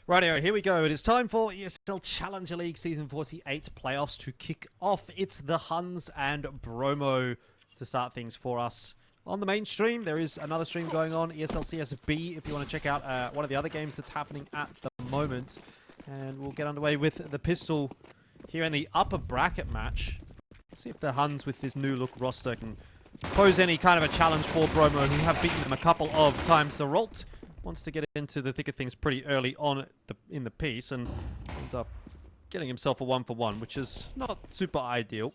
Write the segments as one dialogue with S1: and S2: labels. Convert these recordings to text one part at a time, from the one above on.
S1: Rightio, here we go. It is time for ESL Challenger League Season 48 playoffs to kick off. It's the Huns and Bromo to start things for us. On the main stream, there is another stream going on, ESL CSB, if you want to check out one of the other games that's happening at the moment. And we'll get underway with the pistol here in the upper bracket match. See if the Huns with this new look roster can pose any kind of a challenge for Bromo, who have beaten them a couple of times. Zeralt wants to get into the thick of things pretty early on in the piece and ends up getting himself a 1-for-1, which is not super ideal.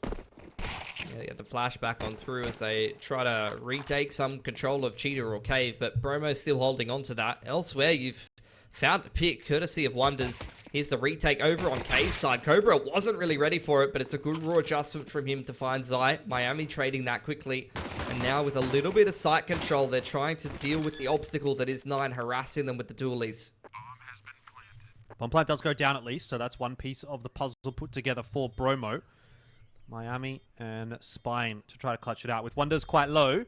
S2: Yeah, they get the flashback on through as they try to retake some control of Cheetah or Cave, but Bromo's still holding on to that. Elsewhere, you've found a pick courtesy of Wonders. Here's the retake over on Cave side. Cobra wasn't really ready for it, but it's a good raw adjustment from him to find Zai. Miami trading that quickly. And now with a little bit of site control, they're trying to deal with the obstacle that is 9 harassing them with the dualies.
S1: Bomb plant does go down at least, so that's one piece of the puzzle put together for Bromo. Miami and Spine to try to clutch it out. With Wonders quite low,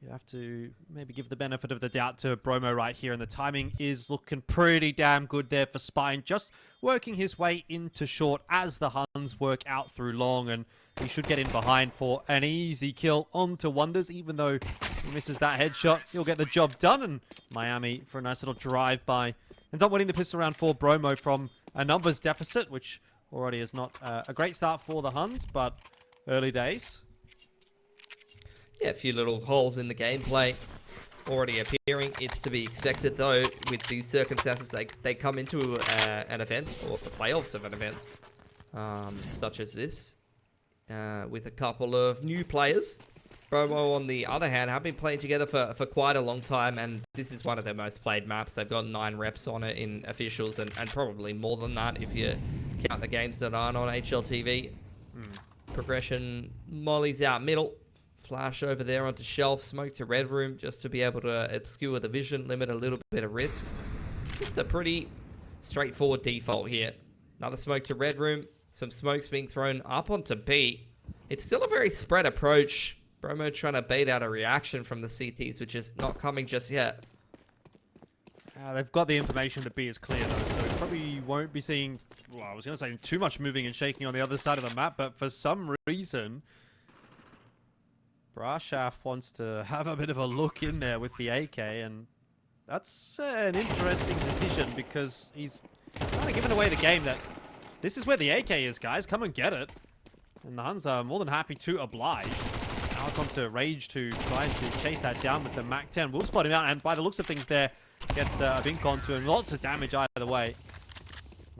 S1: you have to maybe give the benefit of the doubt to Bromo right here, and the timing is looking pretty damn good there for Spine, just working his way into short as the Huns work out through long, and he should get in behind for an easy kill onto Wonders. Even though he misses that headshot, he'll get the job done, and Miami, for a nice little drive-by, ends up winning the pistol round for Bromo from a numbers deficit, which already is not a great start for the Huns, but early days.
S2: Yeah, a few little holes in the gameplay already appearing. It's to be expected, though, with these circumstances. They come into an event, or the playoffs of an event, such as this, with a couple of new players. Bromo, on the other hand, have been playing together for quite a long time, and this is one of their most played maps. They've got 9 reps on it in officials, and probably more than that if you count the games that aren't on HLTV. Progression, Molly's out middle. Flash over there onto shelf, smoke to red room just to be able to obscure the vision, limit a little bit of risk. Just a pretty straightforward default here. Another smoke to red room, some smokes being thrown up onto B. It's still a very spread approach. Bromo trying to bait out a reaction from the CTs, which is not coming just yet.
S1: They've got the information that B is clear though, so probably won't be seeing, well, I was going to say too much moving and shaking on the other side of the map, but for some reason Brashaf wants to have a bit of a look in there with the AK, and that's an interesting decision because he's kind of giving away the game that this is where the AK is, guys. Come and get it. And the Huns are more than happy to oblige. Now it's on to Rage to try to chase that down with the MAC-10. We'll spot him out, and by the looks of things there, gets a bink onto him. Lots of damage either way.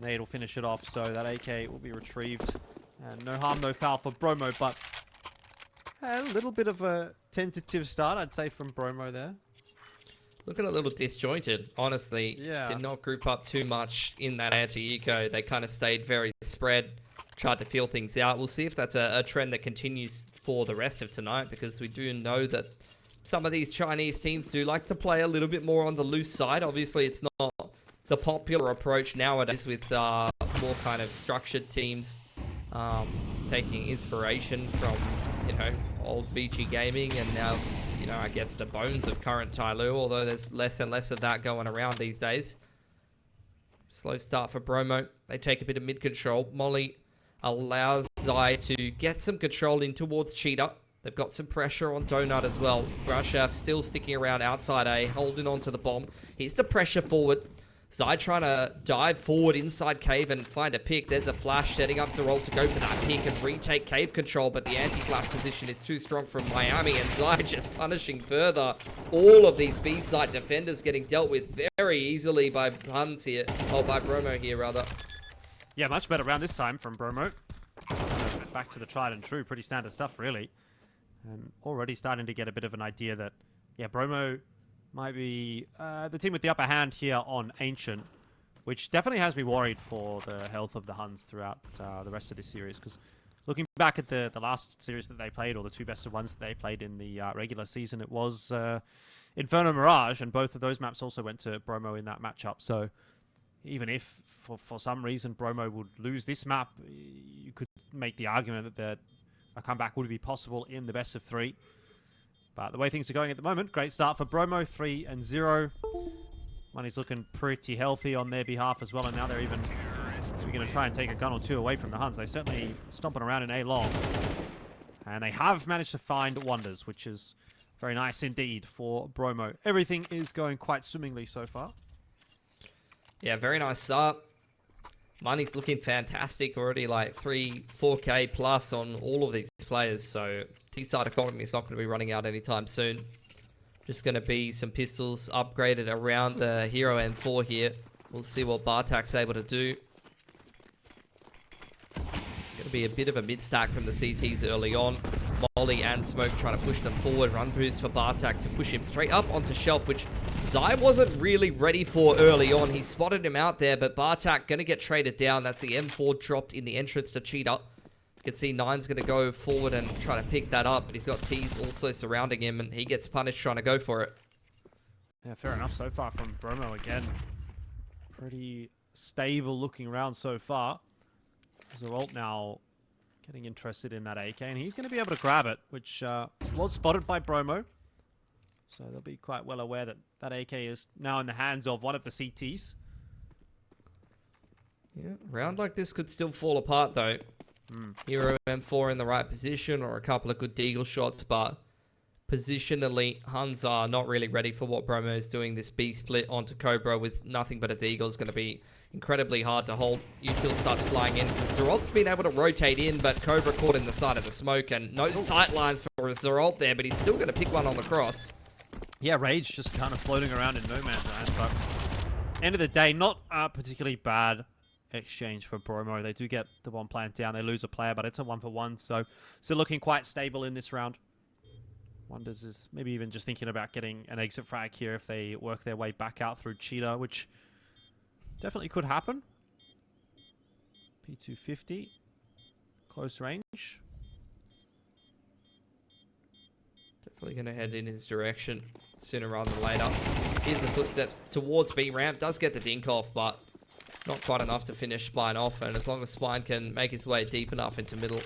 S1: Nade will finish it off, so that AK will be retrieved. And no harm, no foul for Bromo, but a little bit of a tentative start, I'd say, from Bromo there.
S2: Looking a little disjointed, honestly.
S1: Yeah.
S2: Did not group up too much in that anti-eco. They kind of stayed very spread, tried to feel things out. We'll see if that's a trend that continues for the rest of tonight, because we do know that some of these Chinese teams do like to play a little bit more on the loose side. Obviously, it's not the popular approach nowadays with more kind of structured teams taking inspiration from, you know, old VG Gaming and now, you know, I guess the bones of current Tyloo, although there's less and less of that going around these days. Slow start for Bromo. They take a bit of mid control. Molly allows Zai to get some control in towards Cheetah. They've got some pressure on Donut as well. Brashaf still sticking around outside A, holding on to the bomb. Here's the pressure forward. Zai trying to dive forward inside Cave and find a pick. There's a flash setting up Zerol to go for that pick and retake Cave control, but the anti-flash position is too strong from Miami, and Zai just punishing further. All of these B-side defenders getting dealt with very easily by Huns here. Oh, by Bromo here, rather.
S1: Yeah, much better round this time from Bromo. Back to the tried and true. Pretty standard stuff, really. And already starting to get a bit of an idea that, yeah, Bromo might be the team with the upper hand here on Ancient, which definitely has me worried for the health of the Huns throughout the rest of this series. Because looking back at the last series that they played, or the 2 best of ones that they played in the regular season, it was Inferno Mirage, and both of those maps also went to Bromo in that matchup. So even if, for some reason, Bromo would lose this map, you could make the argument that a comeback would be possible in the best of 3. But the way things are going at the moment, great start for Bromo, 3-0. Money's looking pretty healthy on their behalf as well, and now they're even going to try and take a gun or two away from the Huns. They're certainly stomping around in A long. And they have managed to find Wonders, which is very nice indeed for Bromo. Everything is going quite swimmingly so far.
S2: Yeah, very nice start. Money's looking fantastic already, like 4K plus on all of these players. So T-side economy is not going to be running out anytime soon. Just going to be some pistols upgraded around the Hero M4 here. We'll see what Bartak's able to do. Going to be a bit of a mid-stack from the CTs early on. Molly and Smoke trying to push them forward. Run boost for Bartak to push him straight up onto shelf, which Zai wasn't really ready for early on. He spotted him out there, but Bartak going to get traded down. That's the M4 dropped in the entrance to Cheetah. You can see Nine's going to go forward and try to pick that up, but he's got T's also surrounding him, and he gets punished trying to go for it.
S1: Yeah, fair enough so far from Bromo again. Pretty stable looking round so far. Zeralt now getting interested in that AK, and he's going to be able to grab it, which was spotted by Bromo. So they'll be quite well aware that that AK is now in the hands of one of the CTs.
S2: Yeah, round like this could still fall apart though. Hero M4 in the right position or a couple of good deagle shots, but positionally, Huns are not really ready for what Bromo is doing. This B split onto Cobra with nothing but a deagle is going to be incredibly hard to hold. Util starts flying in. Zeralt's been able to rotate in, but Cobra caught in the side of the smoke, and no sight lines for Zeralt there, but he's still going to pick one on the cross.
S1: Yeah, Rage just kind of floating around in no man's land, but end of the day, not a particularly bad exchange for Bromo. They do get the one plant down. They lose a player, but it's a 1-for-1, so still looking quite stable in this round. Wonders is maybe even just thinking about getting an exit frag here if they work their way back out through Cheetah, which definitely could happen. P250, close range.
S2: Definitely going to head in his direction sooner rather than later. Here's the footsteps towards B ramp. Does get the dink off, but not quite enough to finish Spine off. And as long as Spine can make his way deep enough into middle,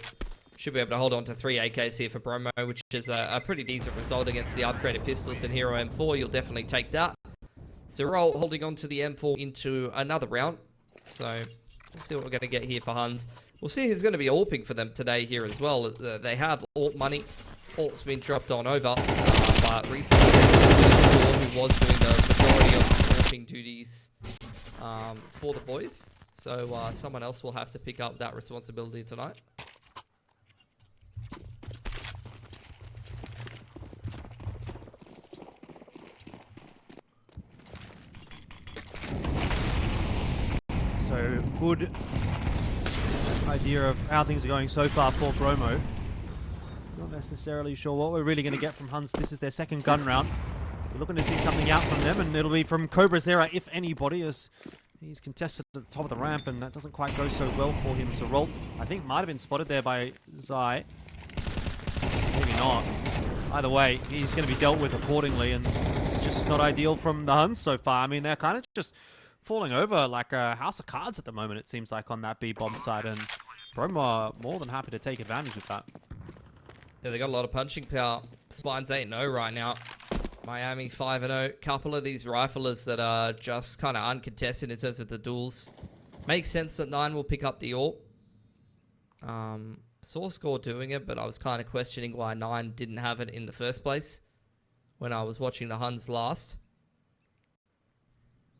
S2: should be able to hold on to 3 AKs here for Bromo, which is a pretty decent result against the upgraded pistols in Hero M4. You'll definitely take that. Zeralt holding on to the M4 into another round. So we'll see what we're going to get here for Huns. We'll see who's going to be AWPing for them today here as well. They have AWP money. AWP's been dropped on over, but recently Score, who was doing the majority of AWPing duties for the boys. So someone else will have to pick up that responsibility tonight.
S1: So good idea of how things are going so far for Bromo. Not necessarily sure what we're really going to get from Huns. This is their second gun round. We're looking to see something out from them, and it'll be from Cobra Zera, if anybody, as he's contested at the top of the ramp, and that doesn't quite go so well for him. Zeralt, I think, might have been spotted there by Zai. Maybe not. Either way, he's going to be dealt with accordingly, and it's just not ideal from the Huns so far. I mean, they're kind of just falling over like a house of cards at the moment, it seems like, on that B-bomb side, and Bromo are more than happy to take advantage of that.
S2: Yeah, they got a lot of punching power. Spine's 8-0 right now. Miami 5-0. Couple of these riflers that are just kind of uncontested in terms of the duels. Makes sense that 9 will pick up the AWP. Saw Score doing it, but I was kind of questioning why 9 didn't have it in the first place when I was watching the Huns last.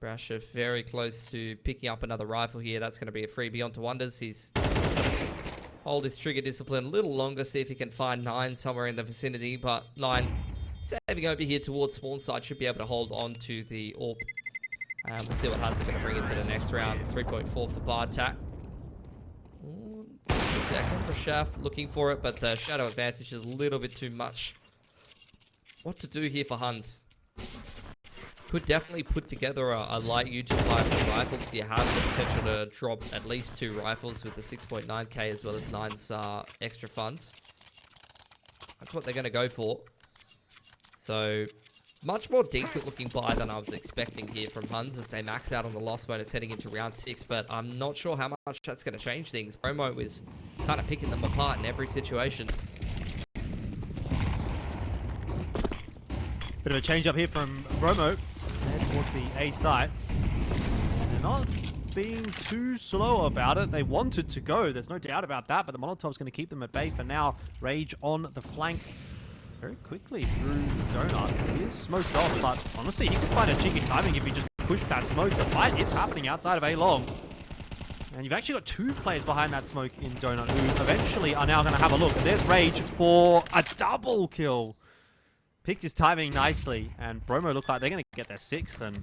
S2: Brasher very close to picking up another rifle here. That's going to be a freebie onto Wonders. He's hold his trigger discipline a little longer, see if he can find 9 somewhere in the vicinity, but 9 saving over here towards spawn side should be able to hold on to the AWP. We'll see what Huns are going to bring into the next round. 3.4 for Bartak. A second for Shaft looking for it, but the shadow advantage is a little bit too much. What to do here for Huns? Could definitely put together a light U2 for rifles. You have the potential to drop at least 2 rifles with the 6.9k as well as 9's extra funds. That's what they're going to go for. So, much more decent looking buy than I was expecting here from Huns as they max out on the loss bonus heading into round 6. But I'm not sure how much that's going to change things. Bromo is kind of picking them apart in every situation.
S1: Bit of a change up here from Bromo. towards the A site. And they're not being too slow about it. They wanted to go, there's no doubt about that, but the Molotov's going to keep them at bay for now. Rage on the flank very quickly through Donut. He is smoked off, but honestly, he could find a cheeky timing if he just pushed that smoke. The fight is happening outside of A long. And you've actually got two players behind that smoke in Donut who eventually are now going to have a look. There's Rage for a double kill. Picked his timing nicely, and Bromo look like they're going to get their sixth. And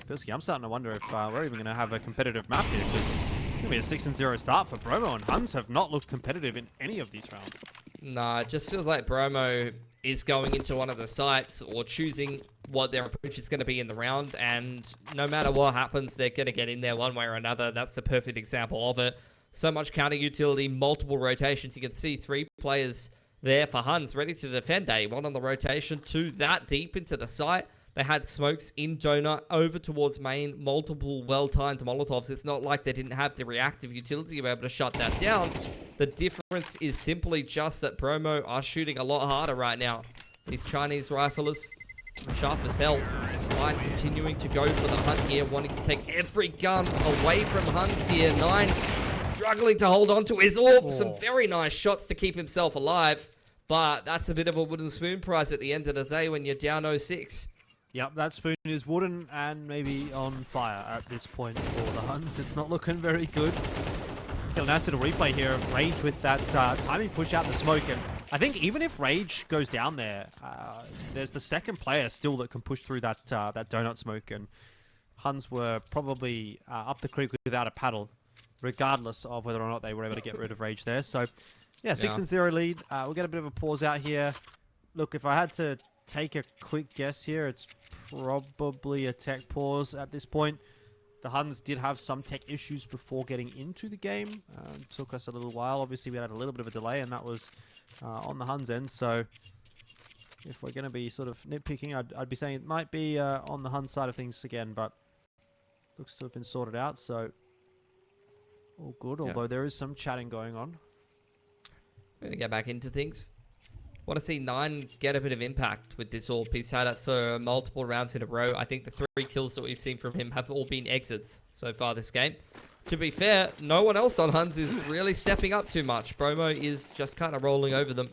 S1: personally, I'm starting to wonder if we're even going to have a competitive map here, because it's going to be a 6-0 start for Bromo, and Huns have not looked competitive in any of these rounds.
S2: Nah, it just feels like Bromo is going into one of the sites or choosing what their approach is going to be in the round, and no matter what happens, they're going to get in there one way or another. That's the perfect example of it. So much counter utility, multiple rotations. You can see 3 players there for Huns ready to defend A. 1 on the rotation, 2 that deep into the site. They had smokes in Donut over towards main, multiple well-timed Molotovs. It's not like they didn't have the reactive utility to be able to shut that down. The difference is simply just that Bromo are shooting a lot harder right now. These Chinese riflers, sharp as hell. Spine continuing to go for the hunt here, wanting to take every gun away from Huns here. 9 struggling to hold on to his orb. Some very nice shots to keep himself alive, but that's a bit of a wooden spoon prize at the end of the day when you're down 0-6.
S1: Yep, that spoon is wooden and maybe on fire at this point for the Huns. It's not looking very good. A nice little replay here of Rage with that timing push out the smoke. And I think even if Rage goes down there, there's the second player still that can push through that that donut smoke. And Huns were probably up the creek without a paddle, regardless of whether or not they were able to get rid of Rage there. So, yeah, 6-0 lead. We'll get a bit of a pause out here. Look, if I had to take a quick guess here, it's probably a tech pause at this point. The Huns did have some tech issues before getting into the game. Took us a little while. Obviously, we had a little bit of a delay, and that was on the Huns end. So, if we're going to be sort of nitpicking, I'd be saying it might be on the Huns side of things again, but looks to have been sorted out. So, all good, although there is some chatting going on.
S2: We're going to get back into things. Want to see 9 get a bit of impact with this AWP. He's had it for multiple rounds in a row. I think the 3 kills that we've seen from him have all been exits so far this game. To be fair, no one else on Huns is really stepping up too much. Bromo is just kind of rolling over them.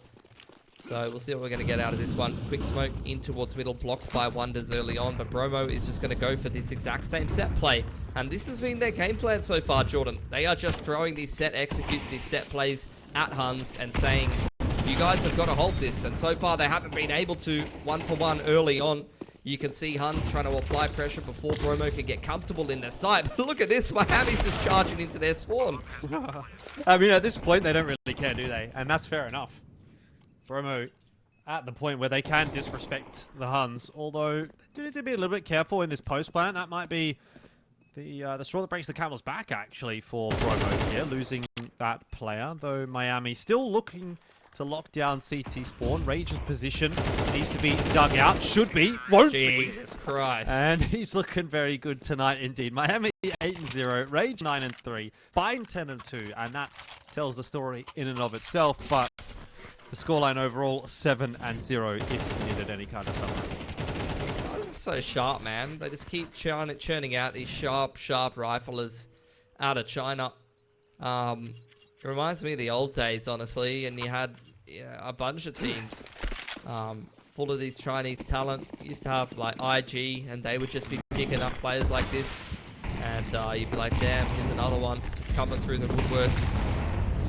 S2: So we'll see what we're going to get out of this one. Quick smoke in towards middle, blocked by Wonders early on, but Bromo is just going to go for this exact same set play. And this has been their game plan so far, Jordan. They are just throwing these set executes, these set plays at Huns and saying, you guys have got to hold this, and so far they haven't been able to. 1-for-1 early on. You can see Huns trying to apply pressure before Bromo can get comfortable in their sight. But look at this, Miami's just charging into their spawn.
S1: I mean, at this point, they don't really care, do they? And that's fair enough. Bromo at the point where they can disrespect the Huns, although they do need to be a little bit careful in this post plan. That might be the straw that breaks the camel's back, actually, for Bromo here, losing that player. Though Miami still looking to lock down CT spawn. Rage's position needs to be dug out. Should be. Won't be.
S2: Jesus Christ.
S1: And he's looking very good tonight indeed. Miami 8-0. Rage 9-3. Fine 10-2. And that tells the story in and of itself. But the scoreline overall 7-0 if you needed any kind of summary.
S2: These guys are so sharp, man. They just keep churning out these sharp riflers out of China. It reminds me of the old days, honestly, and you had a bunch of teams full of these Chinese talent. You used to have like IG, and they would just be picking up players like this, and you'd be like, damn, here's another one just coming through the woodwork.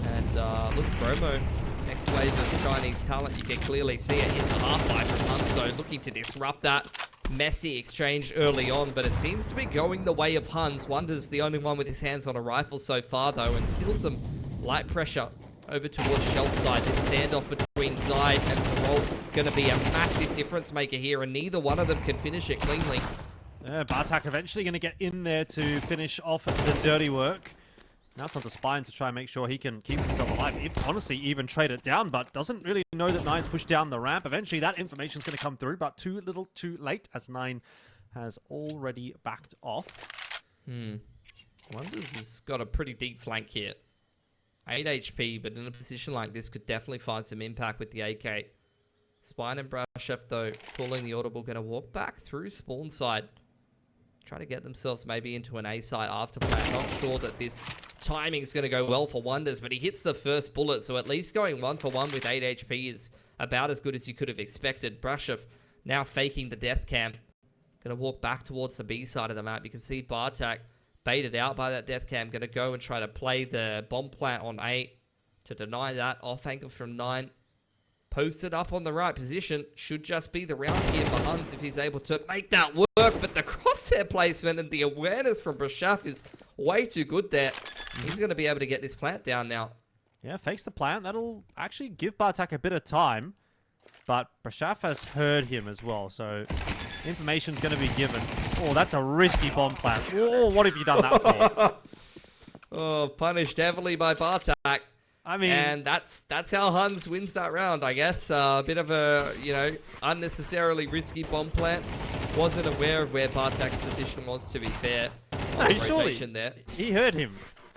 S2: And look, Bromo, next wave of Chinese talent, you can clearly see it. Here's the half-life from Huns, so looking to disrupt that. Messy exchange early on, but it seems to be going the way of Huns. Wonder's the only one with his hands on a rifle so far, though, and still some light pressure over towards Shelf side. This standoff between Zide and Zarol going to be a massive difference maker here, and neither one of them can finish it cleanly.
S1: Yeah, Bartak eventually going to get in there to finish off the dirty work. Now it's on to Spine to try and make sure he can keep himself alive. If, honestly, even trade it down, but doesn't really know that Nine's pushed down the ramp. Eventually, that information's going to come through, but too little too late, as Nine has already backed off.
S2: Wonders has got a pretty deep flank here. 8 HP, but in a position like this could definitely find some impact with the AK. Spine and Brashef, though, pulling the audible, going to walk back through spawn side. Try to get themselves maybe into an A site after plan. Not sure that this timing's going to go well for Wonders, but he hits the first bullet, so at least going 1 for 1 with 8 HP is about as good as you could have expected. Brashov now faking the death cam. Going to walk back towards the B side of the map. You can see Bartak baited out by that death cam. Going to go and try to play the bomb plant on 8 to deny that. Off angle from 9. Posted up on the right position. Should just be the round here for Huns if he's able to make that work. But the crosshair placement and the awareness from Brashov is way too good there. He's going to be able to get this plant down now.
S1: Yeah, fakes the plant. That'll actually give Bartak a bit of time. But Brashov has heard him as well, so information's going to be given. Oh, that's a risky bomb plant. Oh, what have you done that for?
S2: Oh, punished heavily by Bartak.
S1: I mean,
S2: and that's how Huns wins that round, I guess. A bit of a, unnecessarily risky bomb plant. Wasn't aware of where Bartak's position was, to be fair.
S1: No, surely
S2: there.
S1: He heard him.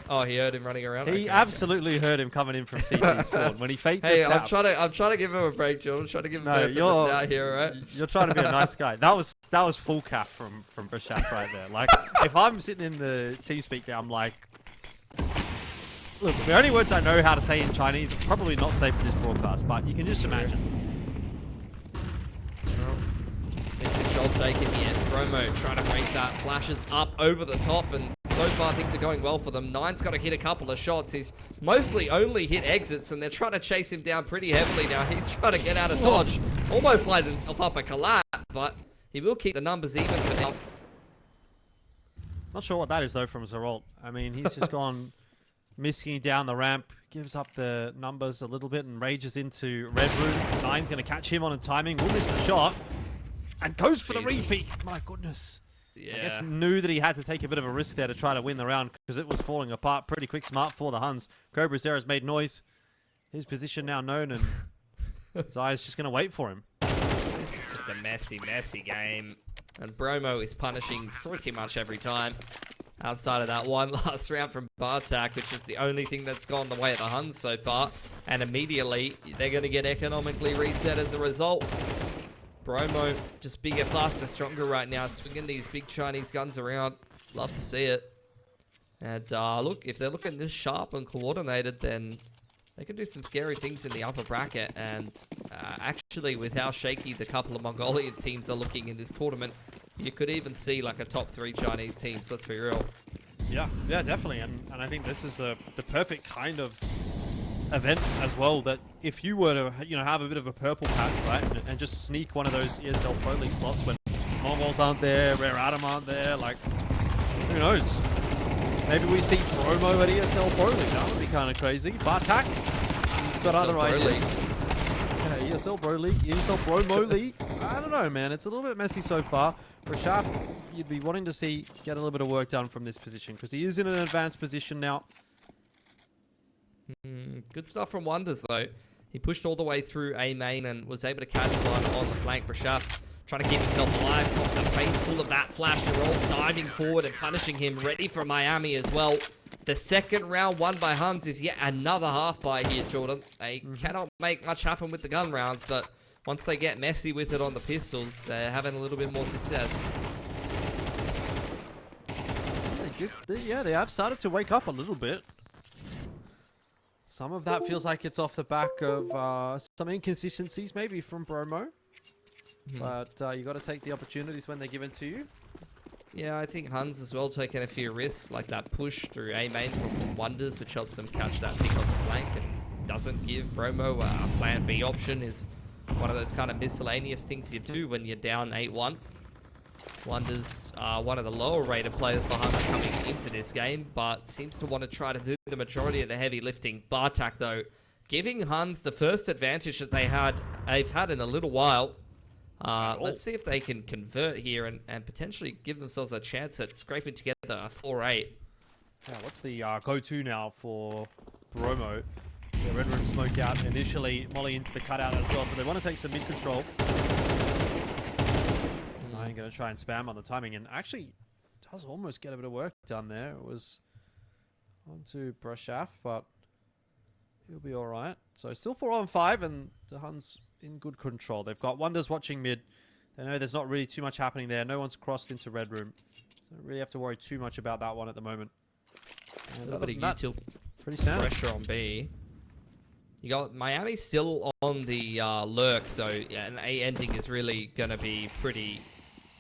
S2: Oh, he heard him running around.
S1: He absolutely heard him coming in from CT spawn when he faked
S2: the
S1: tap.
S2: I'm trying to give him a break, Joel. I'm trying to give him a benefit of the doubt here, right?
S1: You're trying to be a nice guy. That was full cap from Brashov right there. Like, if I'm sitting in the TeamSpeak there, I'm like, look, the only words I know how to say in Chinese are probably not safe for this broadcast, but you can just imagine.
S2: It's control taken here. Bromo trying to break that. Flashes up over the top, and so far things are going well for them. Nine's got to hit a couple of shots. He's mostly only hit exits, and they're trying to chase him down pretty heavily now. He's trying to get out of dodge. Almost lines himself up a collapse, but he will keep the numbers even for now.
S1: Not sure what that is, though, from Zeralt. I mean, he's just gone missing down the ramp, gives up the numbers a little bit, and rages into Red Room. Nine's going to catch him on a timing. Will miss the shot. And goes for the repeat. My goodness.
S2: Yeah.
S1: I guess knew that he had to take a bit of a risk there to try to win the round because it was falling apart pretty quick. Smart for the Huns. Cobra's there has made noise. His position now known, and Zaya's just going to wait for him.
S2: This is just a messy, messy game. And Bromo is punishing pretty much every time. Outside of that one last round from Bartak, which is the only thing that's gone the way of the Huns so far. And immediately, they're going to get economically reset as a result. Bromo just bigger, faster, stronger right now, swinging these big Chinese guns around. Love to see it. And look, if they're looking this sharp and coordinated, then they can do some scary things in the upper bracket. And actually, with how shaky the couple of Mongolian teams are looking in this tournament, you could even see like a top 3 Chinese teams, let's be real.
S1: Yeah, definitely. And I think this is the perfect kind of event as well, that if you were to have a bit of a purple patch, right, and just sneak one of those ESL Pro League slots when Mongols aren't there, Rare Atom aren't there, like, who knows? Maybe we see Bromo at ESL Pro League. That would be kind of crazy. Bartak, he's got other ideas. Yeah, ESL Pro League, ESL Bromo League. I don't know, man. It's a little bit messy so far. Brashov, you'd be wanting to see get a little bit of work done from this position because he is in an advanced position now.
S2: Good stuff from Wonders, though. He pushed all the way through A main and was able to catch one on the flank. Brashov trying to keep himself alive. Pops a face full of that flash. They're all diving forward and punishing him. Ready for Miami as well. The second round won by Huns is yet another half by here, Jordan. They cannot make much happen with the gun rounds, but once they get messy with it on the pistols, they're having a little bit more success.
S1: They have started to wake up a little bit. Some of that feels like it's off the back of some inconsistencies, maybe from Bromo. But you got to take the opportunities when they're given to you.
S2: Yeah, I think Huns as well taking a few risks, like that push through A main from Wonders, which helps them catch that pick on the flank and doesn't give Bromo a plan B option. Is one of those kind of miscellaneous things you do when you're down 8-1. Wonders are one of the lower rated players for Huns coming into this game, but seems to want to try to do the majority of the heavy lifting. Bartak, though, giving Huns the first advantage that they've had in a little while. Let's see if they can convert here and potentially give themselves a chance at scraping together a 4-8.
S1: Yeah, what's the go-to now for Bromo? The Red Room smoked out initially, Molly into the cutout as well, so they want to take some mid-control. I'm going to try and spam on the timing, and actually does almost get a bit of work done there. It was onto Brashov, but he'll be all right. So still 4-on-5, and the Huns in good control. They've got Wonders watching mid. They know there's not really too much happening there. No one's crossed into red room. So don't really have to worry too much about that one at the moment.
S2: A little bit of util
S1: pretty standard.
S2: pressure on B. You got Miami still on the lurk, so yeah, an A ending is really going to be pretty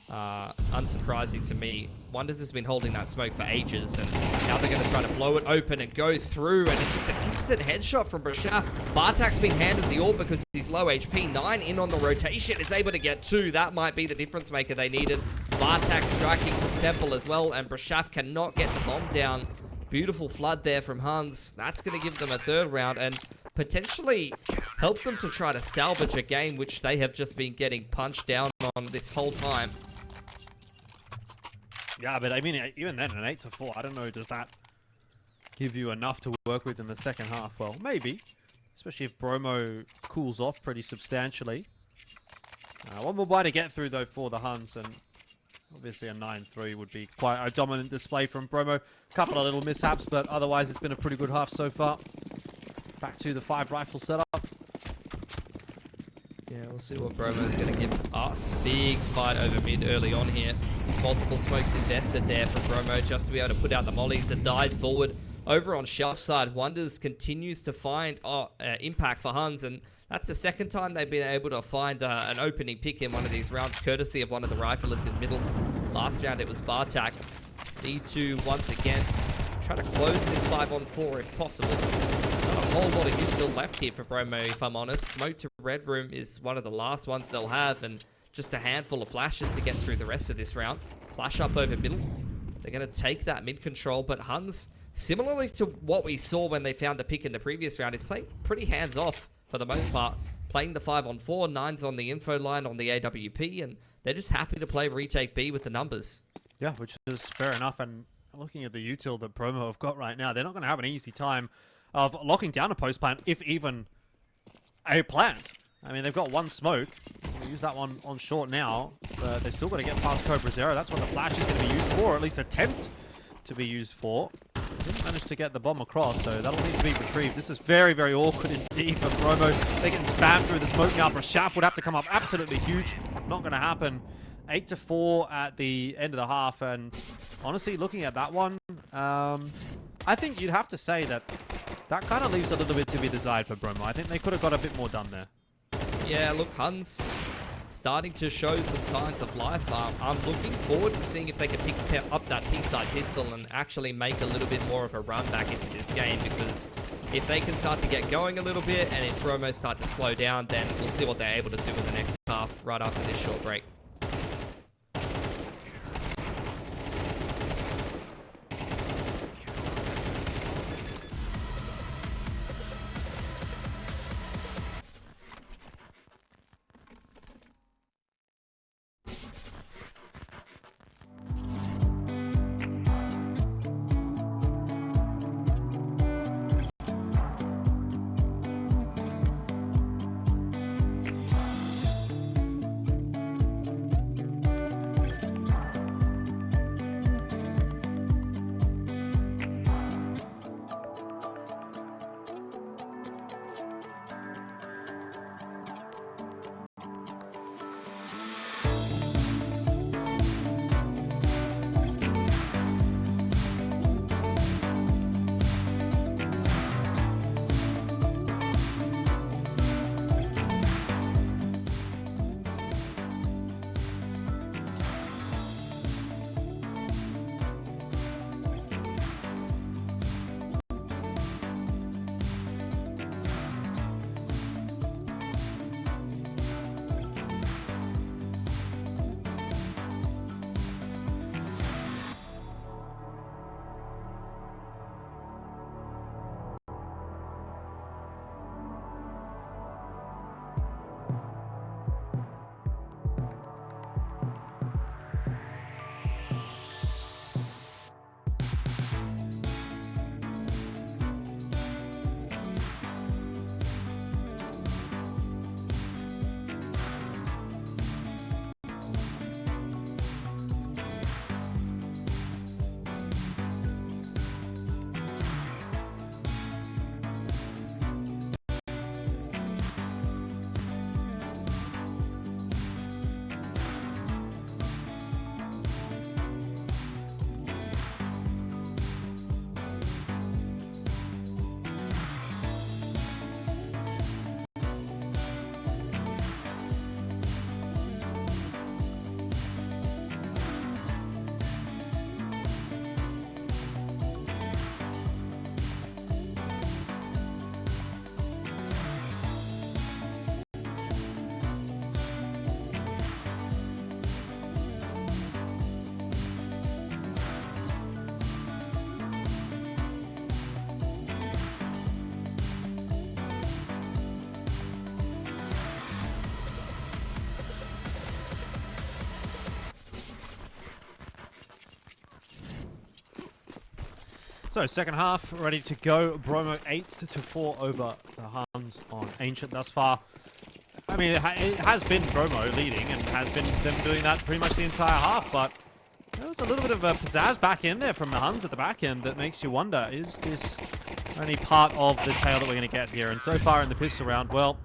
S2: unsurprising to me. Wonders has been holding that smoke for ages, and now they're going to try to blow it open and go through, and it's just an instant headshot from Brashaf. Bartak's been handed the orb because he's low HP. 9 in on the rotation, is able to get 2. That might be the difference maker they needed. Bartak striking from Temple as well, and Brashaf cannot get the bomb down. Beautiful flood there from Huns. That's going to give them a 3rd round, and potentially help them to try to salvage a game which they have just been getting punched down on this whole time.
S1: Yeah, but I mean, even then, an 8-4, I don't know, does that give you enough to work with in the second half? Well, maybe, especially if Bromo cools off pretty substantially. One more buy to get through, though, for the Huns, and obviously a 9-3 would be quite a dominant display from Bromo. A couple of little mishaps, but otherwise it's been a pretty good half so far. Back to the 5 rifle setup.
S2: Yeah, we'll see what Bromo's going to give us. Big fight over mid early on here. Multiple smokes invested there for Bromo just to be able to put out the mollies that dive forward. Over on shelf side, Wonders continues to find impact for Huns, and that's the 2nd time they've been able to find an opening pick in one of these rounds, courtesy of one of the riflers in middle. Last round it was Bartak. D2 once again. Try to close this 5-on-4 if possible. Not a whole lot of use still left here for Bromo, if I'm honest. Smoke to red room is one of the last ones they'll have, and just a handful of flashes to get through the rest of this round. Flash up over middle. They're going to take that mid control, but Huns, similarly to what we saw when they found the pick in the previous round, is playing pretty hands-off for the most part. Playing the 5-on-4, 9's on the info line on the AWP, and they're just happy to play retake B with the numbers.
S1: Yeah, which is fair enough, and looking at the util that Bromo have got right now, they're not going to have an easy time of locking down a post plant, if even a plant. I mean, they've got 1 smoke. We'll use that one on short now, but they've still got to get past Cobra Zero. That's what the flash is going to be used for, or at least attempt to be used for. Didn't manage to get the bomb across, so that'll need to be retrieved. This is very, very awkward indeed for Bromo. They're getting spammed through the smoke now. Brashaf would have to come up absolutely huge. Not going to happen. 8-4 at the end of the half, and honestly, looking at that one, I think you'd have to say that that kind of leaves a little bit to be desired for Bromo. I think they could have got a bit more done there.
S2: Yeah, look, Huns starting to show some signs of life. I'm looking forward to seeing if they can pick up that T-side pistol and actually make a little bit more of a run back into this game, because if they can start to get going a little bit and if Bromo start to slow down, then we'll see what they're able to do in the next half right after this short break.
S1: So second half ready to go. Bromo 8-4 over the Huns on Ancient thus far. I mean, it has been Bromo leading and has been them doing that pretty much the entire half, but there was a little bit of a pizzazz back in there from the Huns at the back end that makes you wonder, is this only part of the tale that we're going to get here? And so far in the pistol round, well,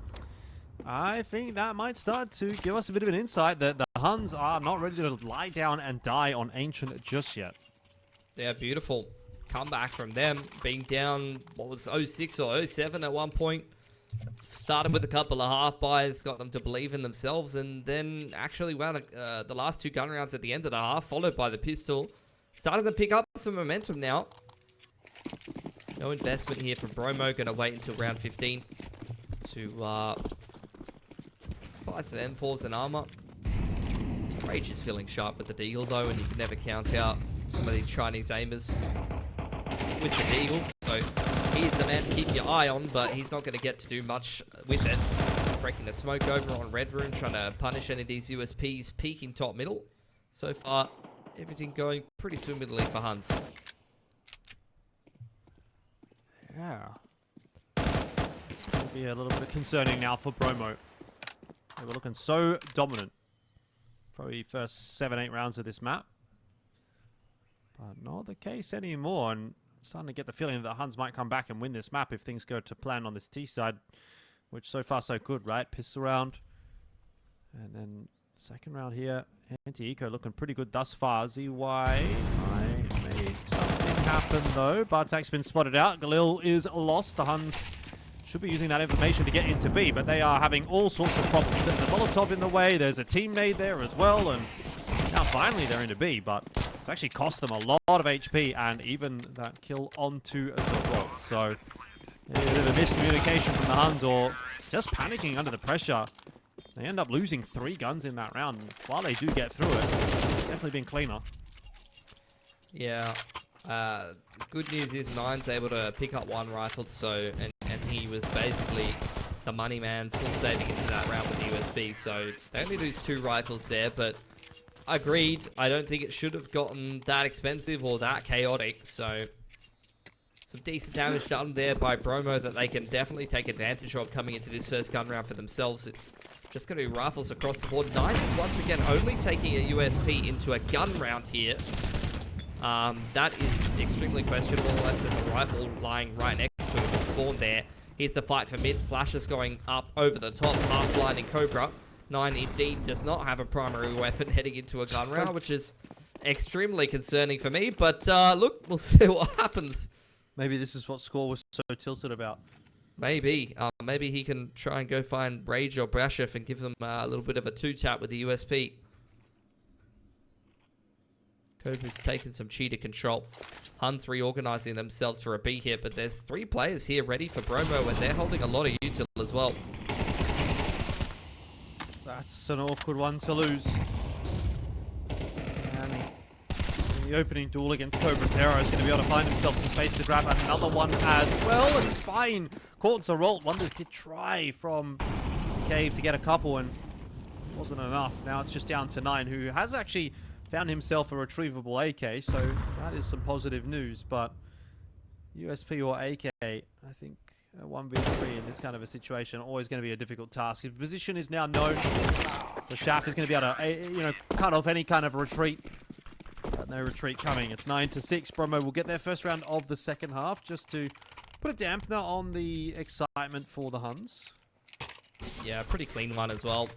S1: I think that might start to give us a bit of an insight that the Huns are not ready to lie down and die on Ancient just yet.
S2: Yeah, beautiful comeback from them, being down, what was 06 or 07 at one point. Started with a couple of half buys, got them to believe in themselves, and then actually wound the last two gun rounds at the end of the half, followed by the pistol. Started to pick up some momentum now. No investment here from Bromo. Going to wait until round 15 to buy some M4s and armor. Rage is feeling sharp with the Deagle though, and you can never count out some of these Chinese aimers with the Deagles. So he's the man to keep your eye on, but he's not going to get to do much with it. Breaking the smoke over on Red Room, trying to punish any of these USPs, peeking top middle. So far, everything going pretty swimmingly for Huns.
S1: Yeah. It's going to be a little bit concerning now for Bromo. They were looking so dominant. Probably first 7-8 rounds of this map. But not the case anymore. And starting to get the feeling that the Huns might come back and win this map if things go to plan on this T side. Which so far so good, right? Pistol round. And then second round here. Anti-Eco looking pretty good thus far. ZY might make something happen though. Bartek's been spotted out. Galil is lost. The Huns should be using that information to get into B, but they are having all sorts of problems. There's a Molotov in the way, there's a teammate there as well, and now finally they're into B, but it's actually cost them a lot of HP and even that kill onto Azorot. So a bit of a miscommunication from the Huns, or just panicking under the pressure. They end up losing 3 guns in that round. While they do get through it, it's definitely been cleaner.
S2: Yeah. Good news is Nine's able to pick up 1 rifle, so and he was basically the money man, full saving into that round with the USB. So they only lose 2 rifles there, but agreed. I don't think it should have gotten that expensive or that chaotic. So some decent damage done there by Bromo that they can definitely take advantage of coming into this first gun round for themselves. It's just going to be rifles across the board. Nine is once again only taking a USP into a gun round here. That is extremely questionable unless there's a rifle lying right next to him and spawn there. Here's the fight for mid. Flashes going up over the top, half blinding Cobra. Nine indeed does not have a primary weapon heading into a gun round, which is extremely concerning for me. But look, we'll see what happens.
S1: Maybe this is what Score was so tilted about.
S2: Maybe. Maybe he can try and go find Rage or Brashef and give them a little bit of a 2-tap with the USP. Cobra's taken some cheater control. Huns reorganizing themselves for a B here, but there's 3 players here ready for Bromo, and they're holding a lot of util as well.
S1: That's an awkward one to lose. And in the opening duel against Cobra's Hero is going to be able to find himself some space to grab another one as well. And Spine caught Zeralt. Wonders did try from the cave to get a couple, and it wasn't enough. Now it's just down to 9, who has actually found himself a retrievable AK, so that is some positive news. But USP or AK, I think 1v3 in this kind of a situation always going to be a difficult task. His position is now known. The Shaft is going to be able to, cut off any kind of retreat. But no retreat coming. It's 9-6. Bromo will get their first round of the second half, just to put a dampener on the excitement for the Huns.
S2: Yeah, pretty clean one as well.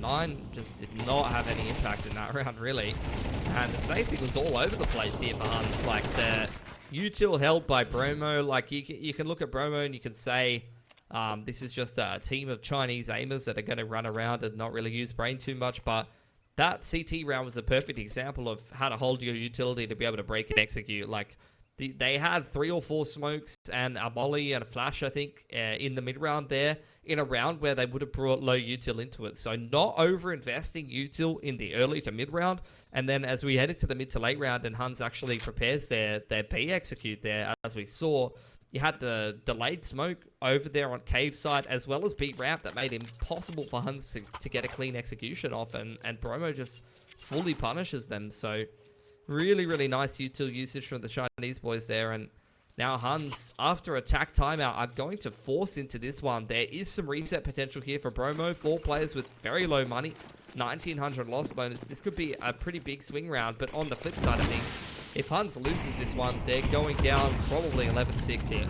S2: 9 just did not have any impact in that round, really. And the spacing was all over the place here for Huns. Like, the util held by Bromo, like, you can look at Bromo and you can say, this is just a team of Chinese aimers that are going to run around and not really use brain too much, but that CT round was a perfect example of how to hold your utility to be able to break and execute. Like, they had 3 or 4 smokes and a molly and a flash, I think, in the mid-round there, in a round where they would have brought low util into it. So not over-investing util in the early to mid-round, and then as we head into the mid to late round and Huns actually prepares their B execute there, as we saw, you had the delayed smoke over there on cave side, as well as B ramp, that made it impossible for Huns to get a clean execution off, and Bromo just fully punishes them. So Really, really nice util usage from the Chinese boys there. And now Huns, after attack timeout, are going to force into this one. There is some reset potential here for Bromo. 4 players with very low money. 1900 loss bonus. This could be a pretty big swing round, but on the flip side of things, if Huns loses this one, they're going down probably 11-6 here.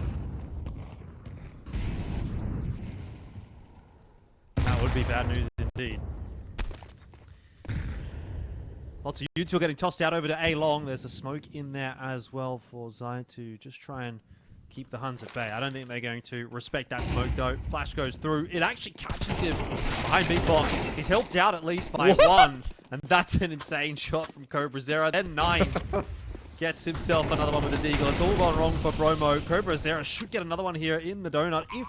S1: That would be bad news indeed. Lots of util getting tossed out over to A long. There's a smoke in there as well for Zai to just try and keep the Huns at bay. I don't think they're going to respect that smoke though. Flash goes through. It actually catches him behind beatbox. He's helped out at least by one. And that's an insane shot from Cobra Zero. Then 9 gets himself another one with the deagle. It's all gone wrong for Bromo. Cobra Zero should get another one here in the donut if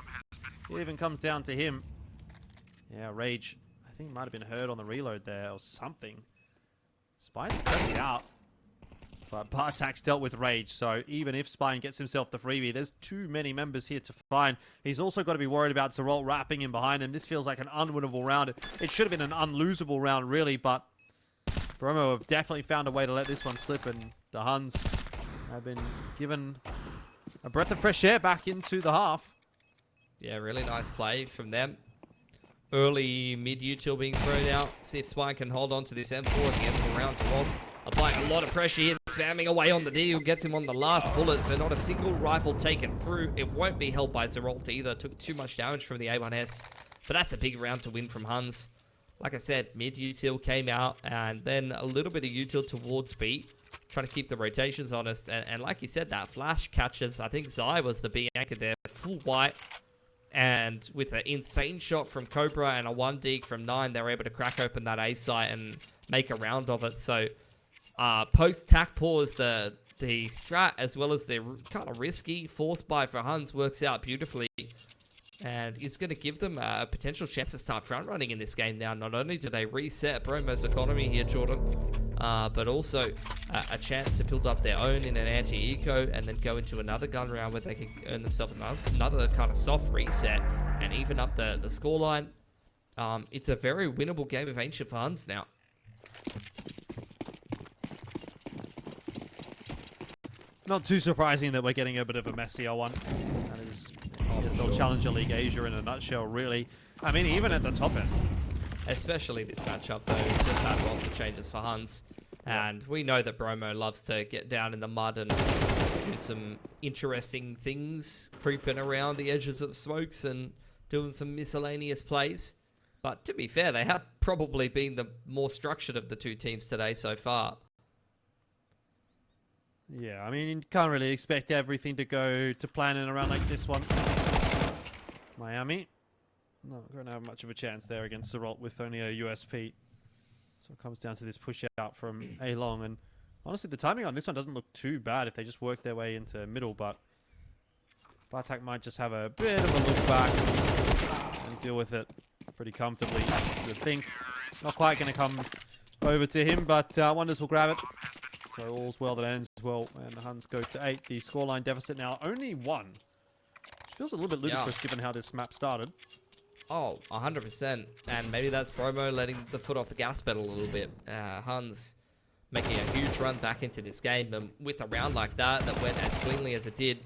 S1: it even comes down to him. Yeah, Rage, I think might have been hurt on the reload there or something. Spine's cutting out. But Bartak's dealt with Rage, so even if Spine gets himself the freebie, there's too many members here to find. He's also got to be worried about Zerol wrapping him behind him. This feels like an unwinnable round. It should have been an unlosable round, really, but Bromo have definitely found a way to let this one slip, and the Huns have been given a breath of fresh air back into the half.
S2: Yeah, really nice play from them. Early mid-util being thrown out. See if Spine can hold on to this M4 at the end of the round. Zerol applying a lot of pressure here, spamming away on the deal, gets him on the last bullet, so not a single rifle taken through. It won't be held by Zeralt either. Took too much damage from the A1S, but that's a big round to win from Huns. Like I said, mid-util came out, and then a little bit of util towards B, trying to keep the rotations honest. And like you said, that flash catches, I think Zai was the B anchor there, full white. And with an insane shot from Cobra and a 1 dig from 9, they were able to crack open that A site and make a round of it. So post-tac pause, the strat as well as the kind of risky force buy for Huns works out beautifully. And is going to give them a potential chance to start front-running in this game now. Not only do they reset Bromo's economy here, Jordan, but also a chance to build up their own in an anti-eco and then go into another gun round where they can earn themselves another kind of soft reset and even up the scoreline. It's a very winnable game of Ancient for Huns now.
S1: Not too surprising that we're getting a bit of a messier one. That is ESL Challenger League Asia in a nutshell, really. I mean, even at the top end.
S2: Especially this matchup, though. It's just had roster changes for Huns. And we know that Bromo loves to get down in the mud and do some interesting things, creeping around the edges of smokes and doing some miscellaneous plays. But to be fair, they have probably been the more structured of the two teams today so far.
S1: Yeah, I mean, you can't really expect everything to go to plan in a round like this one. Miami, not going to have much of a chance there against Zeralt with only a USP. So it comes down to this push out from A-Long. And honestly, the timing on this one doesn't look too bad if they just work their way into middle. But Bartak might just have a bit of a look back and deal with it pretty comfortably, you would think. Not quite going to come over to him, but Wonders will grab it. So all's well that ends well, and the Huns go to 8. The scoreline deficit now only 1. Which feels a little bit ludicrous given how this map started.
S2: Oh, 100%. And maybe that's Bromo letting the foot off the gas pedal a little bit. Huns making a huge run back into this game, and with a round like that went as cleanly as it did,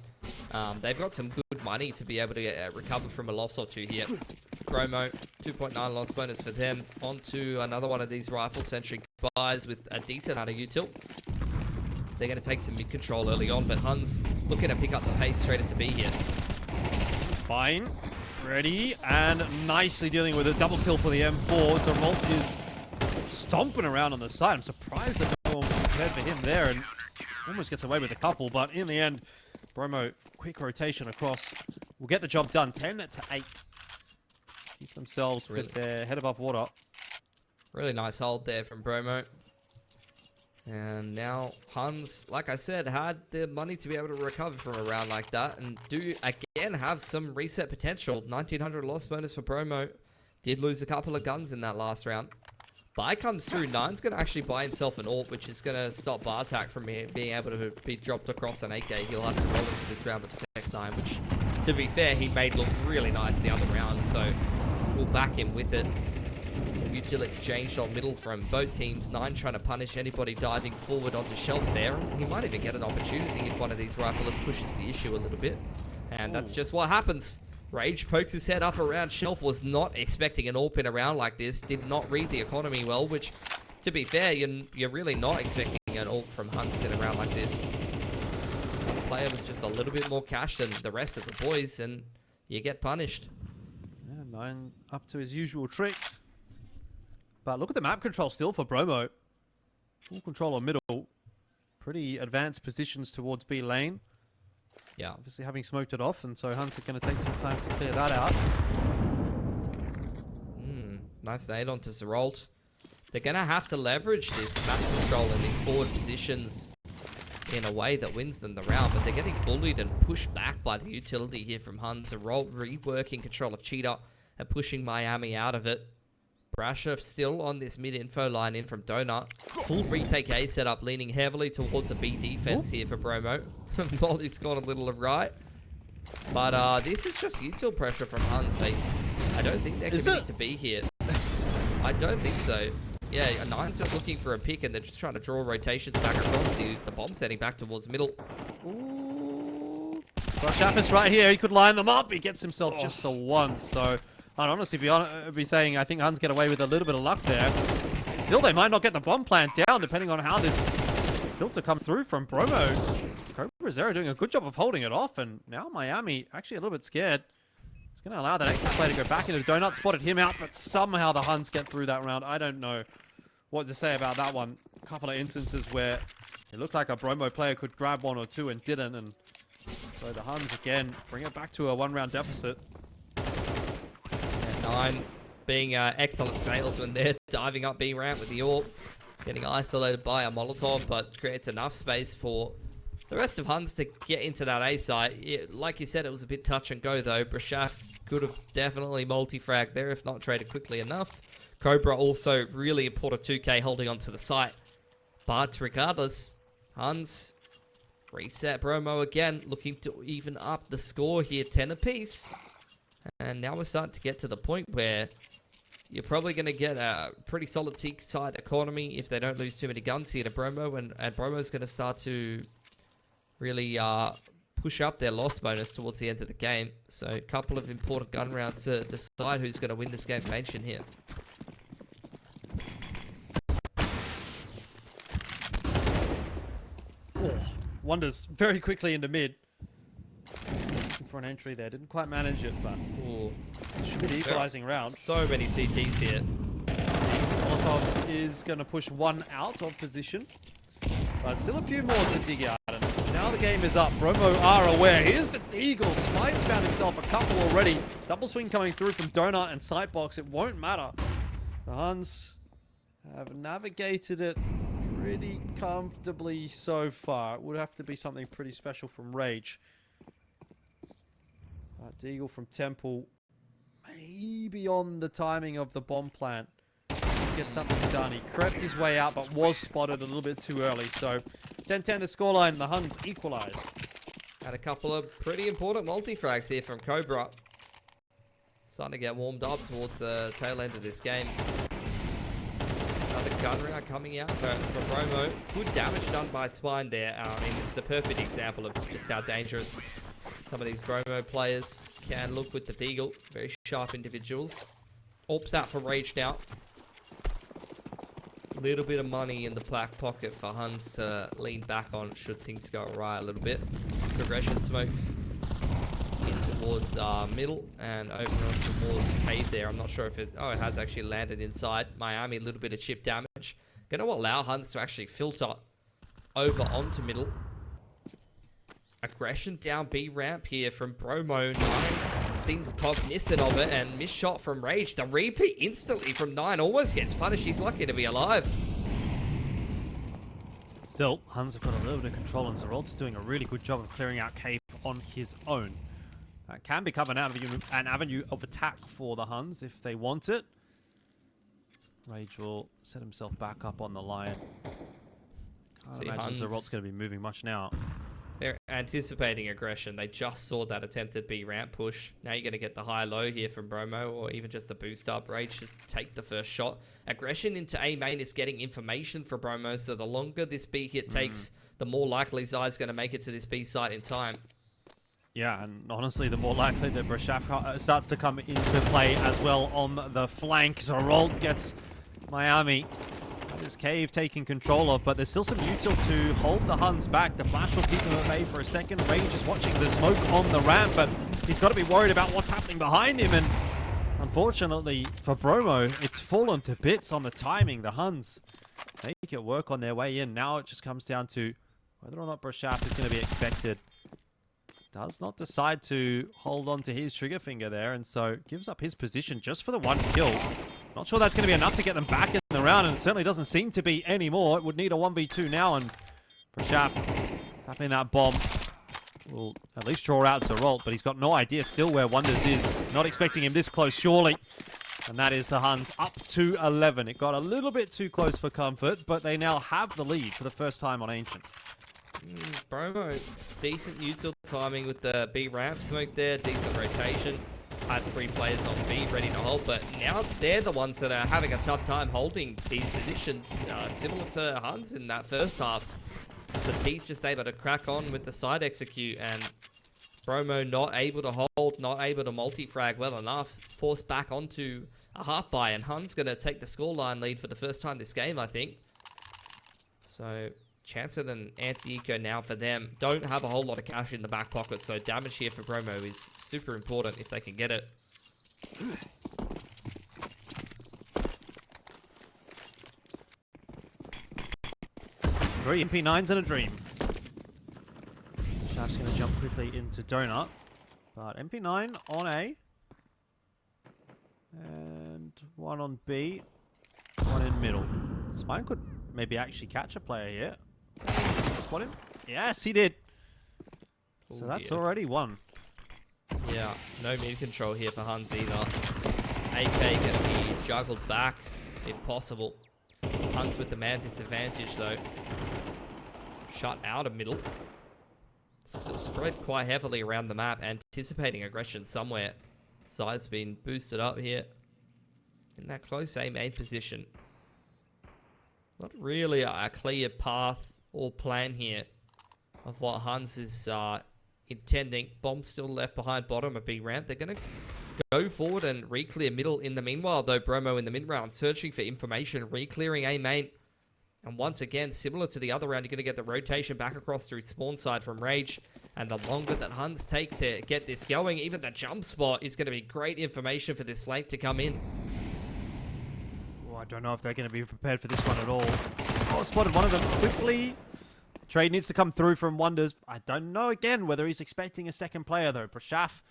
S2: they've got some good money to be able to recover from a loss or two here. Bromo, 2.9 loss bonus for them. On to another one of these rifle-centric buys with a decent amount of util. They're going to take some mid-control early on, but Huns looking to pick up the pace straight into B here.
S1: Spine, ready, and nicely dealing with a double kill for the M4. So Rolf is stomping around on the side. I'm surprised that no one was prepared for him there, and almost gets away with a couple, but in the end, Bromo, quick rotation across, will get the job done. 10-8. Keep themselves with their head above water.
S2: Really nice hold there from Bromo. And now Huns, like I said, had the money to be able to recover from a round like that and do, again, have some reset potential. 1900 loss bonus for Bromo. Did lose a couple of guns in that last round. Buy comes through. Nine's going to actually buy himself an AWP, which is going to stop Bartak from being able to be dropped across an 8K. He'll have to roll into this round with Protect 9, which, to be fair, he made look really nice the other round, so we'll back him with it. util exchanged on middle from both teams. 9 trying to punish anybody diving forward onto shelf there. He might even get an opportunity if one of these riflers pushes the issue a little bit. And that's just what happens. Rage pokes his head up around shelf, was not expecting an AWP in a round like this, did not read the economy well, which, to be fair, you're really not expecting an AWP from Huns in a round like this. One player with just a little bit more cash than the rest of the boys, and you get punished.
S1: Yeah, 9 up to his usual tricks. But look at the map control still for Bromo. Full control on middle. Pretty advanced positions towards B lane.
S2: Yeah.
S1: Obviously having smoked it off, and so Huns are going to take some time to clear that out.
S2: Nice nade onto Zerolt. They're going to have to leverage this map control in these forward positions in a way that wins them the round, but they're getting bullied and pushed back by the utility here from Huns. Zerolt reworking control of Cheetah and pushing Miami out of it. Brasher still on this mid-info line in from Donut. Full retake A setup, leaning heavily towards a B defense here for Bromo. Molly's gone a little right. But this is just util pressure from Huns. I don't think they're committed to be here. I don't think so. Yeah, 9's just looking for a pick, and they're just trying to draw rotations back across the bomb's heading back towards middle.
S1: Ooh. Shafis right here. He could line them up. He gets himself just the one. So I'd honestly be saying I think Huns get away with a little bit of luck there. Still, they might not get the bomb plant down, depending on how this filter comes through from Bromo. Cobra Zero doing a good job of holding it off, and now Miami actually a little bit scared. It's going to allow that extra play to go back into Donut. Spotted him out, but somehow the Huns get through that round. I don't know what to say about that one. A couple of instances where it looked like a Bromo player could grab one or two and didn't, and so the Huns again bring it back to a one-round deficit.
S2: And 9 being excellent salesman there, diving up B ramp with the AWP, getting isolated by a Molotov, but creates enough space for the rest of Huns to get into that A site. Like you said, it was a bit touch and go though. Brashaf could have definitely multi-fragged there if not traded quickly enough. Cobra also really important 2K holding onto the site. But regardless, Huns reset Bromo again, looking to even up the score here, 10 apiece. And now we're starting to get to the point where you're probably going to get a pretty solid teak side economy if they don't lose too many guns here to Bromo, and Bromo's going to start to really push up their loss bonus towards the end of the game. So a couple of important gun rounds to decide who's going to win this game of Ancient here.
S1: Oh, Wonders very quickly into mid. Looking for an entry there. Didn't quite manage it, but should be the equalizing round.
S2: So many CTs here.
S1: Molotov is going to push one out of position. But still a few more to dig out. And now the game is up. Bromo are aware. Here's the Deagle. Spine's found himself a couple already. Double swing coming through from Donut and Sightbox. It won't matter. The Huns have navigated it pretty comfortably so far. It would have to be something pretty special from Rage. Deagle from Temple. Maybe on the timing of the bomb plant. Get something done. He crept his way out, but was spotted a little bit too early. So 10-10 to scoreline. The Huns equalize.
S2: Had a couple of pretty important multi-frags here from Cobra. Starting to get warmed up towards the tail end of this game. Another gun round coming out for Bromo. Good damage done by Spine there. I mean, it's the perfect example of just how dangerous some of these Bromo players can look with the Deagle. Very sharp individuals. AWP's out for Rage now. Little bit of money in the black pocket for Huns to lean back on should things go awry a little bit. Progression smokes in towards middle and over on towards cave there. I'm not sure if it... Oh, it has actually landed inside. Miami, a little bit of chip damage. Going to allow Huns to actually filter over onto middle. Aggression down B ramp here from Bromo. 9 seems cognizant of it, and missed shot from Rage. The repeat instantly from 9 almost gets punished. He's lucky to be alive.
S1: Still, Huns have got a little bit of control, and Zerolt's doing a really good job of clearing out cave on his own. That can become an avenue of attack for the Huns if they want it. Rage will set himself back up on the line. Can't imagine Zerolt's going to be moving much now.
S2: They're anticipating aggression. They just saw that attempted B ramp push. Now you're going to get the high-low here from Bromo, or even just the boost up. Rage to take the first shot. Aggression into A main is getting information for Bromo, so the longer this B hit takes, the more likely Zai's going to make it to this B site in time.
S1: Yeah, and honestly, the more likely that Brashaf starts to come into play as well on the flank. Zerolt gets Miami. That is Cave taking control of, but there's still some util to hold the Huns back. The flash will keep them at bay for a second. Rage is watching the smoke on the ramp, but he's got to be worried about what's happening behind him. And unfortunately for Bromo, it's fallen to bits on the timing. The Huns make it work on their way in. Now it just comes down to whether or not Brashaf is going to be expected. Does not decide to hold on to his trigger finger there, and so gives up his position just for the one kill. Not sure that's going to be enough to get them back in the round, and it certainly doesn't seem to be anymore. It would need a 1v2 now, and Brashaf tapping that bomb will at least draw out Zerolt, but he's got no idea still where Wonders is. Not expecting him this close, surely. And that is the Huns up to 11. It got a little bit too close for comfort, but they now have the lead for the first time on Ancient.
S2: Bromo, decent util timing with the B ramp smoke there, decent rotation. Had 3 players on B ready to hold, but now they're the ones that are having a tough time holding these positions, similar to Huns in that first half. The T's just able to crack on with the side execute, and Bromo not able to hold, not able to multi-frag well enough, forced back onto a half buy, and Huns going to take the scoreline lead for the first time this game, I think. So chance at an anti-eco now for them. Don't have a whole lot of cash in the back pocket, so damage here for Bromo is super important if they can get it.
S1: Three MP9s and a dream. Shaft's going to jump quickly into Donut, but MP9 on A. And one on B, one in middle. Spine could maybe actually catch a player here. Spot him? Yes, he did. So that's already one.
S2: Yeah, no mid control here for Huns either. AK going to be juggled back if possible. Huns with the man disadvantage though. Shut out of middle. Still spread quite heavily around the map, anticipating aggression somewhere. Zai's been boosted up here in that close A main position. Not really a clear path or plan here of what Huns is intending. Bomb still left behind bottom of B ramp. They're going to go forward and re-clear middle in the meanwhile, though. Bromo in the mid round searching for information, re-clearing A main. And once again, similar to the other round, you're going to get the rotation back across through spawn side from Rage. And the longer that Huns take to get this going, even the jump spot is going to be great information for this flank to come in.
S1: Oh, I don't know if they're going to be prepared for this one at all. Oh, spotted one of them quickly. Trade needs to come through from Wonders. I don't know again whether he's expecting a second player though. Brashaf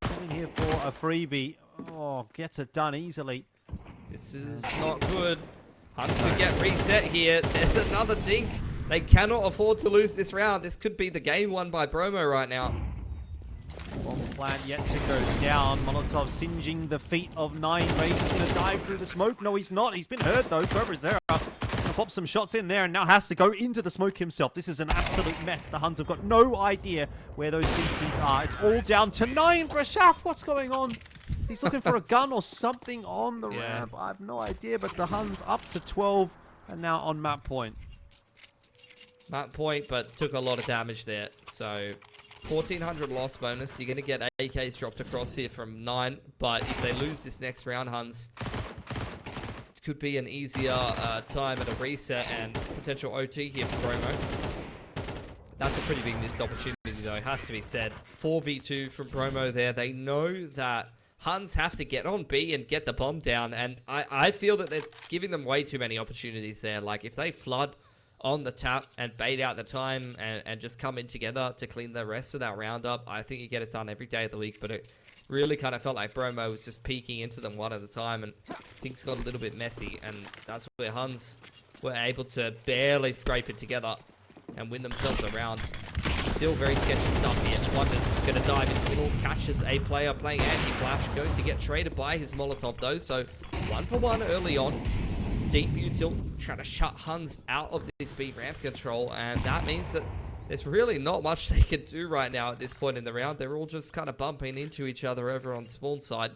S1: coming here for a freebie. Oh, gets it done easily.
S2: This is not good. Huns could get reset here. There's another dink. They cannot afford to lose this round. This could be the game won by Bromo right now.
S1: Bomb plant yet to go down. Molotov singeing the feet of 9. Rage is going to dive through the smoke. No, he's not. He's been hurt though. Cobra's there. Pop some shots in there and now has to go into the smoke himself. This is an absolute mess. The Huns have got no idea where those CTs are. It's all down to 9. Brashaf, what's going on? He's looking for a gun or something on the ramp. I have no idea, but the Huns up to 12 and now on map point.
S2: Map point, but took a lot of damage there. So 1400 loss bonus. You're going to get AKs dropped across here from 9, but if they lose this next round, Huns, could be an easier time at a reset and potential OT here for Bromo. That's a pretty big missed opportunity though, has to be said. 4v2 from Bromo there. They know that Huns have to get on B and get the bomb down, and I feel that they're giving them way too many opportunities there. Like if they flood on the tap and bait out the time and just come in together to clean the rest of that round up, I think you get it done every day of the week, but it really kind of felt like Bromo was just peeking into them one at a time, and things got a little bit messy, and that's where Huns were able to barely scrape it together and win themselves a round. Still very sketchy stuff here. Wonders going to dive in the middle, catches a player playing anti-flash, going to get traded by his Molotov though, so 1 for 1 early on. Deep util, trying to shut Huns out of this B ramp control, and that means that there's really not much they can do right now at this point in the round. They're all just kind of bumping into each other over on spawn side.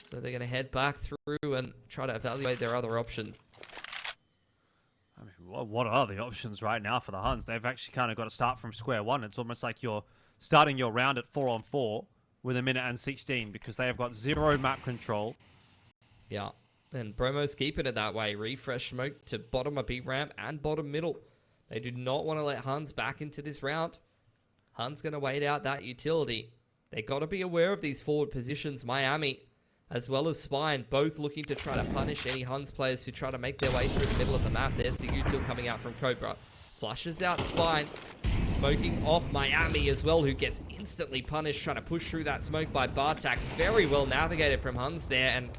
S2: So they're going to head back through and try to evaluate their other options.
S1: I mean, what are the options right now for the Huns? They've actually kind of got to start from square one. It's almost like you're starting your round at 4-on-4 with 1:16 because they have got 0 map control.
S2: Yeah, and Bromo's keeping it that way. Refresh smoke to bottom of B ramp and bottom middle. They do not want to let Huns back into this round. Huns going to wait out that utility. They got to be aware of these forward positions. Miami, as well as Spine, both looking to try to punish any Huns players who try to make their way through the middle of the map. There's the util coming out from Cobra. Flushes out Spine. Smoking off Miami as well, who gets instantly punished, trying to push through that smoke by Bartak. Very well navigated from Huns there, and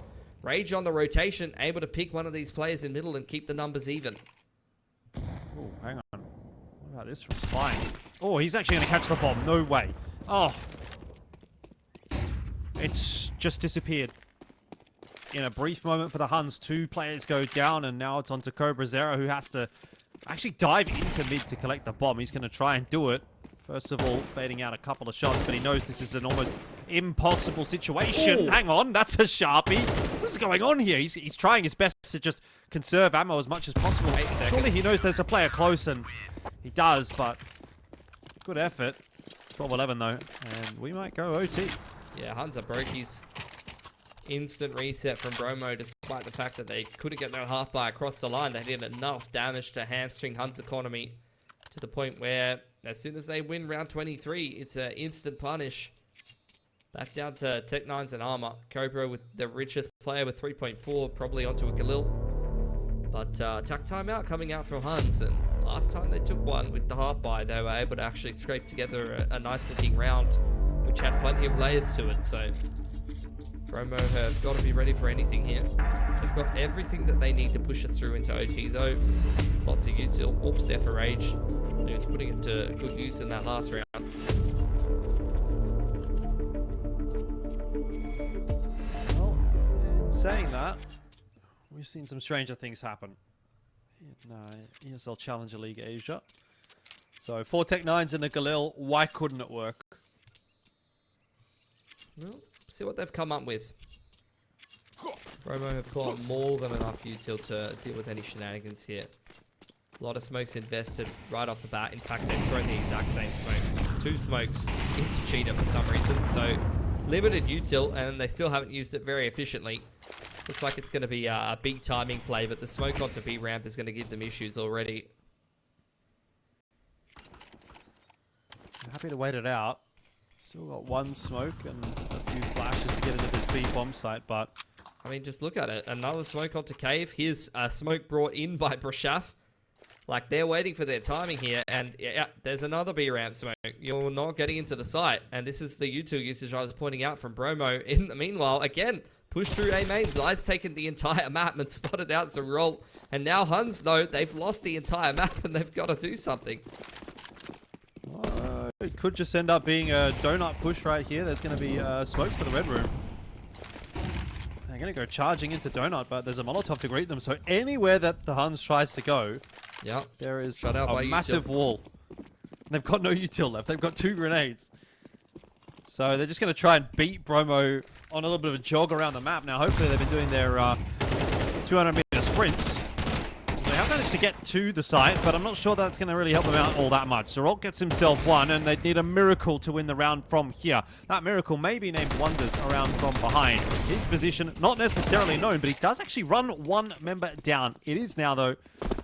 S2: Rage on the rotation, able to pick one of these players in middle and keep the numbers even.
S1: Oh, hang on. What about this from Spine? Oh, he's actually going to catch the bomb. No way. Oh. It's just disappeared. In a brief moment for the Huns, 2 players go down, and now it's on to Cobra Zero, who has to actually dive into mid to collect the bomb. He's going to try and do it. First of all, baiting out a couple of shots, but he knows this is an almost impossible situation. Ooh. Hang on, that's a Sharpie. What is going on here? He's trying his best to just conserve ammo as much as possible. Surely he knows there's a player close, and he does, but good effort. 12-11 though, and we might go OT.
S2: Yeah, Huns are brokies. Instant reset from Bromo, despite the fact that they couldn't get that half bar across the line. They did enough damage to hamstring Huns' economy to the point where as soon as they win round 23, it's an instant punish. Back down to Tech-9s and Armor. Cobra with the richest player with 3.4, probably onto a Galil. But attack timeout coming out from Huns, and last time they took one with the half buy, they were able to actually scrape together a nice looking round, which had plenty of layers to it. So Bromo have got to be ready for anything here. They've got everything that they need to push us through into OT though. Lots of util. Oops, there for Rage. He was putting it to good use in that last round.
S1: Well, in saying that, we've seen some stranger things happen in ESL Challenger League Asia. So 4 Tech-9s and a Galil, why couldn't it work?
S2: Well, see what they've come up with. Bromo have got more than enough util to deal with any shenanigans here. A lot of smokes invested right off the bat. In fact, they've thrown the exact same smoke. 2 smokes into Cheetah for some reason. So limited util, and they still haven't used it very efficiently. Looks like it's going to be a big timing play, but the smoke onto B ramp is going to give them issues already.
S1: I'm happy to wait it out. Still got 1 smoke and a few flashes to get into this B bomb site, but
S2: I mean, just look at it. Another smoke onto Cave. Here's a smoke brought in by Brashaf. Like, they're waiting for their timing here, and yeah, there's another B ramp smoke. You're not getting into the site, and this is the util usage I was pointing out from Bromo. In the meanwhile, again, push through A main. Zai's taken the entire map and spotted out some roll, and now Huns know they've lost the entire map and they've got to do something.
S1: It could just end up being a donut push right here. There's going to be smoke for the red room. They're going to go charging into donut, but there's a Molotov to greet them. So anywhere that the Huns tries to go,
S2: yep,
S1: there is a massive wall. They've got no util left. They've got 2 grenades. So they're just going to try and beat Bromo on a little bit of a jog around the map. Now, hopefully they've been doing their 200-meter sprints. They have managed to get to the site, but I'm not sure that's going to really help them out all that much. Sorok gets himself 1, and they'd need a miracle to win the round from here. That miracle may be named Wonders around from behind. His position, not necessarily known, but he does actually run 1 member down. It is now, though,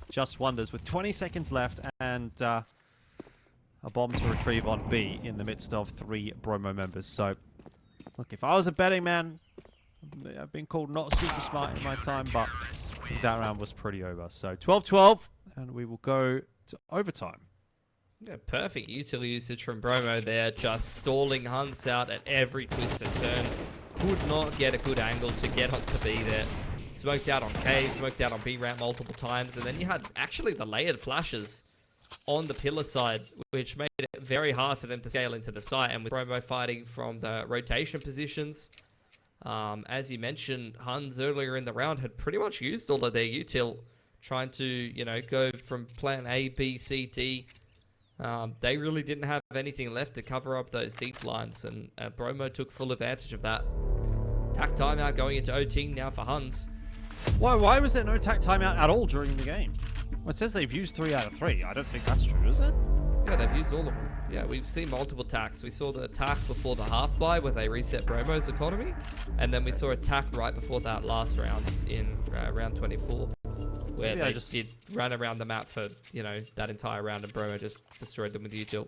S1: just Wonders with 20 seconds left and a bomb to retrieve on B in the midst of 3 Bromo members. So, look, if I was a betting man, I've been called not super smart in my time, but I think that round was pretty over. So 12-12, and we will go to overtime.
S2: Yeah, perfect util usage from Bromo there, just stalling Huns out at every twist and turn. Could not get a good angle to get onto B there. Smoked out on Cave, smoked out on B ramp multiple times, and then you had actually the layered flashes on the pillar side, which made it very hard for them to scale into the site. And with Bromo fighting from the rotation positions, as you mentioned, Huns earlier in the round had pretty much used all of their util, trying to, you know, go from plan A, B, C, D They really didn't have anything left to cover up those deep lines, and Bromo took full advantage of that. Tack timeout going into OT now for Huns.
S1: Why was there no tack timeout at all during the game? Well, it says they've used 3 out of 3. I don't think that's true, is it?
S2: Yeah, they've used all of them. Yeah, we've seen multiple tacks. We saw the tack before the half buy where they reset Bromo's economy, and then we saw a tack right before that last round in round 24, where they did run around the map for, you know, that entire round, and Bromo just destroyed them with util.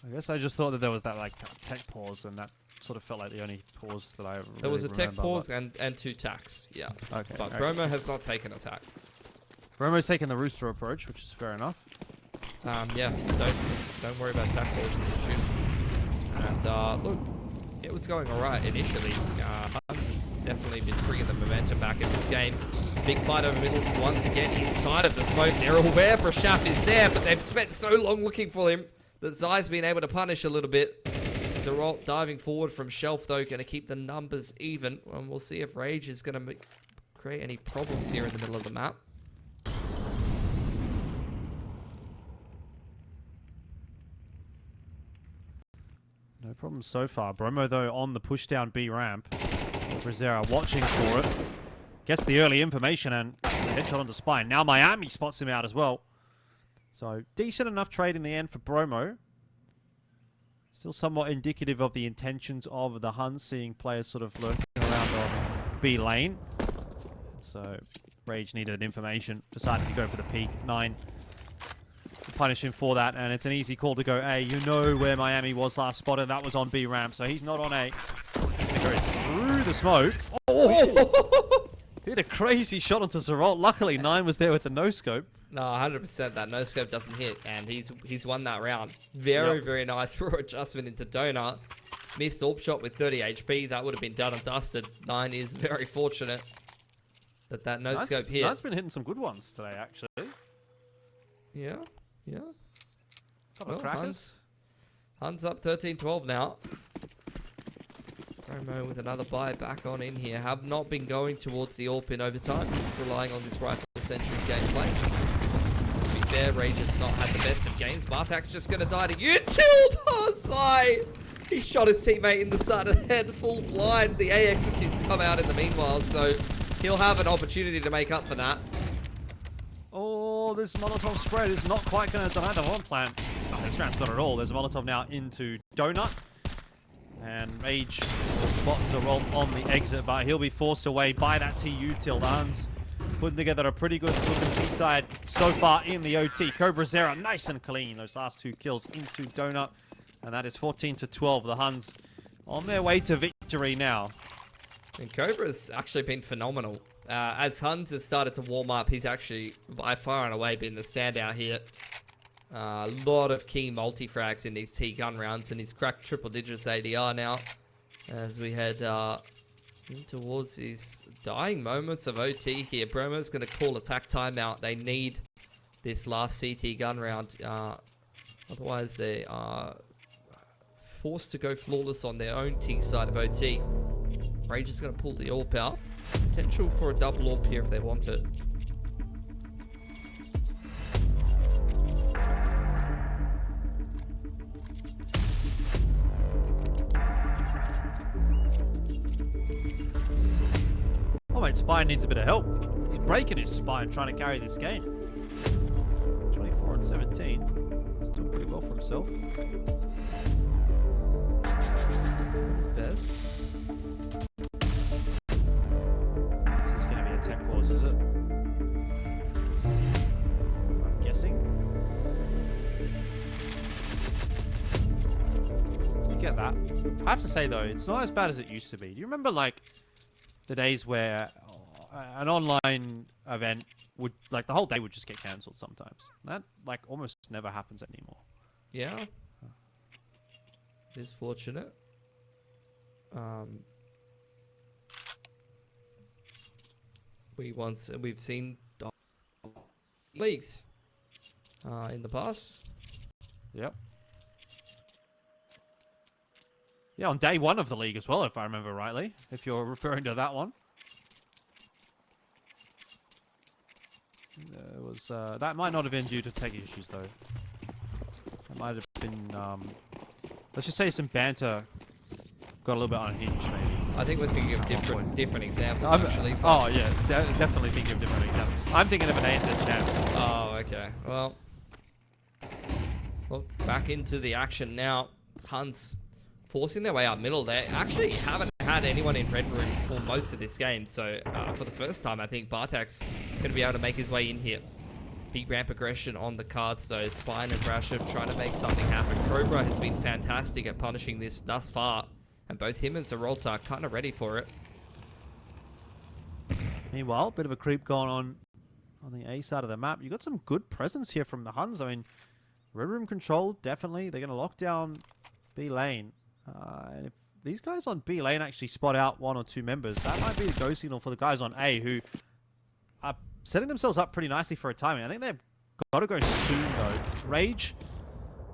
S1: I guess I just thought that there was that like tech pause, and that sort of felt like the only pause that I really
S2: There was a tech
S1: remember,
S2: pause and 2 tacks, yeah.
S1: Okay.
S2: But Bromo has not taken a tack.
S1: Bromo's taken the rooster approach, which is fair enough.
S2: Yeah, don't worry about tack balls. Shoot. And look, it was going alright initially. Huns has definitely been bringing the momentum back in this game. Big fight over middle once again inside of the smoke. They're aware Brashaf is there, but they've spent so long looking for him that Zai's been able to punish a little bit. Zeralt diving forward from shelf though, going to keep the numbers even, and we'll see if Rage is going to create any problems here in the middle of the map.
S1: No problem so far. Bromo, though, on the push-down B ramp. Brazera watching for it. Gets the early information and a headshot on the spine. Now Miami spots him out as well. So, decent enough trade in the end for Bromo. Still somewhat indicative of the intentions of the Huns, seeing players sort of lurking around on B lane. So, Rage needed information. Decided to go for the peak. 9. Punish him for that, and it's an easy call to go A. You know where Miami was last spotted. That was on B ramp, so he's not on A. Through the smoke. Oh! Hit a crazy shot onto Zeralt. Luckily, 9 was there with the no-scope.
S2: No, 100% that no-scope doesn't hit, and he's won that round. Very nice for adjustment into Donut. Missed AWP shot with 30 HP. That would have been done and dusted. 9 is very fortunate that no-scope hit.
S1: 9's been hitting some good ones today, actually.
S2: Yeah.
S1: Couple of crackers.
S2: Huns up 13-12 now. Bromo with another buy back on in here. Have not been going towards the AWP in overtime. Just relying on this rifle century gameplay. To be fair, Rage has not had the best of games. Barthak's just going to die to util. Zai! He shot his teammate in the side of the head full blind. The A executes come out in the meanwhile, so he'll have an opportunity to make up for that.
S1: Oh, this Molotov spread is not quite going to deny the one plan. Oh, this round's got it all. There's a Molotov now into Donut. And Rage spots a roll on the exit, but he'll be forced away by that TU till the Huns. Putting together a pretty good looking T-side so far in the OT. Cobra Zera, nice and clean. Those last 2 kills into Donut. And that is 14-12. The Huns on their way to victory now.
S2: And Cobra's actually been phenomenal. As Huns have started to warm up, he's actually by far and away been the standout here. A lot of key multi-frags in these T-gun rounds, and he's cracked triple digits ADR now. As we head in towards these dying moments of OT here. Bromo's going to call attack timeout. They need this last CT gun round. Otherwise, they are forced to go flawless on their own T side of OT. Rage is going to pull the AWP out. Potential for a double AWP here if they want it.
S1: Oh, mate, Spine needs a bit of help. He's breaking his spine trying to carry this game. 24-17. He's doing pretty well for himself.
S2: His best.
S1: Is this going to be a tech pause, is it? I'm guessing. You get that. I have to say, though, it's not as bad as it used to be. Do you remember, like, the days where an online event would, like, the whole day would just get cancelled sometimes? That, like, almost never happens anymore.
S2: Yeah. It is fortunate. We've seen leagues in the past.
S1: Yep. Yeah, on day 1 of the league as well, if I remember rightly, if you're referring to that one. There was that might not have been due to tech issues though. That That might have been, let's just say some banter got a little bit unhinged, maybe.
S2: I think we're thinking of different examples, actually.
S1: Oh, yeah, definitely thinking of different examples. I'm thinking of an ANZ chance.
S2: Oh, okay. Well, look, back into the action now. Huns forcing their way up middle. They actually haven't had anyone in red room for most of this game. So, for the first time, I think Bartek's going to be able to make his way in here. Big ramp aggression on the cards, though. Spine and Brasher trying to make something happen. Cobra has been fantastic at punishing this thus far. And both him and Zerolta are kind of ready for it.
S1: Meanwhile, bit of a creep going on the A side of the map. You got some good presence here from the Huns. I mean, red room control, definitely. They're going to lock down B lane. And if these guys on B lane actually spot out 1 or 2 members, that might be the go signal for the guys on A, who are setting themselves up pretty nicely for a timing. I think they've got to go soon, though. Rage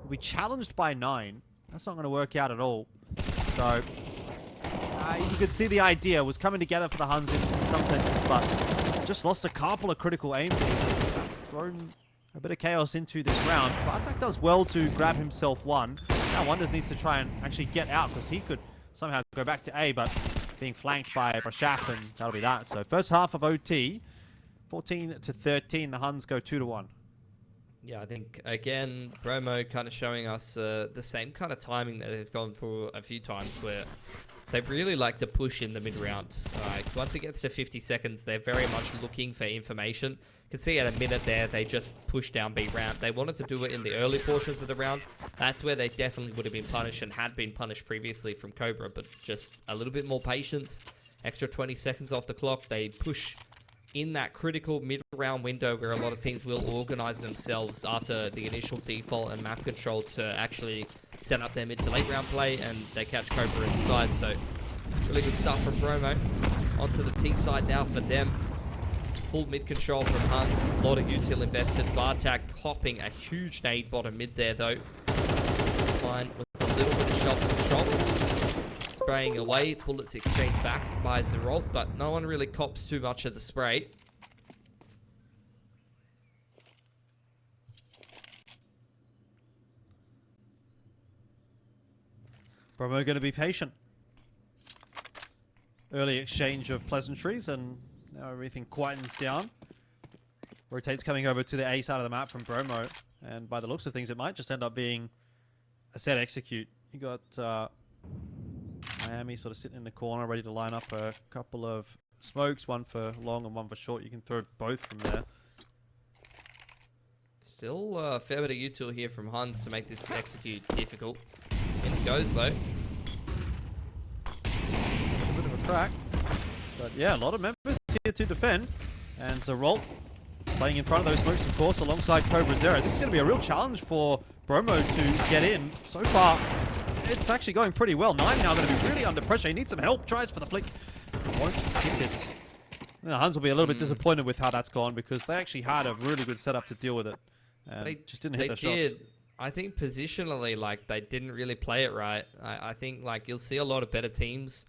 S1: will be challenged by 9. That's not going to work out at all. So, you could see the idea was coming together for the Huns in some senses, but just lost a couple of critical aims. That's thrown a bit of chaos into this round. Bartek does well to grab himself one. Now Wonders needs to try and actually get out, because he could somehow go back to A, but being flanked by Brashaf, and that'll be that. So first half of OT, 14-13, the Huns go 2-1.
S2: Yeah, I think, again, Bromo kind of showing us the same kind of timing that they've gone for a few times, where they really like to push in the mid-round. Once it gets to 50 seconds, they're very much looking for information. You can see at a minute there, they just pushed down B ramp. They wanted to do it in the early portions of the round. That's where they definitely would have been punished and had been punished previously from Cobra, but just a little bit more patience. Extra 20 seconds off the clock. They push in that critical mid-round window where a lot of teams will organize themselves after the initial default and map control to actually set up their mid to late round play, and they catch Cobra inside. So really good stuff from Bromo. Onto the T side now for them. Full mid control from Huns. A lot of util invested. Bartek hopping a huge nade bottom mid there, though. Fine with a little bit of shot control. Spraying away. Bullets exchanged back by Zerolt, but no one really cops too much of the spray.
S1: Bromo going to be patient. Early exchange of pleasantries, and now everything quietens down. Rotates coming over to the A side of the map from Bromo, and by the looks of things, it might just end up being a set execute. You got Miami sort of sitting in the corner, ready to line up a couple of smokes, one for long and one for short. You can throw both from there.
S2: Still a fair bit of util here from Huns to make this execute difficult. In it goes, though.
S1: A bit of a crack. But yeah, a lot of members here to defend. And Zerolt playing in front of those smokes, of course, alongside Cobra Zero. This is going to be a real challenge for Bromo to get in. So far, it's actually going pretty well. 9 now going to be really under pressure. He needs some help. Tries for the flick. Won't hit it. The Huns will be a little bit disappointed with how that's gone, because they actually had a really good setup to deal with it. And they just didn't hit their shots.
S2: I think positionally, like, they didn't really play it right. I think, like, you'll see a lot of better teams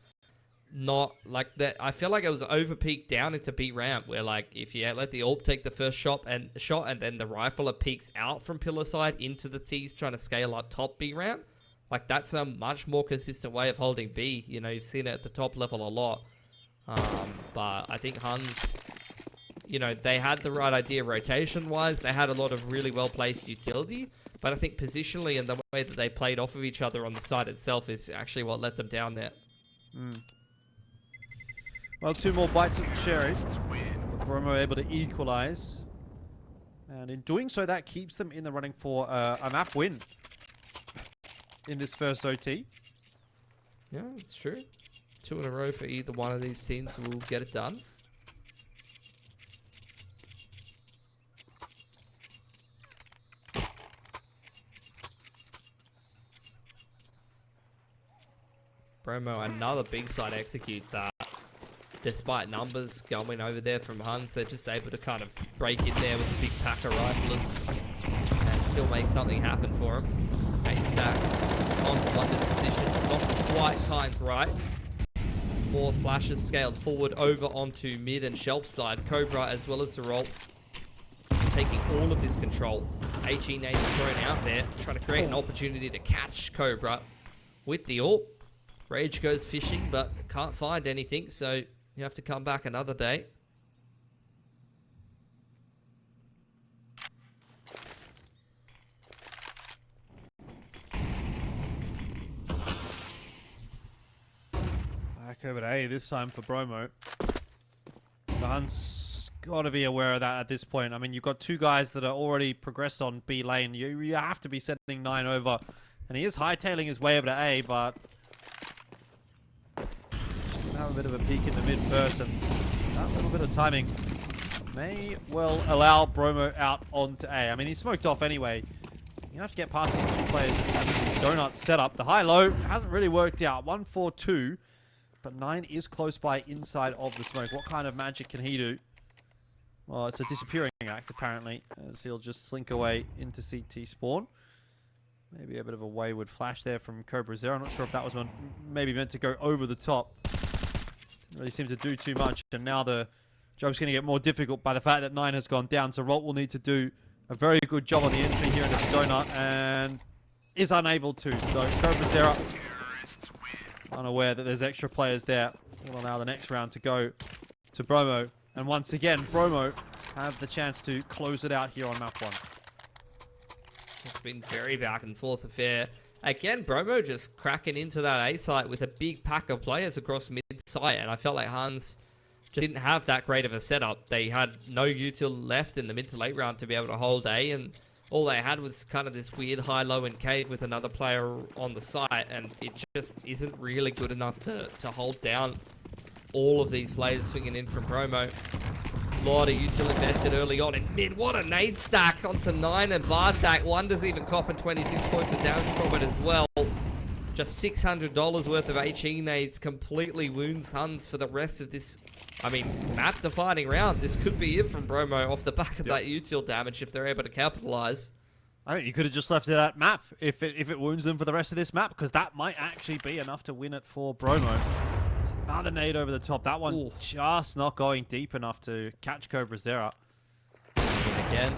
S2: not like that. I feel like it was over peaked down into B ramp, where, like, if you let the AWP take the first shot and then the rifler peeks out from pillar side into the T's trying to scale up top B ramp, like, that's a much more consistent way of holding B. You know, you've seen it at the top level a lot. But I think Huns, you know, they had the right idea rotation-wise. They had a lot of really well-placed utility. But I think positionally and the way that they played off of each other on the side itself is actually what let them down there.
S1: Well, 2 more bites at the cherry. Bromo able to equalize. And in doing so, that keeps them in the running for a map win in this first OT.
S2: Yeah, it's true. 2 in a row for either one of these teams will get it done. Bromo, another big side execute that, despite numbers going over there from Huns, they're just able to kind of break in there with the big pack of riflers and still make something happen for them. Stack on the Wonders position, not quite timed right. More flashes scaled forward over onto mid and shelf side. Cobra as well as Zerolt taking all of this control. HE nades thrown out there, trying to create an opportunity to catch Cobra with the AWP. Rage goes fishing, but can't find anything, so you have to come back another day.
S1: Back over to A this time for Bromo. The Huns got to be aware of that at this point. I mean, you've got two guys that are already progressed on B lane. You have to be sending 9 over. And he is hightailing his way over to A, but have a bit of a peek in the mid first, and that little bit of timing may well allow Bromo out onto A. I mean, he's smoked off anyway. You have to get past these two players. Donut setup. The high-low hasn't really worked out. 1-4-2, but 9 is close by inside of the smoke. What kind of magic can he do? Well, it's a disappearing act, apparently, as he'll just slink away into CT spawn. Maybe a bit of a wayward flash there from Cobra Zero. I'm not sure if that was maybe meant to go over the top. Didn't really seem to do too much, and now the job's going to get more difficult by the fact that 9 has gone down. So Rolt will need to do a very good job on the entry here into the donut, and is unable to. So Cobra Zero, unaware that there's extra players there, will allow the next round to go to Bromo. And once again, Bromo have the chance to close it out here on map 1.
S2: It's been very back and forth affair. Again, Bromo just cracking into that A site with a big pack of players across mid site, and I felt like Huns just didn't have that great of a setup. They had no util left in the mid to late round to be able to hold A, and all they had was kind of this weird high-low and cave with another player on the site, and it just isn't really good enough to hold down all of these players swinging in from Bromo. A lot of util invested early on in mid. What a nade stack onto 9 and Bartak. Wonder's even copping 26 points of damage from it as well. Just $600 worth of HE nades completely wounds Huns for the rest of this, I mean, map-defining round. This could be it from Bromo off the back of that util damage if they're able to capitalize.
S1: I think you could have just left it at map if it wounds them for the rest of this map, because that might actually be enough to win it for Bromo. There's another nade over the top. That one just not going deep enough to catch Cobra Zero.
S2: Again,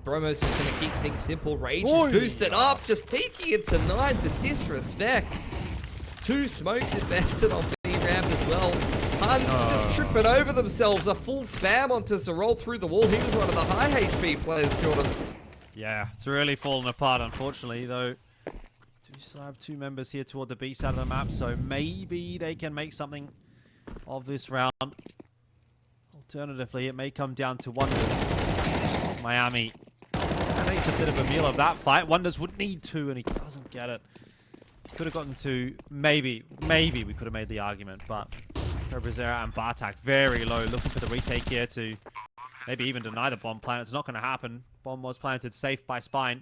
S2: Bromo's just going to keep things simple. Rage is boosted up, just peeking into 9. The disrespect. 2 smokes invested on B ramp as well. Huns just tripping over themselves. A full spam onto Zerol through the wall. He was one of the high HP players, Jordan.
S1: Yeah, it's really fallen apart, unfortunately, though. We still have 2 members here toward the B side of the map, so maybe they can make something of this round. Alternatively, it may come down to Wonders. Miami makes a bit of a meal of that fight. Wonders would need to, and he doesn't get it. Could have gotten to, maybe we could have made the argument, but Cobra Zero and Bartak very low, looking for the retake here to maybe even deny the bomb plant. It's not going to happen. Bomb was planted safe by Spine.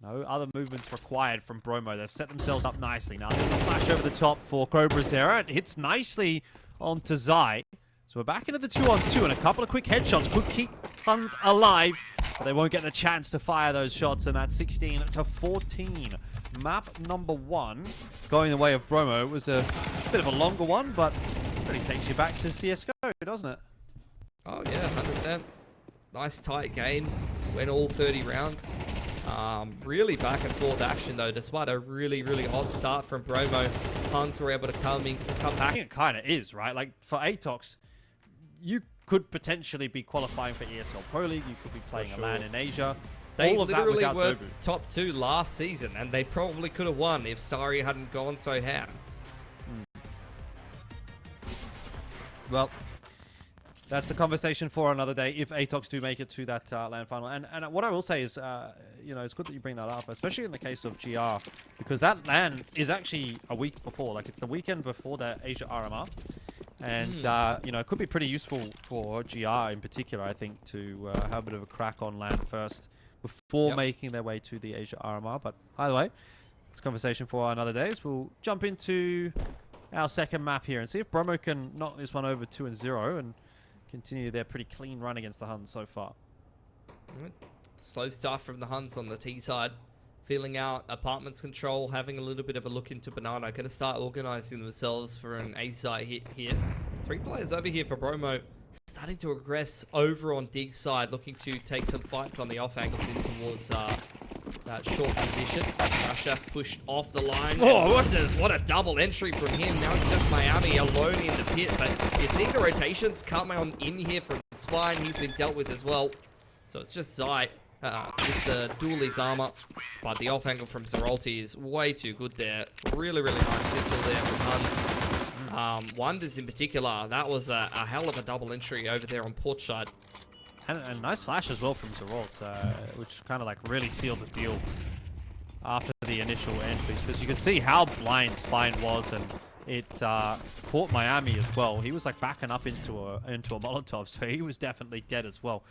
S1: No other movements required from Bromo. They've set themselves up nicely. Now, there's a flash over the top for Cobra Zero. It hits nicely onto Zai. So we're back into the 2-on-2, and a couple of quick headshots could keep Huns alive, but they won't get the chance to fire those shots, and that's 16-14. Map number 1 going the way of Bromo. It was a bit of a longer one, but it really takes you back to CSGO, doesn't it?
S2: Oh, yeah, 100%. Nice tight game. Went all 30 rounds. Really back and forth action though, despite a really hot start from Bromo. Huns were able to come back.
S1: It kind of is, right? Like for Atox, you could potentially be qualifying for ESL Pro League. You could be playing a LAN in Asia.
S2: They
S1: all of
S2: literally
S1: that
S2: were
S1: Dobu.
S2: top 2 last season, and they probably could have won if Sari hadn't gone so ham.
S1: Well, that's a conversation for another day if Atox do make it to that LAN final. And what I will say is, you know, it's good that you bring that up, especially in the case of GR, because that LAN is actually a week before. Like, it's the weekend before the Asia RMR. And, you know, it could be pretty useful for GR in particular, I think, to have a bit of a crack on LAN first before making their way to the Asia RMR. But either way, it's a conversation for another day. So we'll jump into our second map here and see if Bromo can knock this one over 2-0 and continue their pretty clean run against the Huns so far.
S2: Slow start from the Huns on the T side. Feeling out apartments control, having a little bit of a look into Banana. Going to start organising themselves for an A site hit here. 3 players over here for Bromo. starting to regress over on Dig's side, looking to take some fights on the off angles in towards that short position. Russia pushed off the line.
S1: Oh,
S2: what a double entry from him. Now it's just Miami alone in the pit, but you see the rotations come on in here from Spine. He's been dealt with as well. So it's just Zai with the dualies armor, but the off angle from Zerolti is way too good there. Really, really nice pistol there from Huns. Wonders in particular, that was a hell of a double entry over there on port side.
S1: And a nice flash as well from Zeralt, which kind of like really sealed the deal after the initial entries, because you could see how blind Spine was, and it caught Miami as well. He was like backing up into a Molotov, so he was definitely dead as well.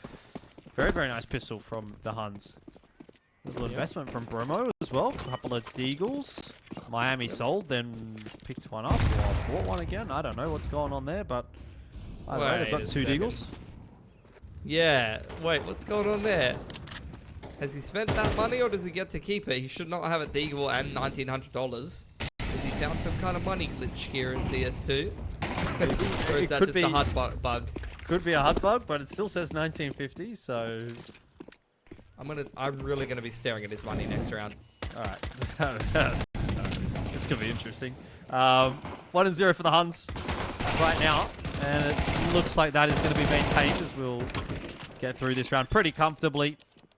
S1: Very, very nice pistol from the Huns. A little investment from Bromo as well. A couple of Deagles. Miami sold, then picked one up, or bought one again. I don't know what's going on there, but I don't know. They've got two Deagles.
S2: Yeah, wait, what's going on there? Has he spent that money, or does he get to keep it? He should not have a Deagle and $1,900. Has he found some kind of money glitch here in CS2? Or is that just a HUD bug?
S1: Could be a HUD bug, but it still says 1950, so...
S2: I'm really gonna be staring at his money next round.
S1: Alright. This could be interesting. 1-0 for the Huns right now, and it looks like that is going to be maintained as we'll get through this round pretty comfortably.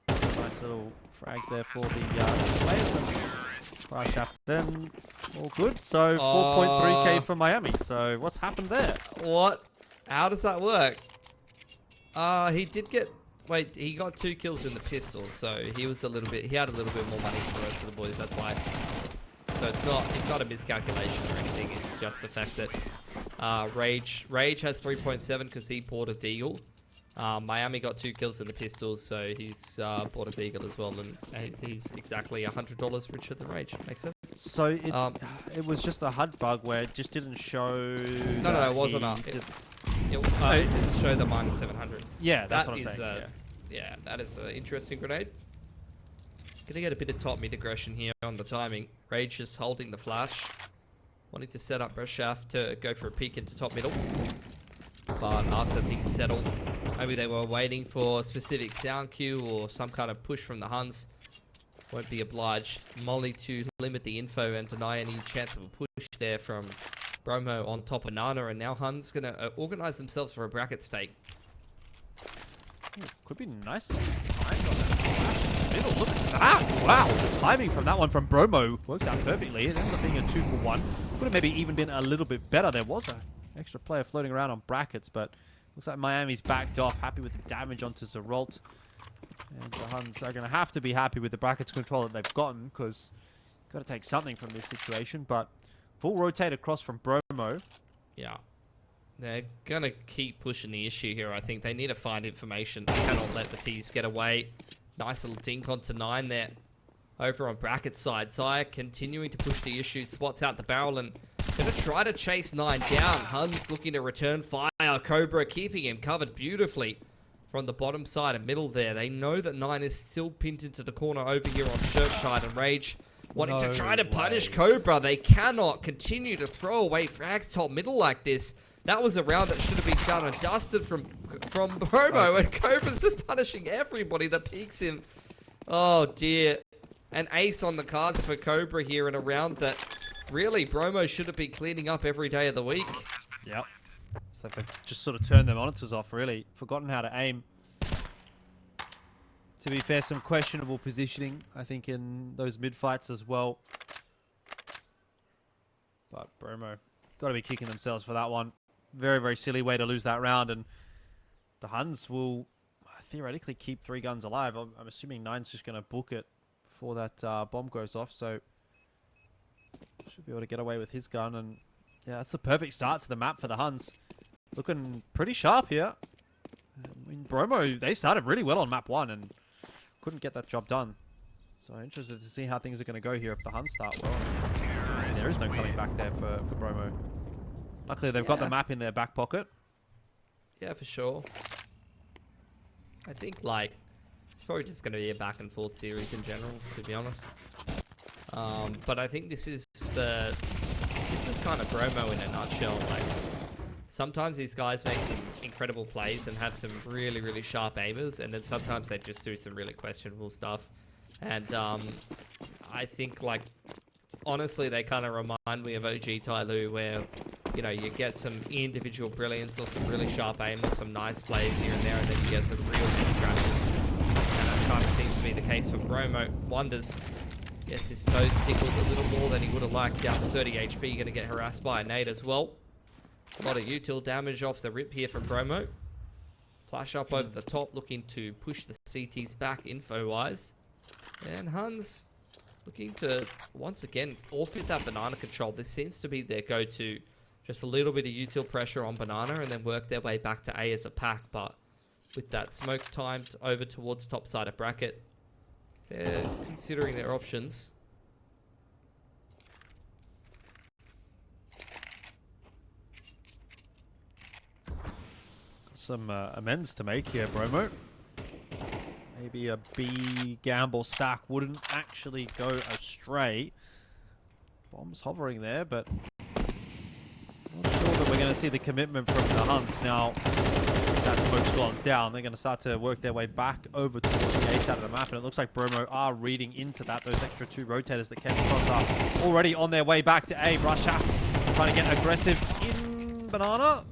S1: Nice little frags there for the players, and rush after them. All good. So 4.3k for Miami. So what's happened there?
S2: What? How does that work? He did get... Wait, he got 2 kills in the pistol, so he was he had a little bit more money than the rest of the boys, that's why. So it's not a miscalculation or anything, it's just the fact that Rage has 3.7 because he bought a Deagle. Miami got 2 kills in the pistols, so he's bought a Deagle as well, and he's exactly $100 richer than Rage. Makes sense?
S1: So it was just a HUD bug where it just didn't show...
S2: No, it wasn't it didn't show the minus 700.
S1: Yeah, that's what I'm saying.
S2: Yeah, that is an interesting grenade. Gonna get a bit of top mid aggression here on the timing. Rage just holding the flash. Wanting to set up Reshaft to go for a peek into top middle. But after things settle, maybe they were waiting for a specific sound cue or some kind of push from the Huns. Won't be obliged. Molly to limit the info and deny any chance of a push there from Bromo on top of Nana. And now Huns gonna organize themselves for a bracket stake.
S1: Ooh, could be nice times on that middle. Look at that! Wow, the timing from that one from Bromo works out perfectly. It ends up being a 2-for-1. Could have maybe even been a little bit better. There was an extra player floating around on brackets, but looks like Miami's backed off, happy with the damage onto Zeralt. And the Huns are going to have to be happy with the brackets control that they've gotten, because got to take something from this situation. But full rotate across from Bromo.
S2: Yeah. They're going to keep pushing the issue here, I think. They need to find information. They cannot let the T's get away. Nice little dink onto 9 there. Over on bracket side. Zaya continuing to push the issue. Spots out the barrel and going to try to chase 9 down. Huns looking to return fire. Cobra keeping him covered beautifully from the bottom side and middle there. They know that 9 is still pinned into the corner over here on Churchside, and Rage wanting to try to punish Cobra. They cannot continue to throw away frags top middle like this. That was a round that should have been done and dusted from Bromo, and Cobra's just punishing everybody that peeks him. Oh dear. An ace on the cards for Cobra here in a round that really Bromo should have been cleaning up every day of the week.
S1: Yep. So they've just sort of turned their monitors off, really. Forgotten how to aim. To be fair, some questionable positioning, I think, in those mid-fights as well. But Bromo got to be kicking themselves for that one. Very, very silly way to lose that round. And the Huns will theoretically keep 3 guns alive. I'm assuming 9's just going to book it before that bomb goes off. So should be able to get away with his gun. And yeah, that's the perfect start to the map for the Huns. Looking pretty sharp here. I mean, Bromo, they started really well on map 1 and couldn't get that job done. So I'm interested to see how things are going to go here if the Huns start well. There is no coming back there for Bromo. Luckily, they've got the map in their back pocket.
S2: Yeah, for sure. I think, like, it's probably just going to be a back and forth series in general, to be honest. But I think this is kind of Bromo in a nutshell. Like, sometimes these guys make some incredible plays and have some really, really sharp aimers, and then sometimes they just do some really questionable stuff. And I think, like, honestly, they kind of remind me of OG Tai Lu, where, you know, you get some individual brilliance or some really sharp aim or some nice plays here and there, and then you get some real head scratches. And that kind of seems to be the case for Bromo. Wonders gets his toes tickled a little more than he would have liked, down to 30 HP. Going to get harassed by a nade as well. A lot of util damage off the rip here from Bromo. Flash up over the top, looking to push the CTs back info-wise. And Huns looking to, once again, forfeit that banana control. This seems to be their go-to. Just a little bit of util pressure on banana and then work their way back to A as a pack. But with that smoke timed over towards top side of bracket, they're considering their options.
S1: Some amends to make here, Bromo. Maybe a B gamble stack wouldn't actually go astray. Bomb's hovering there, but not sure that we're going to see the commitment from the Huns now. That smoke's gone down. They're going to start to work their way back over towards the A side of the map, and it looks like Bromo are reading into that. Those extra 2 rotators that came across are already on their way back to A. Brashaf trying to get aggressive in banana.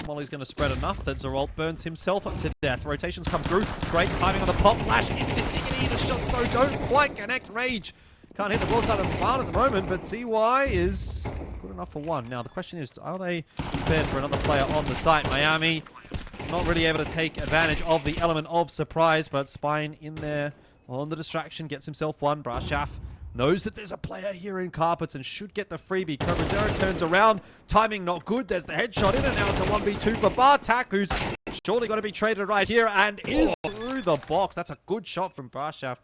S1: Molly's going to spread enough that Zeralt burns himself up to death. Rotations come through. Great timing on the pop flash into Diggity. The shots, though, don't quite connect. Rage can't hit the broadside of the barn at the moment, but CY is good enough for one. Now, the question is, are they prepared for another player on the site? Miami not really able to take advantage of the element of surprise, but Spine in there on the distraction gets himself one. Brashaf knows that there's a player here in carpets and should get the freebie. Cobra Zero turns around. Timing not good. There's the headshot in, and now it's a 1v2 for Bartak, who's surely got to be traded right here and is through the box. That's a good shot from Brashaf,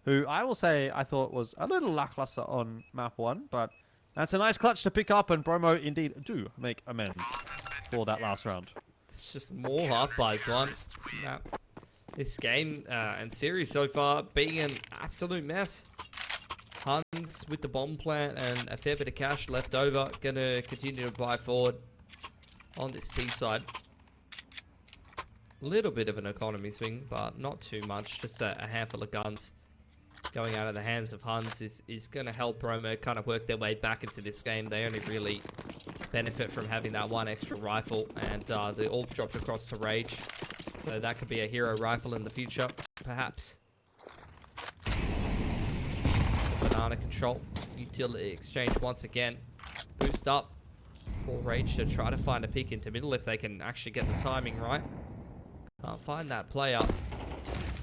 S1: who I will say I thought was a little lackluster on map 1, but that's a nice clutch to pick up, and Bromo indeed do make amends for that last round.
S2: It's just more half buys one. This game and series so far being an absolute mess. Huns with the bomb plant and a fair bit of cash left over. Gonna continue to buy forward on this T side. A little bit of an economy swing, but not too much. Just a handful of guns going out of the hands of Huns is going to help Bromo kind of work their way back into this game. They only really benefit from having that one extra rifle, and the AWP dropped across to Rage. So that could be a hero rifle in the future, perhaps. Banana control, utility exchange once again. Boost up for Rage to try to find a peek into middle if they can actually get the timing right. Can't find that player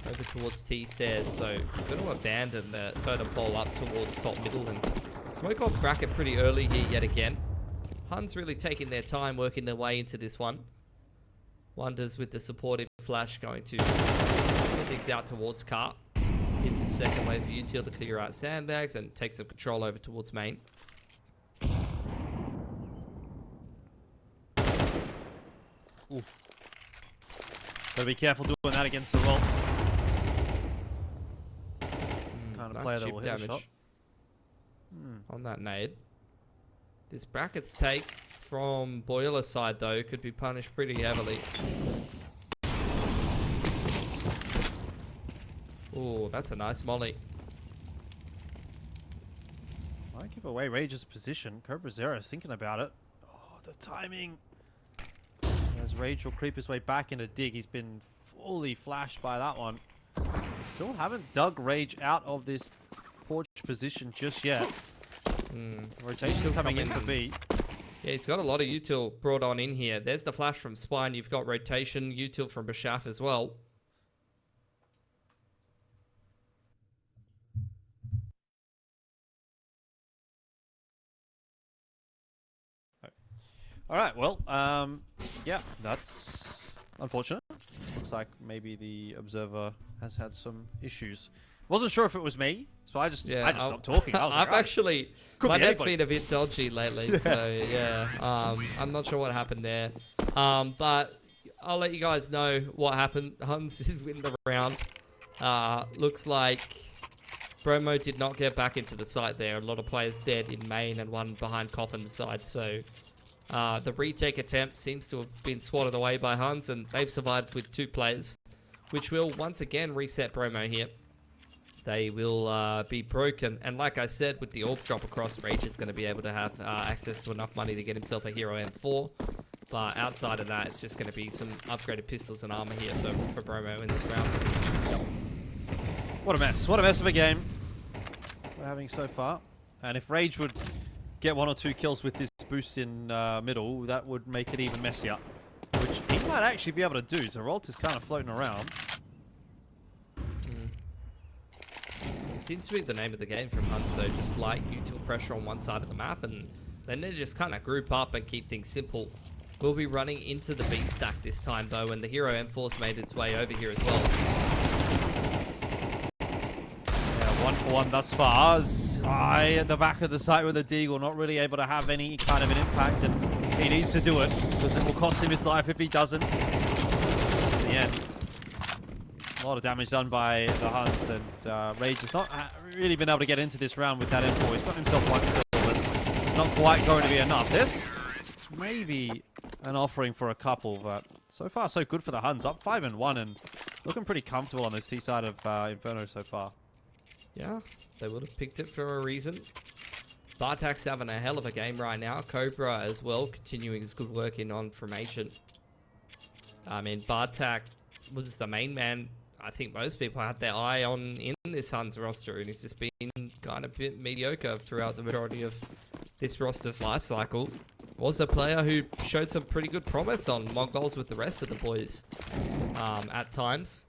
S2: over towards T stairs, so going to abandon the totem pole up towards top middle and smoke off bracket pretty early here yet again. Huns really taking their time working their way into this one. Wonders with the supportive flash going to get things out towards Car. Here's his second wave of util to clear out sandbags and take some control over towards main.
S1: Ooh. Gotta be careful doing that against the roll. Kind of
S2: Nice
S1: player that
S2: chip
S1: will hit a
S2: damage
S1: shot.
S2: on that nade. This bracket's take from Boiler's side, though, could be punished pretty heavily. Oh, that's a nice molly.
S1: Might give away Rage's position. Cobra Zero thinking about it. Oh, the timing. As Rage will creep his way back into dig. He's been fully flashed by that one. Still haven't dug Rage out of this porch position just yet. Rotation coming in for B.
S2: Yeah, he's got a lot of util brought on in here. There's the flash from Spine. You've got rotation, util from Bashaf as well.
S1: All right, well, yeah, that's unfortunate. Looks like maybe the observer has had some issues. Wasn't sure if it was me, so I just stopped talking. I was
S2: I've
S1: like,
S2: actually, my net's been a bit dodgy lately, so yeah, I'm not sure what happened there. But I'll let you guys know what happened. Huns is winning the round. Looks like Bromo did not get back into the site there. A lot of players dead in main and one behind Coffin's side, so The retake attempt seems to have been swatted away by Huns, and they've survived with 2 players, which will once again reset Bromo here. They will be broken, and like I said, with the AWP drop across, Rage is going to be able to have access to enough money to get himself a Hero M4. But outside of that, it's just going to be some upgraded pistols and armor here for Bromo in this round.
S1: What a mess. What a mess of a game we're having so far. And if Rage would get 1 or 2 kills with this boost in middle, that would make it even messier. Which he might actually be able to do. Zeralt is kind of floating around.
S2: It seems to be the name of the game from Huns, so just light util pressure on one side of the map, and then they just kind of group up and keep things simple. We'll be running into the B stack this time though, and the Hero M4's made its way over here as well.
S1: Yeah, 1 for 1 thus far. Zai at the back of the site with the Deagle, not really able to have any kind of an impact, and he needs to do it, because it will cost him his life if he doesn't. In the end. A lot of damage done by the Huns, and Rage has not really been able to get into this round with that M4. He's got himself 1 kill, but it's not quite going to be enough. This maybe an offering for a couple, but so far so good for the Huns. Up 5-1 and looking pretty comfortable on this T side of Inferno so far.
S2: Yeah, they would have picked it for a reason. Bartak's having a hell of a game right now. Cobra as well, continuing his good work in on formation. I mean, Bartak was the main man. I think most people had their eye on in this Huns roster, and he's just been kind of a bit mediocre throughout the majority of this roster's life cycle. Was a player who showed some pretty good promise on Mongols with the rest of the boys at times.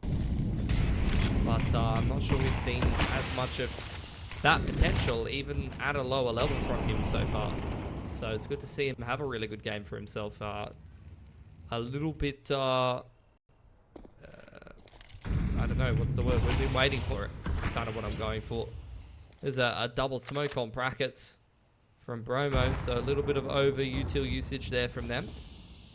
S2: But I'm not sure we've seen as much of that potential, even at a lower level from him so far. So it's good to see him have a really good game for himself. A little bit... I don't know, what's the word? We've been waiting for it. It's kind of what I'm going for. There's a double smoke on brackets from Bromo, so a little bit of over util usage there from them.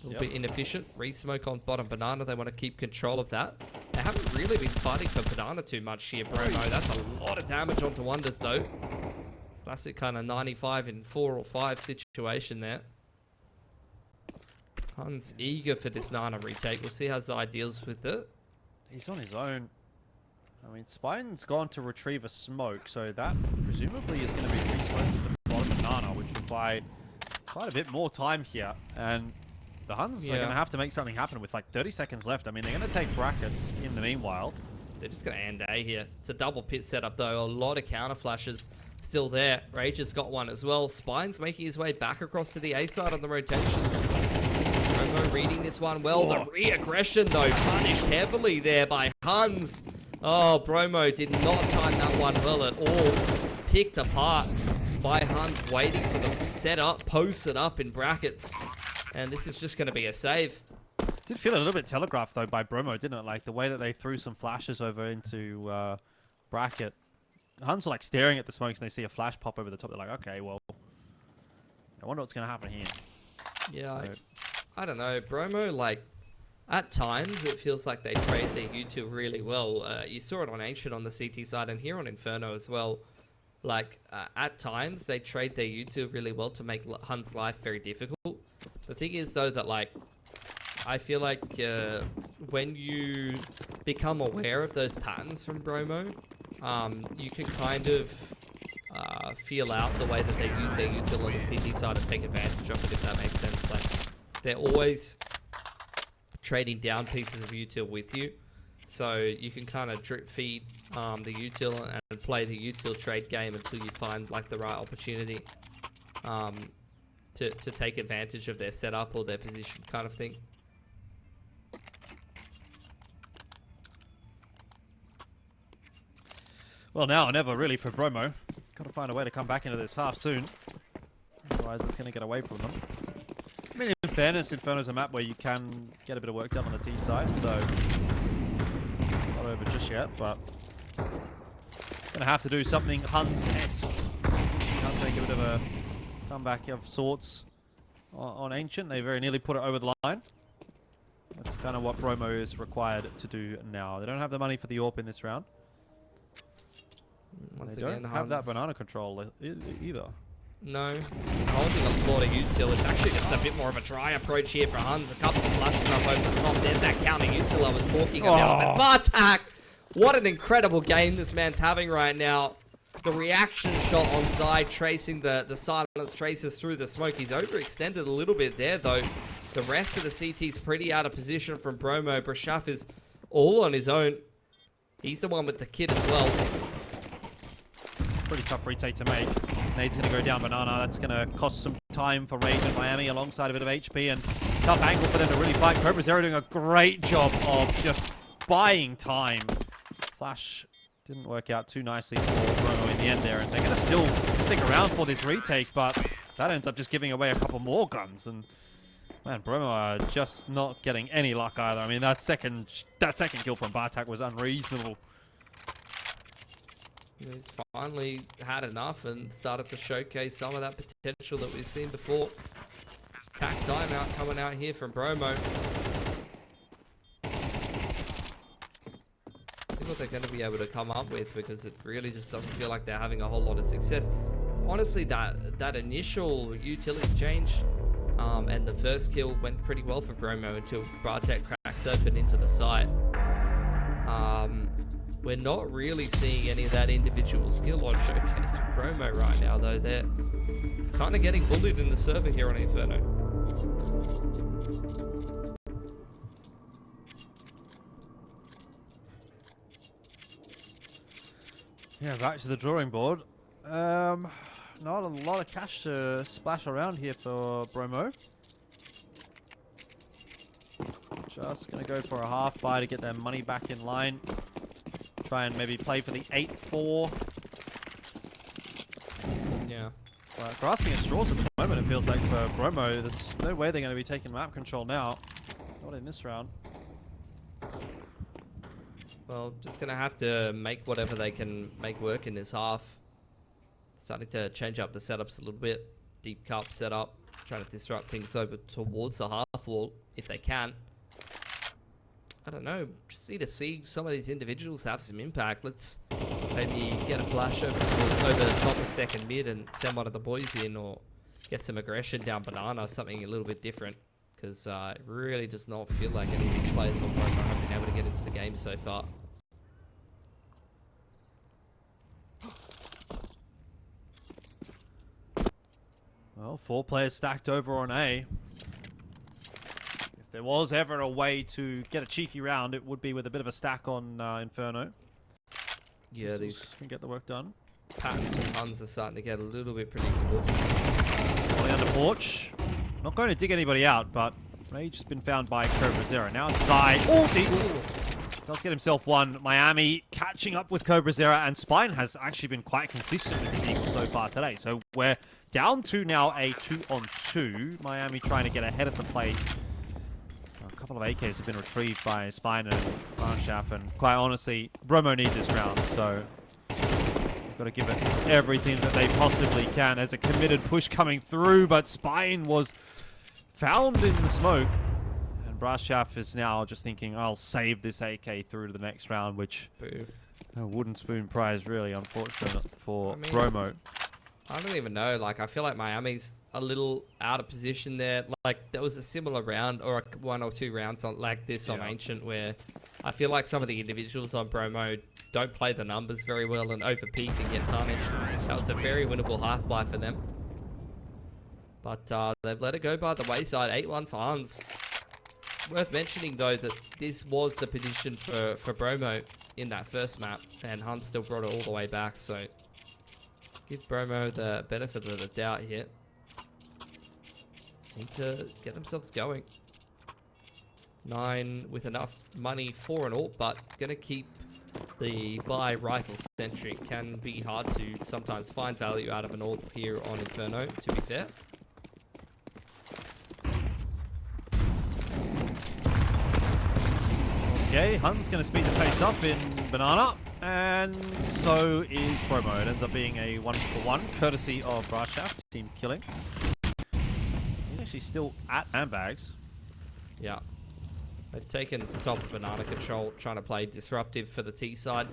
S2: A little bit inefficient. Re-smoke on bottom banana. They want to keep control of that. They haven't really been fighting for banana too much here, Bromo. That's a lot of damage onto Wonders, though. Classic kind of 95 in 4 or 5 situation there. Huns eager for this Nana retake. We'll see how Zai deals with it.
S1: He's on his own. I mean, Spine's gone to retrieve a smoke, so that presumably is going to be re-smoked at the bottom banana, which will buy quite a bit more time here. And the Huns are going to have to make something happen with like 30 seconds left. I mean, they're going to take brackets in the meanwhile.
S2: They're just going to end A here. It's a double pit setup, though. A lot of counter flashes still there. Rage has got one as well. Spine's making his way back across to the A side on the rotation. Bromo reading this one well. The re-aggression, though, punished heavily there by Huns. Oh, Bromo did not time that one well at all. Picked apart by Huns, waiting for the setup, posted up in brackets. And this is just going to be a save.
S1: Did feel a little bit telegraphed, though, by Bromo, didn't it? Like, the way that they threw some flashes over into bracket. Huns were, like, staring at the smokes, and they see a flash pop over the top. They're like, okay, well, I wonder what's going to happen here.
S2: Yeah,
S1: So,
S2: I don't know. Bromo, like, at times, it feels like they trade their util really well. You saw it on Ancient on the CT side, and here on Inferno as well. Like, at times, they trade their util really well to make Huns' life very difficult. The thing is, though, that, like, I feel like when you become aware of those patterns from Bromo, you can kind of feel out the way that they use their util on the CT side and take advantage of it, if that makes sense. Like, they're always trading down pieces of util with you, so you can kind of drip feed the util and play the util trade game until you find like the right opportunity to take advantage of their setup or their position, kind of thing.
S1: well, now or never, really, for Bromo. Got to find a way to come back into this half soon. Otherwise, it's going to get away from them. I mean, in fairness, Inferno's a map where you can get a bit of work done on the T side, so not over just yet, but gonna have to do something Huns-esque. Can't take a bit of a comeback of sorts on Ancient. They very nearly put it over the line. That's kind of what Bromo is required to do now. They don't have the money for the AWP in this round.
S2: Once
S1: They
S2: again,
S1: don't have that banana control either.
S2: No. Holding on floor to util. It's actually just a bit more of a dry approach here for Huns. A couple of flashes up over the top. There's that counter util I was talking about. But Bartak, what an incredible game this man's having right now. The reaction shot on side, tracing the silence traces through the smoke. He's overextended a little bit there, though. The rest of the CT's pretty out of position from Bromo. Brashaf is all on his own. He's the one with the kit as well.
S1: It's a pretty tough retake to make. Nade's going to go down Banana. That's going to cost some time for Rage and Miami alongside a bit of HP and tough angle for them to really fight. Cobra Zero doing a great job of just buying time. Flash didn't work out too nicely for Bromo in the end there, and they're going to still stick around for this retake, but that ends up just giving away a couple more guns. And man, Bromo are just not getting any luck either. I mean, that second kill from Bartak was unreasonable.
S2: He's finally had enough and started to showcase some of that potential that we've seen before. Tack timeout coming out here from Bromo. See what they're going to be able to come up with, because it really just doesn't feel like they're having a whole lot of success. Honestly, that initial util exchange and the first kill went pretty well for Bromo until Bartek cracks open into the site. We're not really seeing any of that individual skill on showcase from Bromo right now, though. They're kind of getting bullied in the server here on Inferno.
S1: Yeah, back to the drawing board. Not a lot of cash to splash around here for Bromo. Just going to go for a half buy to get their money back in line. Try and maybe play for the 8-4.
S2: Yeah.
S1: But grasping at straws at the moment, it feels like for Bromo, there's no way they're going to be taking map control now. Not in this round.
S2: Well, just going to have to make whatever they can make work in this half. Starting to change up the setups a little bit. Deep cup setup. Trying to disrupt things over towards the half wall if they can. I don't know. Just need to see some of these individuals have some impact. Let's maybe get a flash over the top of second mid and send one of the boys in, or get some aggression down Banana, something a little bit different. Because it really does not feel like any of these players on Bromo have been able to get into the game so far.
S1: Well, 4 players stacked over on A. If there was ever a way to get a cheeky round, it would be with a bit of a stack on Inferno.
S2: Yeah, these
S1: can get the work done.
S2: patterns from Huns are starting to get a little bit predictable.
S1: Falling under porch. Not going to dig anybody out, but Rage has been found by Cobra Zero. Now inside. Oh, Deagle does get himself one. Miami catching up with Cobra Zero, and Spine has actually been quite consistent with the Deagle so far today. So we're down to now a 2-on-2. Miami trying to get ahead of the play. A couple of AKs have been retrieved by Spine and Marshaf, and quite honestly, Bromo needs this round, so they've got to give it everything that they possibly can. There's a committed push coming through, but Spine was found in the smoke. And Brashaf is now just thinking, I'll save this AK through to the next round, which a wooden spoon prize, really unfortunate for Bromo.
S2: I don't even know. Like, I feel like Miami's a little out of position there. Like, there was a similar round, or 1 or 2 rounds on, like this on Ancient, where I feel like some of the individuals on Bromo don't play the numbers very well and overpeak and get punished. That was a very winnable half buy for them. But they've let it go by the wayside. 8-1 for Huns. Worth mentioning, though, that this was the position for Bromo in that first map, and Huns still brought it all the way back, so give Bromo the benefit of the doubt here. Need to get themselves going. 9 with enough money for an ult, but gonna keep the buy rifle sentry. Can be hard to sometimes find value out of an ult here on Inferno, to be fair.
S1: Okay, Huns going to speed the pace up in Banana, and so is Bromo. It ends up being a 1-for-1, courtesy of Brashaf, team killing. He's actually still at sandbags.
S2: Yeah. They've taken top of Banana control, trying to play disruptive for the T side.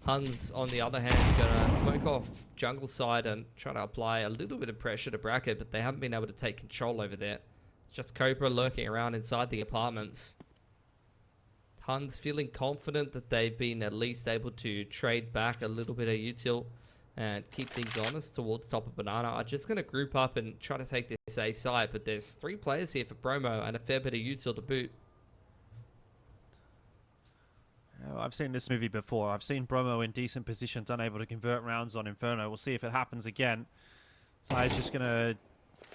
S2: Huns, on the other hand, gonna smoke off jungle side and try to apply a little bit of pressure to Bracket, but they haven't been able to take control over there. It's just Cobra lurking around inside the apartments. Huns feeling confident that they've been at least able to trade back a little bit of util and keep things honest towards top of Banana. I'm just going to group up and try to take this A side, but there's 3 players here for Bromo and a fair bit of util to boot.
S1: I've seen this movie before. I've seen Bromo in decent positions, unable to convert rounds on Inferno. We'll see if it happens again. Sai's just going to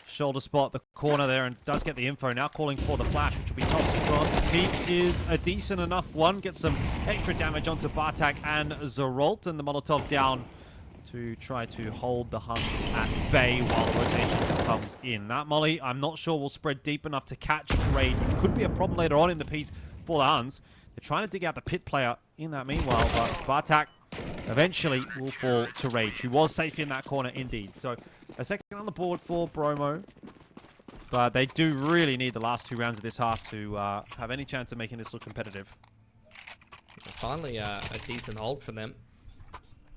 S1: shoulder spot the corner there and does get the info. Now calling for the flash, which will be tossed across. The peak is a decent enough one. Gets some extra damage onto Bartak and Zerolt, and the Molotov down to try to hold the Huns at bay while the rotation comes in. That Molly, I'm not sure will spread deep enough to catch Raid, which could be a problem later on in the piece for the Huns. They're trying to dig out the pit player in that meanwhile, but Bartak eventually will fall to Rage, who was safe in that corner indeed. So a second on the board for Bromo, but they do really need the last 2 rounds of this half to have any chance of making this look competitive.
S2: Finally, a decent hold for them.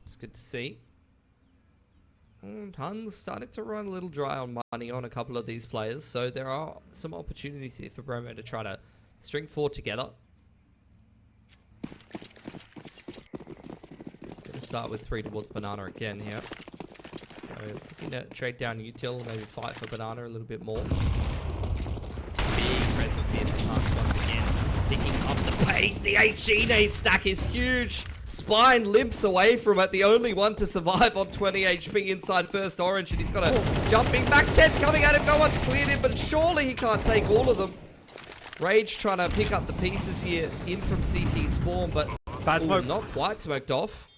S2: It's good to see. Huns started to run a little dry on money on a couple of these players, so there are some opportunities here for Bromo to try to string 4 together. Gonna start with 3 towards Banana again here. So looking to trade down util, maybe fight for Banana a little bit more. Big presence here from Huns once again. Picking up the pace. The HG nade stack is huge. Spine limps away from it. The only one to survive on 20 HP inside first orange. And he's got a jumping back 10 coming at him. No one's cleared him, but surely he can't take all of them. Rage trying to pick up the pieces here in from CT spawn, but
S1: Bad smoke.
S2: not quite smoked off.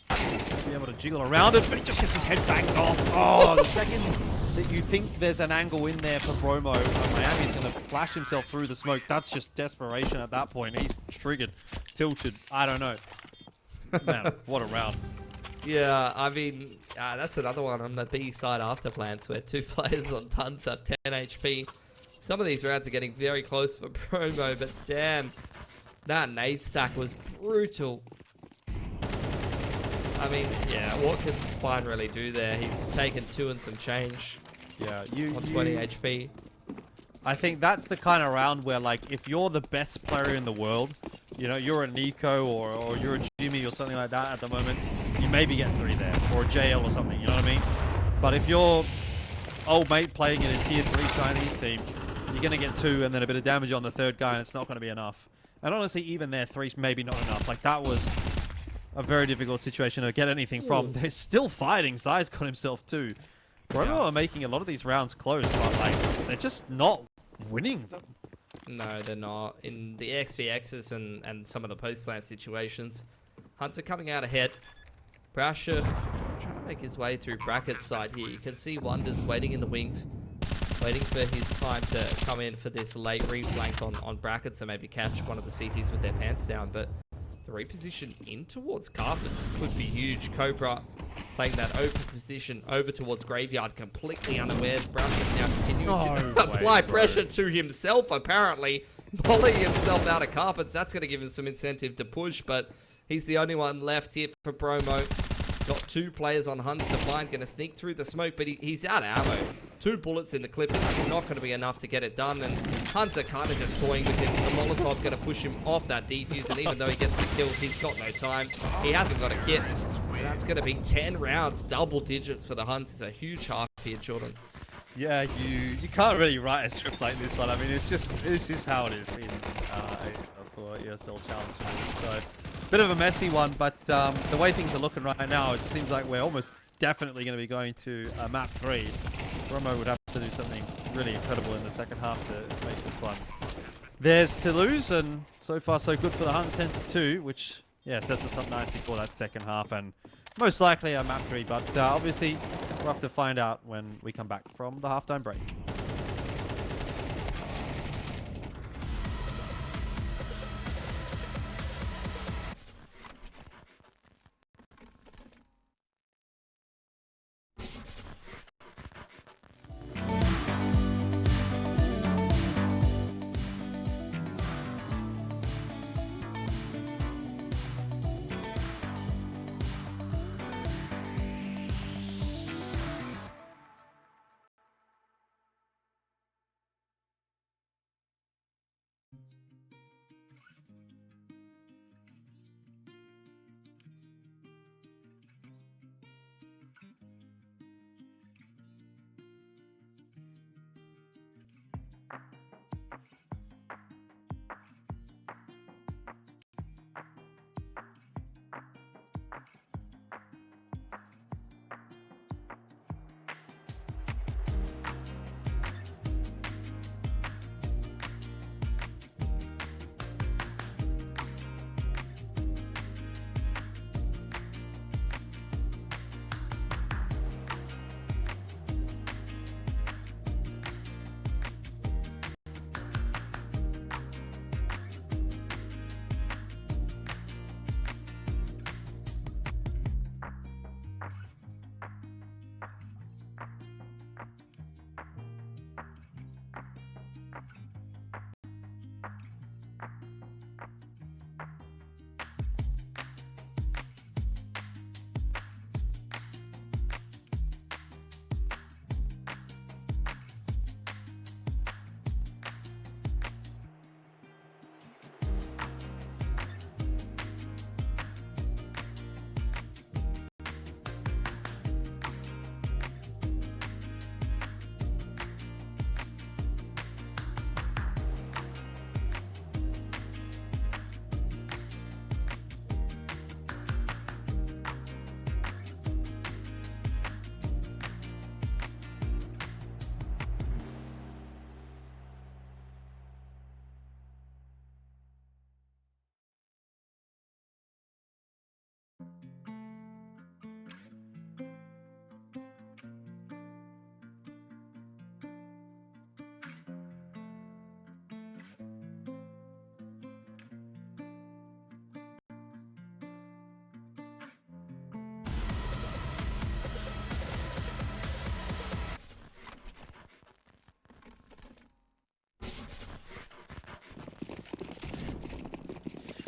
S1: Be able to jiggle around it, but he just gets his head banged off. Oh, the second that you think there's an angle in there for Bromo, Miami's going to flash himself through the smoke. That's just desperation at that point. He's triggered, tilted. I don't know. Man, what a round.
S2: Yeah, I mean, that's another one on the B side after plans where 2 players on tons have 10 HP. Some of these rounds are getting very close for Bromo, but damn, that nade stack was brutal. I mean, yeah, what can Spine really do there? He's taken 2 and some change.
S1: Yeah,
S2: on 20 HP.
S1: I think that's the kind of round where, like, if you're the best player in the world, you know, you're a Nico or you're a Jimmy or something like that at the moment, you maybe get 3 there, or a JL or something, you know what I mean? But if you're old mate playing in a tier 3 Chinese team, you're going to get 2 and then a bit of damage on the 3rd guy, and it's not going to be enough. And honestly, even there, 3's maybe not enough. Like, that was a very difficult situation to get anything from. They're still fighting. Zai's got himself too. Bromo are making a lot of these rounds close, but like they're just not winning them.
S2: No, they're not. In the XVXs and some of the post-plant situations, Hunts are coming out ahead. Brashif trying to make his way through Bracket's side here. You can see Wonders waiting in the wings, waiting for his time to come in for this late reflank on Bracket, so maybe catch one of the CTs with their pants down. But the reposition in towards Carpets could be huge. Cobra playing that open position over towards Graveyard, completely unawares. Brashif now continuing to apply pressure to himself, apparently. Volley himself out of Carpets. That's going to give him some incentive to push, but he's the only one left here for Bromo. Got 2 players on Huns to find. Going to sneak through the smoke, but he's out of ammo. 2 bullets in the clip is not going to be enough to get it done. And Huns are kind of just toying with him. The Molotov going to push him off that defuse. And even though he gets the kill, he's got no time. He hasn't got a kit. And that's going to be 10 rounds, double digits for the Huns. It's a huge half here, Jordan.
S1: Yeah, you can't really write a script like this one. I mean, it's just how it is in for ESL challenges. So, bit of a messy one, but the way things are looking right now, it seems like we're almost definitely going to be going to map 3. Bromo would have to do something really incredible in the second half to make this one theirs to lose, and so far so good for the Huns, 10-2, which yeah sets us up nicely for that second half and most likely a map 3. But obviously we'll have to find out when we come back from the halftime break.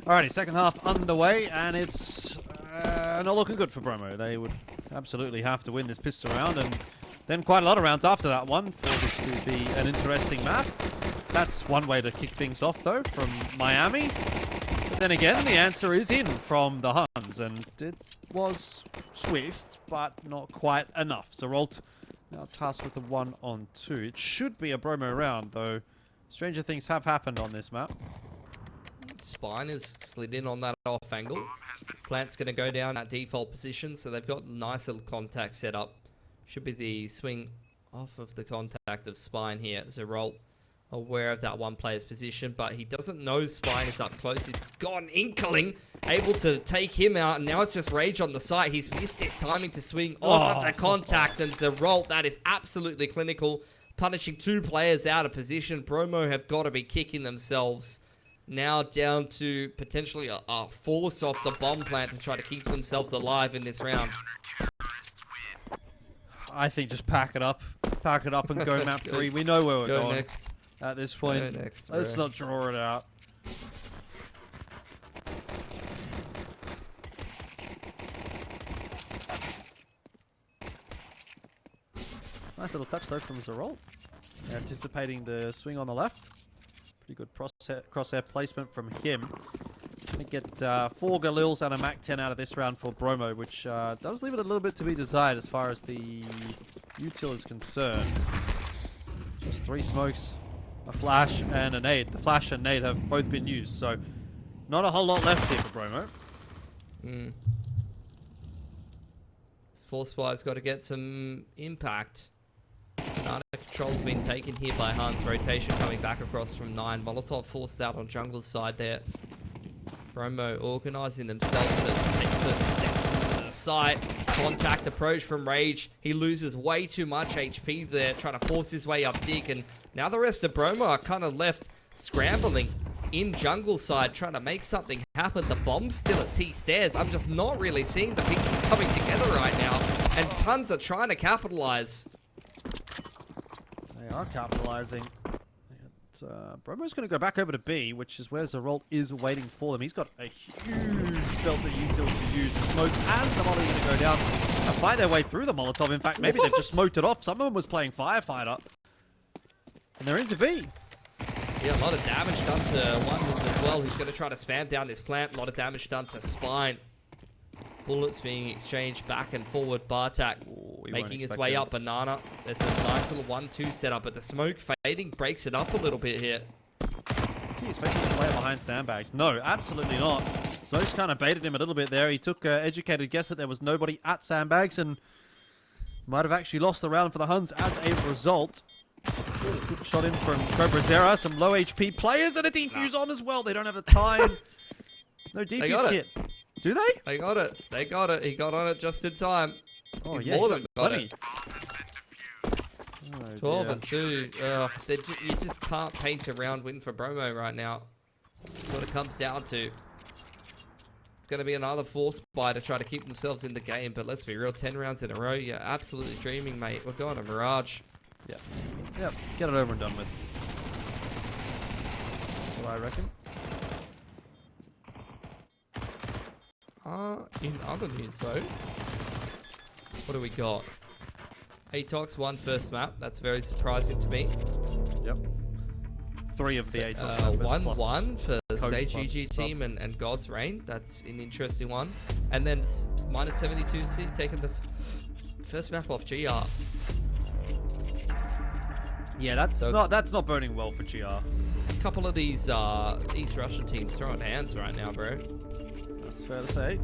S1: Alrighty, second half underway, and it's not looking good for Bromo. They would absolutely have to win this pistol round, and then quite a lot of rounds after that one for this to be an interesting map. That's one way to kick things off, though, from Miami. But then again, the answer is in from the Huns, and it was swift, but not quite enough. Zeralt now tasked with the 1-on-2. It should be a Bromo round, though stranger things have happened on this map.
S2: Spine is slid in on that off angle. Plant's going to go down at default position, so they've got nice little contact set up. Should be the swing off of the contact of Spine here. Zeralt aware of that one player's position, but he doesn't know Spine is up close. He's got an inkling, able to take him out, and now it's just Rage on the site. He's missed his timing to swing off of the contact, and Zeralt, that is absolutely clinical, punishing two players out of position. Bromo have got to be kicking themselves. Now down to potentially a force off the bomb plant to try to keep themselves alive in this round.
S1: I think just pack it up and go map 3. We know where we're going
S2: next.
S1: At this point.
S2: Go next,
S1: Let's not draw it out. Nice little touch though from Zeralt. Anticipating the swing on the left. Pretty good crosshair placement from him. We get 4 Galils and a Mac 10 out of this round for Bromo, which does leave it a little bit to be desired as far as the util is concerned. Just 3 smokes, a flash, and a nade. The flash and nade have both been used, so not a whole lot left here for Bromo.
S2: Force Fire's got to get some impact. Banana control's been taken here by Huns. Rotation coming back across from 9. Molotov forced out on jungle's side there. Bromo organising themselves to take further steps into the site. Contact approach from Rage. He loses way too much HP there, trying to force his way up dig. And now the rest of Bromo are kind of left scrambling in jungle side, trying to make something happen. The bomb's still at T stairs. I'm just not really seeing the pieces coming together right now. And Huns are trying to capitalize.
S1: They are capitalizing. Bromo's going to go back over to B, which is where Zeralt is waiting for them. He's got a huge Delta util to use. The smoke and the Molly are going to go down and fight their way through the Molotov. In fact, maybe they've just smoked it off. Some of them was playing Firefighter. And they're into B.
S2: Yeah, a lot of damage done to Wonders as well, who's going to try to spam down this plant. A lot of damage done to Spine. Bullets being exchanged back and forward. Bartak making his way up. Banana. There's a nice little 1-2 setup, but the smoke fading breaks it up a little bit here.
S1: Is he expecting to play behind sandbags? No, absolutely not. Smoke's kind of baited him a little bit there. He took an educated guess that there was nobody at sandbags and might have actually lost the round for the Huns as a result. Good shot in from Cobra Zera. Some low HP players and a defuse on as well. They don't have the time. No defuse kit. Do they?
S2: They got it. They got it. He got on it just in time.
S1: Oh,
S2: He's
S1: yeah,
S2: more than got
S1: plenty.
S2: it.
S1: Oh,
S2: 12
S1: dear.
S2: and 2. You just can't paint a round win for Bromo right now. That's what it comes down to. It's going to be another force buy to try to keep themselves in the game, but let's be real, 10 rounds in a row. You're absolutely dreaming, mate. We're going to Mirage.
S1: Yeah. Yep. Get it over and done with. That's what I reckon.
S2: In other news, though, what do we got? Atox won first map. That's very surprising to me.
S1: Yep. 3 of the Atox members
S2: 1-1 for
S1: Coach
S2: Say
S1: plus
S2: GG team and God's Reign. That's an interesting one. And then minus 72 taking the first map off GR.
S1: Yeah, that's not burning well for GR.
S2: A couple of these East Russian teams throwing hands right now, bro.
S1: That's fair to say.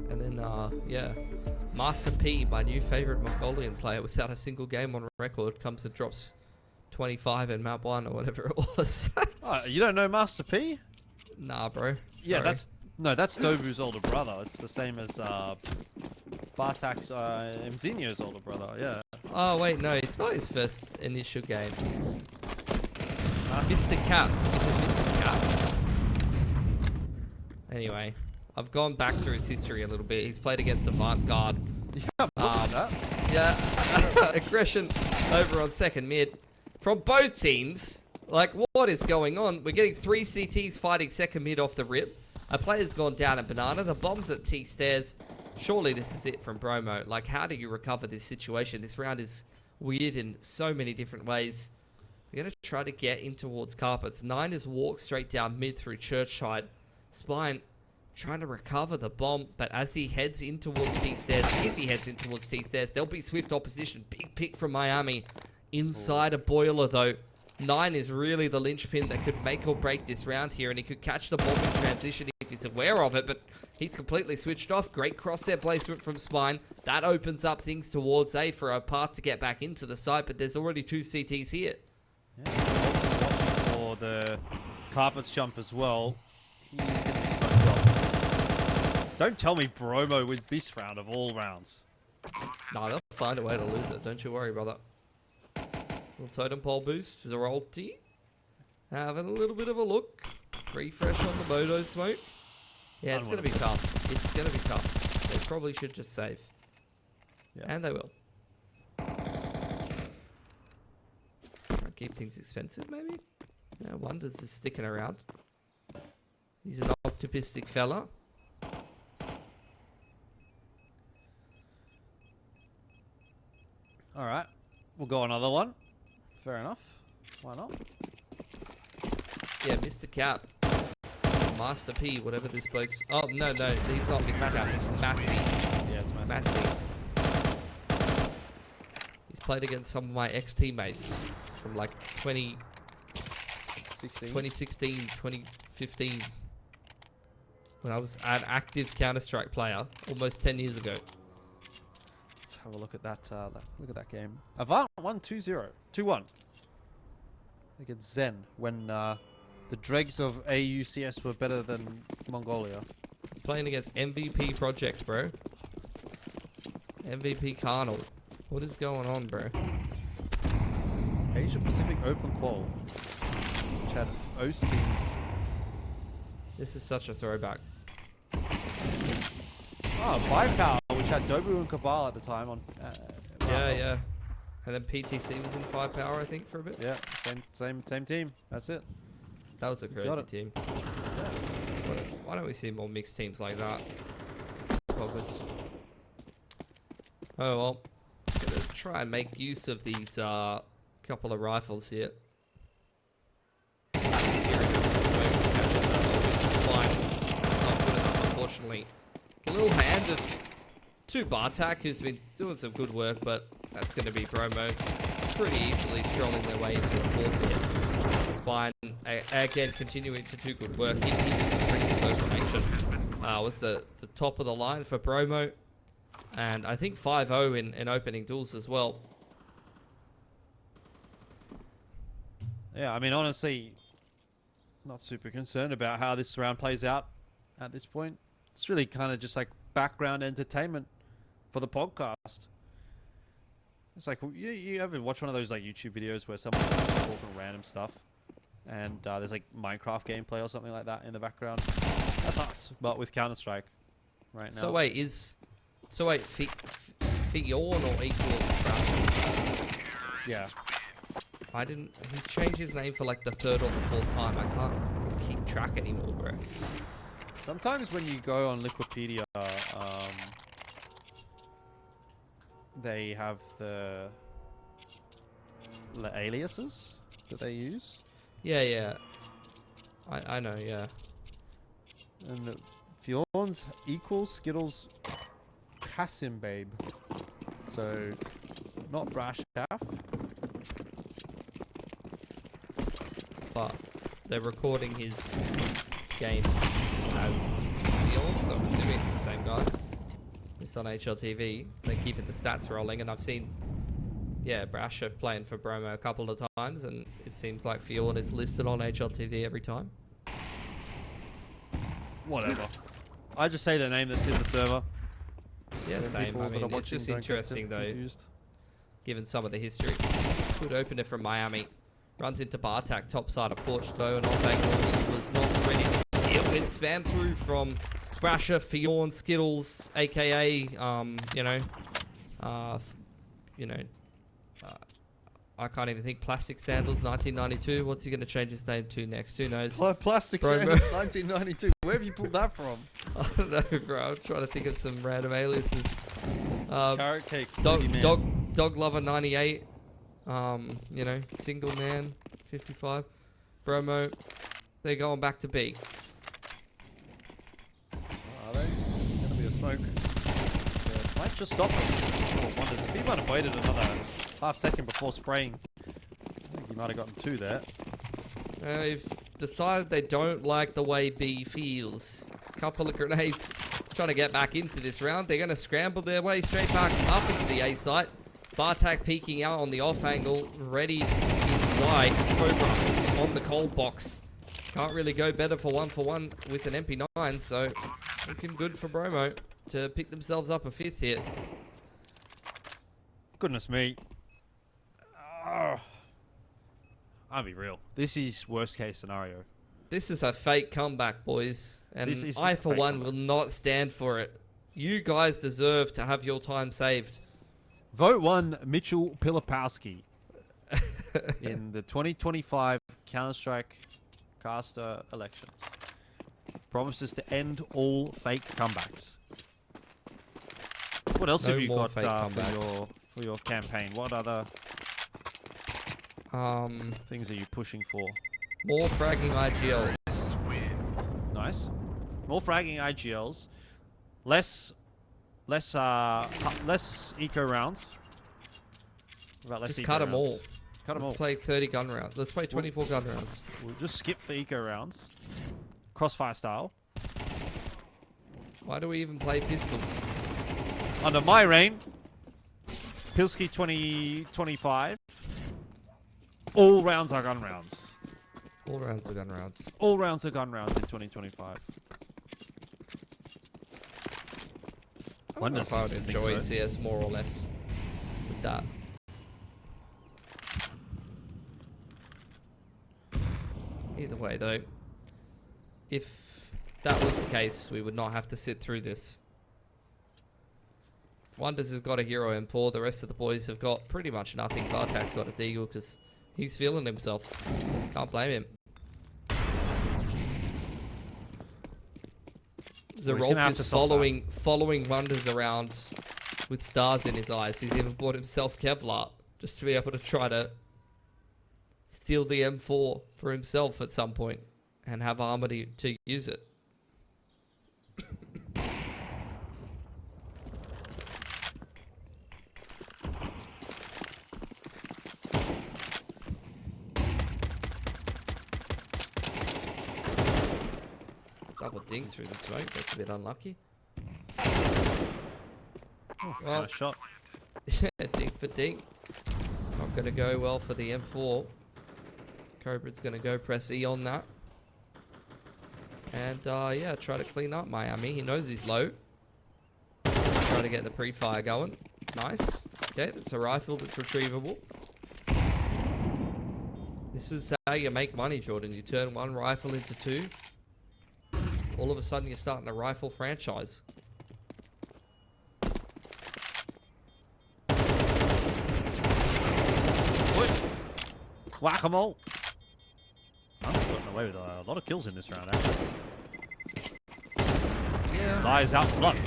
S2: And then, yeah, Master P, my new favorite Mongolian player, without a single game on record, comes and drops 25 in map 1 or whatever it was.
S1: Oh, you don't know Master P?
S2: Nah, bro. Sorry.
S1: Yeah, that's Dovu's older brother. It's the same as Bartak's Mzinho's older brother. Yeah.
S2: Oh wait, no, it's not his first initial game. Mr. Cap. Is it Mr. Cap? Anyway, I've gone back through his history a little bit. He's played against Avant-Garde.
S1: Yeah, that.
S2: Yeah, aggression over on second mid. From both teams, like, what is going on? We're getting 3 CTs fighting second mid off the rip. A player's gone down at Banana. The bomb's at T-stairs. Surely this is it from Bromo. Like, how do you recover this situation? This round is weird in so many different ways. They're going to try to get in towards carpets. 9 is walked straight down mid through Churchside. Spine trying to recover the bomb, but as he heads in towards T-stairs, if he heads in towards T-stairs, there'll be swift opposition. Big pick from Miami. Inside a boiler, though. 9 is really the linchpin that could make or break this round here, and he could catch the bomb in transition if he's aware of it, but he's completely switched off. Great crosshair placement from Spine. That opens up things towards A for a path to get back into the site, but there's already 2 CTs here.
S1: Yeah, also watching for the carpets jump as well. He's going to be smoked off. Don't tell me Bromo wins this round of all rounds.
S2: No, they'll find a way to lose it. Don't you worry, brother. Little totem pole boost. Zerolti. Having a little bit of a look. Refresh on the Moto smoke. Yeah, it's going to be tough. It's going to be tough. They probably should just save.
S1: Yeah.
S2: And they will. Try and keep things expensive, maybe? No wonders is sticking around. He's an optimistic fella.
S1: Alright, we'll go another one. Fair enough. Why not?
S2: Yeah, Mr. Cap. Master P, whatever this bloke's... Oh, no, he's not Mr. Cap. It's Masty.
S1: Yeah, it's
S2: Masty. He's played against some of my ex-teammates from like 2016, 2015. When I was an active Counter-Strike player, almost 10 years ago.
S1: Let's have a look at that. Look at that game. Avant won 2-0. 2-1. Against Zen when the dregs of AUCS were better than Mongolia.
S2: He's playing against MVP Project, bro. MVP Carnal. What is going on, bro?
S1: Asia Pacific Open Qual. Which had OS teams.
S2: This is such a throwback.
S1: Oh, Vipower, which had Dobu and Cabal at the time on.
S2: Yeah. And then PTC was in Firepower, I think, for a bit.
S1: Yeah, same team. That's it.
S2: That was a crazy team. Why don't we see more mixed teams like that? Focus. Oh well. Gonna try and make use of these couple of rifles here. It's not good enough, unfortunately. A little handed. to Bartak, who's been doing some good work, but that's going to be Bromo pretty easily strolling their way into a fourth hit. Spine, again, continuing to do good work. He did some pretty good information. Was the top of the line for Bromo. And I think 5-0 in opening duels as well.
S1: Yeah, I mean, honestly, not super concerned about how this round plays out at this point. It's really kind of just like background entertainment for the podcast. It's like, you ever watch one of those like YouTube videos where someone's like, talking random stuff and there's like Minecraft gameplay or something like that in the background? That's us, but with Counter-Strike right now.
S2: So wait, Fiorn or equal?
S1: Yeah.
S2: I didn't. He's changed his name for like the third or the fourth time. I can't keep track anymore, bro.
S1: Sometimes when you go on Wikipedia, they have the aliases that they use.
S2: Yeah. I know, yeah.
S1: And Fjord's equals Skittles Cassim Babe. So, not Brash Calf.
S2: But they're recording his games as Fjord, so I'm assuming it's the same guy. It's on HLTV. They're keeping the stats rolling, and I've seen, Brashev playing for Bromo a couple of times, and it seems like Fjord is listed on HLTV every time.
S1: Whatever. I just say the name that's in the server.
S2: Yeah, same. I mean, it's just interesting, though, given some of the history. Good opener from Miami. Runs into Bartak, top side of porch, though, and off angle was not ready to deal with. Spam through from Brasher, Fjorn, Skittles, aka, I can't even think. Plastic Sandals, 1992. What's he going to change his name to next? Who knows?
S1: Oh, Plastic Sandals, 1992. Where have you pulled that from?
S2: I don't know, bro. I'm trying to think of some random aliases.
S1: Carrot Cake.
S2: Dog Lover, 98. Single Man, 55. Bromo, they're going back to B.
S1: Are they? It's going to be a smoke. Might just stop him. Oh, wonders. If he might have waited another half second before spraying, I think he might have gotten two there.
S2: They've decided they don't like the way B feels. Couple of grenades trying to get back into this round. They're going to scramble their way straight back up into the A site. Bartak peeking out on the off angle, ready inside. Cobra on the cold box. Can't really go better for one with an MP9, so looking good for Bromo to pick themselves up a fifth hit.
S1: Goodness me. I'll be real. This is worst case scenario.
S2: This is a fake comeback, boys. And I, for one, will not stand for it. You guys deserve to have your time saved.
S1: Vote 1 Mitchell Pilipowski in the 2025 Counter-Strike caster elections. Promises to end all fake comebacks. What else have you got for your campaign? What other things are you pushing for?
S2: More fragging IGLs.
S1: Nice. More fragging IGLs. Less eco rounds. About less
S2: just
S1: eco
S2: cut them
S1: rounds.
S2: all.
S1: Cut them all.
S2: Let's play 30 gun rounds. Let's play 24 gun rounds.
S1: We'll just skip the eco rounds. Crossfire style.
S2: Why do we even play pistols?
S1: Under my reign, Pilsky 2025. All rounds are gun rounds.
S2: All rounds are gun rounds.
S1: All rounds are gun rounds in 2025.
S2: I don't know if I would enjoy CS more or less with that. Either way, though, if that was the case, we would not have to sit through this. Wonders has got a hero M4. The rest of the boys have got pretty much nothing. Bartak's got a Deagle because he's feeling himself. Can't blame him. Zerolk is following Wonders around with stars in his eyes. He's even bought himself Kevlar just to be able to try to steal the M4 for himself at some point and have armor to use it. double dink through the smoke. That's a bit unlucky.
S1: Oh,
S2: Well,
S1: nice shot.
S2: dink for dink. Not going to go well for the M4. Cobra's going to go press E on that. And yeah, try to clean up Miami. He knows he's low. Try to get the pre-fire going. Nice. Okay, that's a rifle that's retrievable. This is how you make money, Jordan. You turn one rifle into two. So all of a sudden, you're starting a rifle franchise.
S1: Whack-a-mole. Huns gotten away with a lot of kills in this round, actually.
S2: Yeah.
S1: Size out front.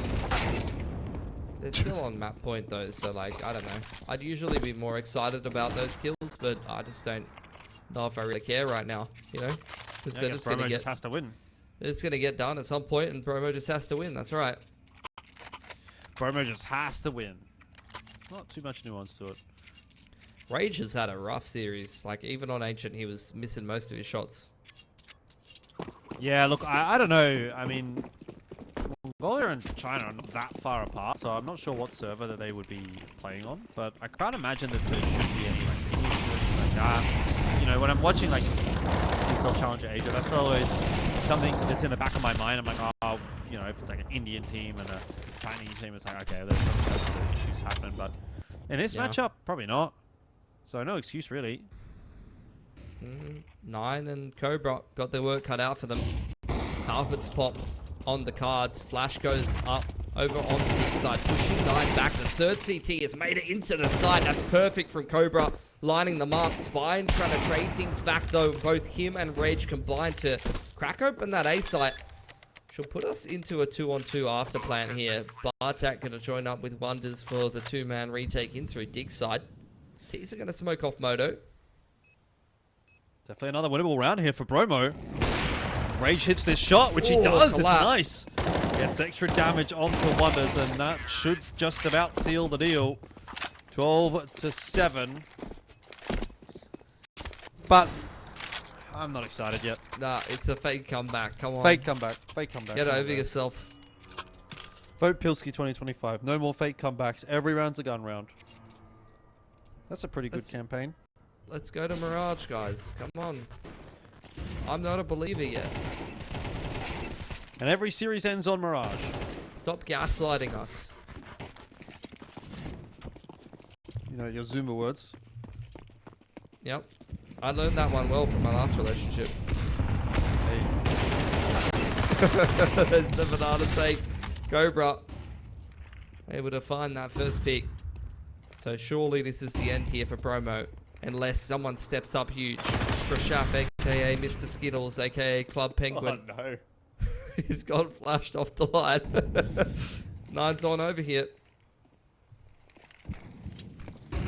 S2: They're still on map point, though, so, like, I don't know. I'd usually be more excited about those kills, but I just don't know if I really care right now, you know? Because
S1: Yeah,
S2: they're just going to
S1: just has to win.
S2: It's going to get done at some point, and Bromo just has to win. That's right.
S1: Bromo just has to win. There's not too much nuance to it.
S2: Rage has had a rough series. Like, even on Ancient, he was missing most of his shots.
S1: Yeah, look, I don't know. I mean, Mongolia and China are not that far apart, so I'm not sure what server that they would be playing on, but I can't imagine that there should be any like that. You know, when I'm watching like ESL Challenger Asia, that's always something that's in the back of my mind. I'm like, oh, you know, if it's like an Indian team and a Chinese team, it's like, okay, there's probably some issues happening, but in this matchup, probably not. So no excuse, really.
S2: 9 and Cobra got their work cut out for them. Carpets pop on the cards. Flash goes up over on the big side, pushing 9 back. The third CT has made it into the side. That's perfect from Cobra, lining them up. Spine trying to trade things back, though. Both him and Rage combined to crack open that A site. She'll put us into a 2-on-2 after plan here. Bartak going to join up with Wonders for the 2-man retake in through dig side. T's are going to smoke off Moto.
S1: Definitely another winnable round here for Bromo. Rage hits this shot, which he does.
S2: Collapse.
S1: It's nice. Gets extra damage onto Wonders, and that should just about seal the deal. 12-7. But I'm not excited yet.
S2: Nah, it's a fake comeback. Come on.
S1: Fake comeback. Fake comeback.
S2: Get over yourself.
S1: Vote Pilsky 2025. No more fake comebacks. Every round's a gun round. That's a pretty good campaign.
S2: Let's go to Mirage, guys. Come on. I'm not a believer yet.
S1: And every series ends on Mirage.
S2: Stop gaslighting us.
S1: You know, your Zumba words.
S2: Yep. I learned that one well from my last relationship.
S1: Hey.
S2: There's the banana take. Cobra. Able to find that first pick. So surely this is the end here for Bromo. Unless someone steps up huge. Prashaf, aka Mr. Skittles, aka Club Penguin.
S1: Oh no.
S2: He's got flashed off the line. 9's on over here.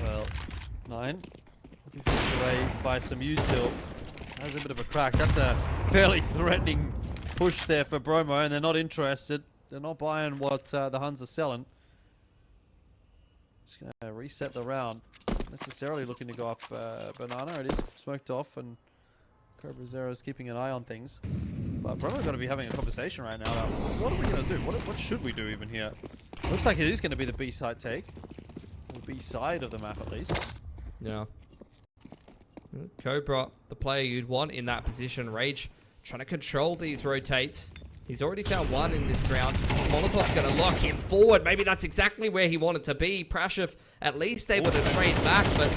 S1: Well, 9. Pushed away by some util. That's a bit of a crack. That's a fairly threatening push there for Bromo, and they're not interested. They're not buying what the Huns are selling. Just going to reset the round. Necessarily looking to go up Banana. It is smoked off, and Cobra Zero is keeping an eye on things. But Bromo's going to be having a conversation right now about what are we going to do? What should we do even here? Looks like it is going to be the B-side take. Or the B-side of the map, at least.
S2: Yeah. Cobra, the player you'd want in that position. Rage trying to control these rotates. He's already found one in this round. Molotov's going to lock him forward. Maybe that's exactly where he wanted to be. Prashov at least able to trade back, but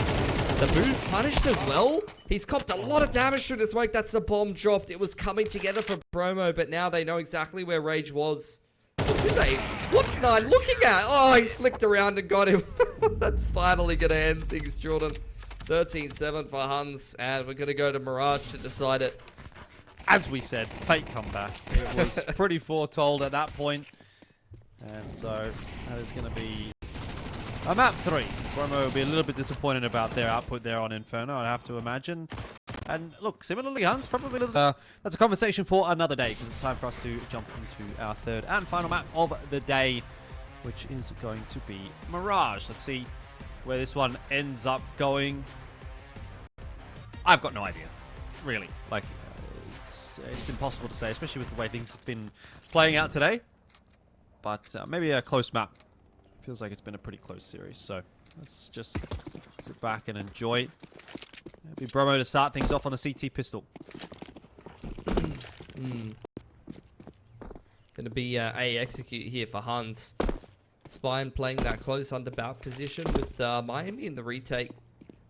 S2: the boost punished as well. He's copped a lot of damage through the smoke. That's the bomb dropped. It was coming together for Bromo, but now they know exactly where Rage was. What did they? What's 9 looking at? Oh, he's flicked around and got him. That's finally going to end things, Jordan. 13-7 for Huns, and we're going to go to Mirage to decide it.
S1: As we said, fake comeback. It was pretty foretold at that point. And so that is going to be a map 3. Bromo will be a little bit disappointed about their output there on Inferno, I have to imagine. And look, similarly, Huns probably that's a conversation for another day, because it's time for us to jump into our third and final map of the day, which is going to be Mirage. Let's see where this one ends up going. I've got no idea, really. Like, it's impossible to say, especially with the way things have been playing out today. But maybe a close map. Feels like it's been a pretty close series. So let's just sit back and enjoy. Maybe Bromo to start things off on the CT pistol.
S2: Gonna be a execute here for Huns. Spine playing that close under back position with Miami in the retake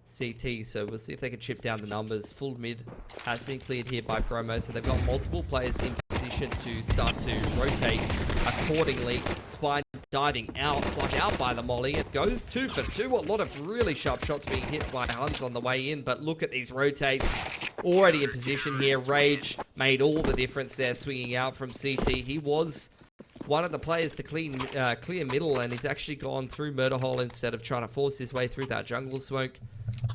S2: CT. So we'll see if they can chip down the numbers. Full mid has been cleared here by Bromo. So they've got multiple players in position to start to rotate accordingly. Spine diving out, flush out by the molly. It goes 2 for 2. A lot of really sharp shots being hit by Huns on the way in. But look at these rotates. Already in position here. Rage made all the difference there, swinging out from CT. He was one of the players to clear middle, and he's actually gone through Murder Hole instead of trying to force his way through that jungle smoke.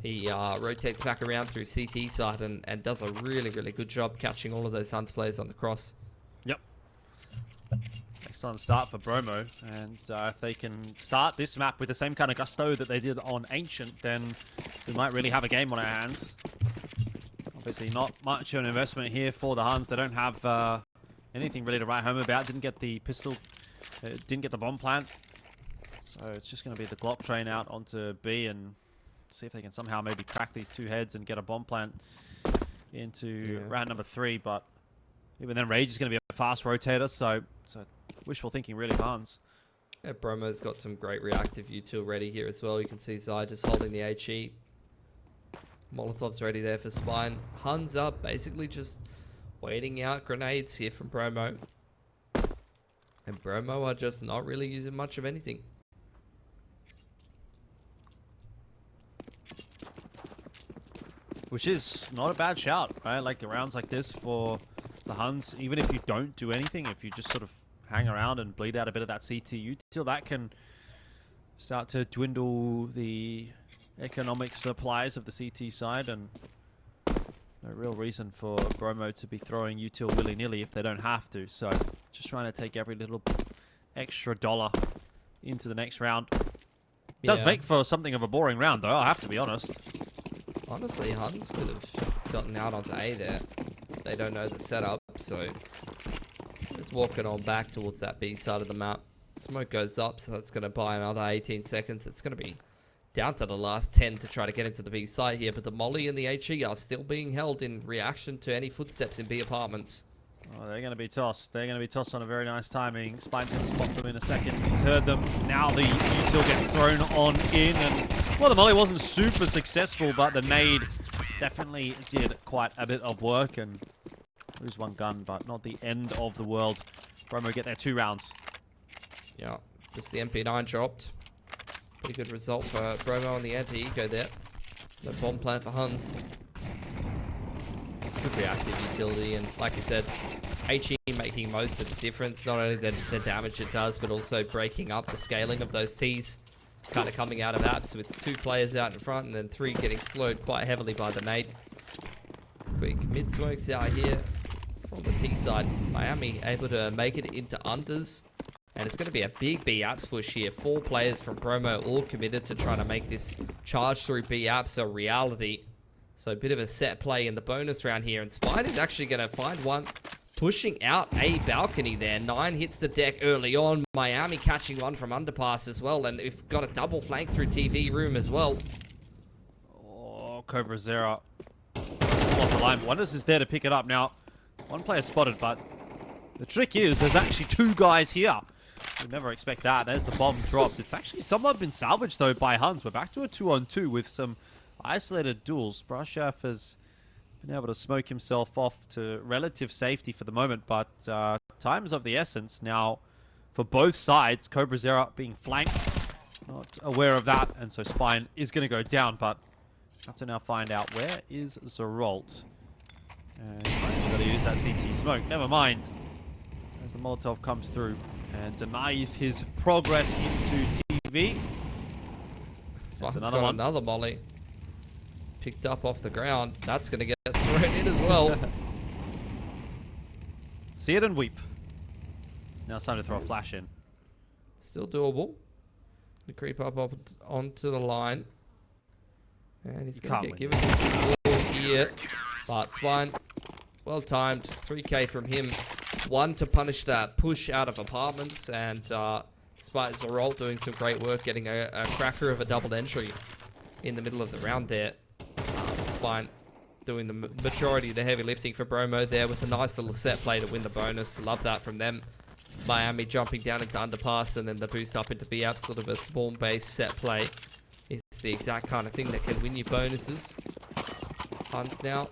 S2: He rotates back around through CT side and does a really, really good job catching all of those Huns players on the cross.
S1: Yep. Excellent start for Bromo, and if they can start this map with the same kind of gusto that they did on Ancient, then we might really have a game on our hands. Obviously not much of an investment here for the Huns. They don't have anything really to write home about. Didn't get the pistol, didn't get the bomb plant. So it's just going to be the Glock train out onto B and see if they can somehow maybe crack these two heads and get a bomb plant into round number 3. But even then, Rage is going to be a fast rotator, so wishful thinking really for Huns.
S2: Yeah, Bromo's got some great reactive util ready here as well. You can see Zai just holding the HE. Molotov's ready there for Spine. Huns up, basically just waiting out grenades here from Bromo. And Bromo are just not really using much of anything.
S1: Which is not a bad shout, right? Like the rounds like this for the Huns, even if you don't do anything, if you just sort of hang around and bleed out a bit of that CT util, that can start to dwindle the economic supplies of the CT side, and no real reason for Bromo to be throwing util willy-nilly if they don't have to. So just trying to take every little extra dollar into the next round. Does make for something of a boring round, though, I have to be honest.
S2: Honestly, Huns could have gotten out onto A there. They don't know the setup, so just walking on back towards that B side of the map. Smoke goes up, so that's going to buy another 18 seconds. It's going to be down to the last 10 to try to get into the B side here, but the molly and the HE are still being held in reaction to any footsteps in B apartments.
S1: Oh, they're going to be tossed. They're going to be tossed on a very nice timing. Spine's going to spot them in a second. He's heard them. Now the util gets thrown on in, and well, the molly wasn't super successful, but the nade definitely did quite a bit of work, and lose one gun, but not the end of the world. Bromo get their 2 rounds.
S2: Yeah, just the MP9 dropped. Pretty good result for Bromo on the anti-eco there. No bomb plant for Huns. It's good reactive utility, and like I said, HE making most of the difference. Not only the damage it does, but also breaking up the scaling of those Ts. Kind of coming out of apps with 2 players out in front, and then 3 getting slowed quite heavily by the nade. Quick mid smokes out here from the T side. Miami able to make it into unders. And it's going to be a big B apps push here. 4 players from Bromo all committed to trying to make this charge through B apps a reality. So a bit of a set play in the bonus round here. And Spine is actually going to find one pushing out a balcony there. 9 hits the deck early on. Miami catching one from underpass as well. And we've got a double flank through TV room as well.
S1: Oh, Cobra Zera off the line. Wonders is there to pick it up. Now, 1 player spotted, but the trick is there's actually 2 guys here. You'd never expect that. There's the bomb dropped. It's actually somewhat been salvaged, though, by Huns. We're back to a 2-on-2 with some isolated duels. Brashaf has been able to smoke himself off to relative safety for the moment, but time's of the essence now for both sides. Cobra Zera being flanked, not aware of that, and so Spine is going to go down, but have to now find out where is Zerolt. And he's got to use that CT smoke. Never mind. As the Molotov comes through and denies his progress into TV.
S2: There's another molly. Picked up off the ground. That's going to get thrown in as well.
S1: See it and weep. Now it's time to throw a flash in.
S2: Still doable. To creep up onto the line. And he's going to get given some ball here. But Spine Well timed. 3k from him. One to punish that push out of apartments, and despite Zerolt doing some great work getting a cracker of a double entry in the middle of the round there. Spine doing the majority of the heavy lifting for Bromo there with a nice little set play to win the bonus. Love that from them. Miami jumping down into underpass and then the boost up into B-Up, sort of a spawn-based set play. Is the exact kind of thing that can win you bonuses. Huns now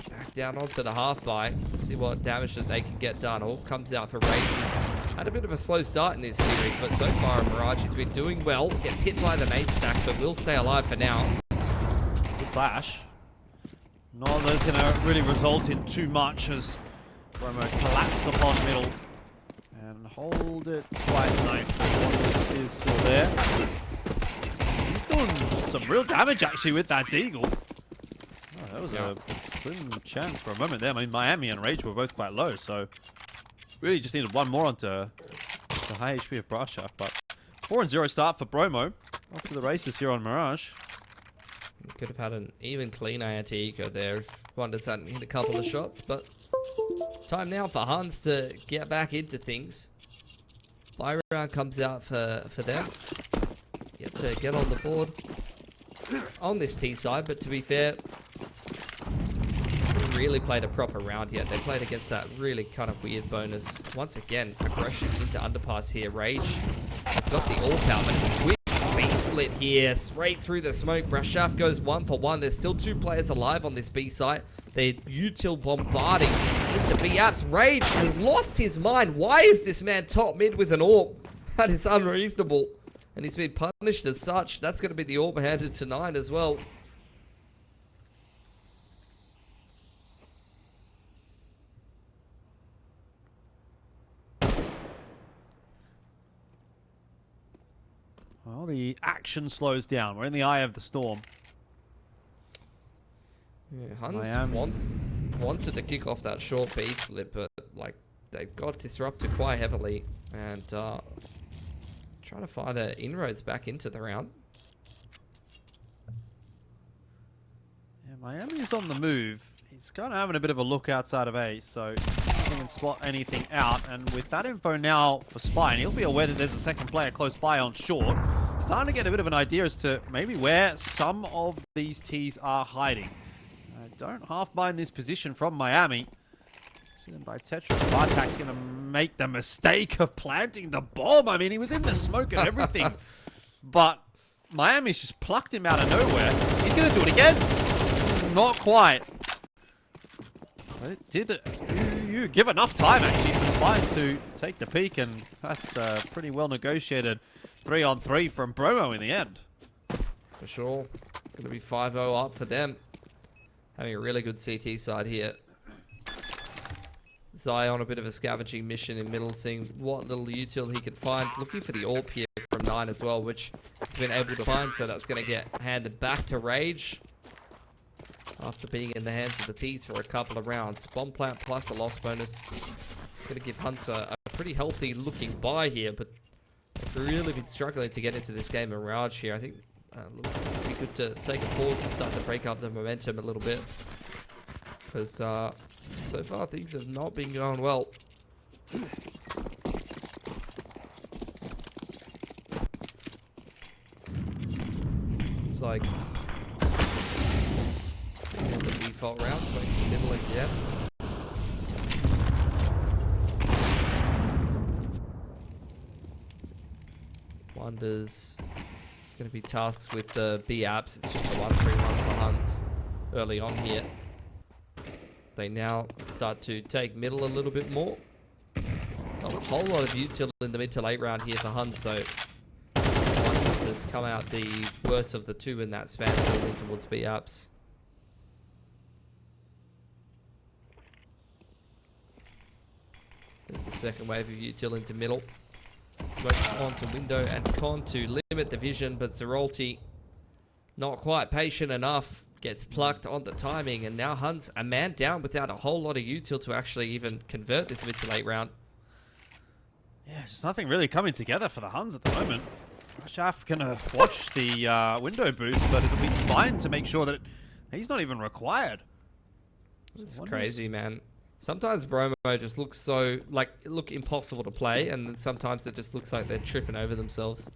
S2: back down onto the half buy. See what damage that they can get done. All comes out for Rage. He's had a bit of a slow start in this series, but so far Mirage has been doing well. Gets hit by the nade stack, but will stay alive for now.
S1: Good flash. Not that it's going to really result in too much as Bromo collapse upon middle and hold it quite nicely. This is still there. He's doing some real damage actually with that Deagle. Oh, that was a slim chance for a moment there. I mean, Miami and Rage were both quite low, so really just needed one more onto the high HP of Brasha. But 4-0 start for Bromo. Off to the races here on Mirage.
S2: Could have had an even cleaner anti-eco there if Wonders hadn't hit a couple of shots, but time now for Huns to get back into things. Buy round comes out for them. Get to get on the board on this T side, but to be fair, haven't really played a proper round yet. They played against that really kind of weird bonus. Once again, aggression into underpass here. Rage has got the all power, but it's quick. Split here, straight through the smoke. Brashaf goes 1 for 1. There's still 2 players alive on this B site. They're util bombarding into B-Apps. Rage has lost his mind. Why is this man top mid with an AWP? That is unreasonable. And he's been punished as such. That's going to be the AWP handed to 9 as well.
S1: Well, the action slows down. We're in the eye of the storm.
S2: Yeah, Huns wanted to kick off that short B flip, but like they got disrupted quite heavily, and trying to find inroads back into the round.
S1: Yeah, Miami's on the move. He's kind of having a bit of a look outside of A, so he can spot anything out. And with that info now for Spine, he'll be aware that there's a second player close by on short. Starting to get a bit of an idea as to maybe where some of these Ts are hiding. Don't half mind this position from Miami. Sitting by Tetris. Bartak's going to make the mistake of planting the bomb. I mean, he was in the smoke and everything. But Miami's just plucked him out of nowhere. He's going to do it again. Not quite. But it did. You give enough time, actually, for Spine to take the peak. And that's pretty well negotiated 3-on-3 from Bromo in the end.
S2: For sure. Going to be 5-0 up for them. Having a really good CT side here. Zai on a bit of a scavenging mission in middle, seeing what little util he can find. Looking for the AWP here from 9 as well, which he's been able to find. So that's going to get handed back to Rage. After being in the hands of the T's for a couple of rounds. Bomb plant plus a loss bonus. Going to give Huns a pretty healthy looking buy here, but they've really been struggling to get into this game of Mirage here. I think it'd be good to take a pause to start to break up the momentum a little bit. Because so far things have not been going well. It's like the default round swings to middle again. Wonders going to be tasked with the B apps. It's just a 1-3-1 for Huns early on here. They now start to take middle a little bit more. Not a whole lot of util in the mid to late round here for Huns, so Wonders has come out the worst of the two in that span, building towards B apps. There's the second wave of util into middle. Smoke onto window and con to limit the vision, but Zerolti not quite patient enough. Gets plucked on the timing, and now Huns a man down without a whole lot of util to actually even convert this mid to late round.
S1: Yeah, there's nothing really coming together for the Huns at the moment. Rashaf gonna watch the window boost, but it'll be Spine to make sure that he's not even required.
S2: It's crazy, man. Sometimes Bromo just looks look impossible to play, and then sometimes it just looks like they're tripping over themselves.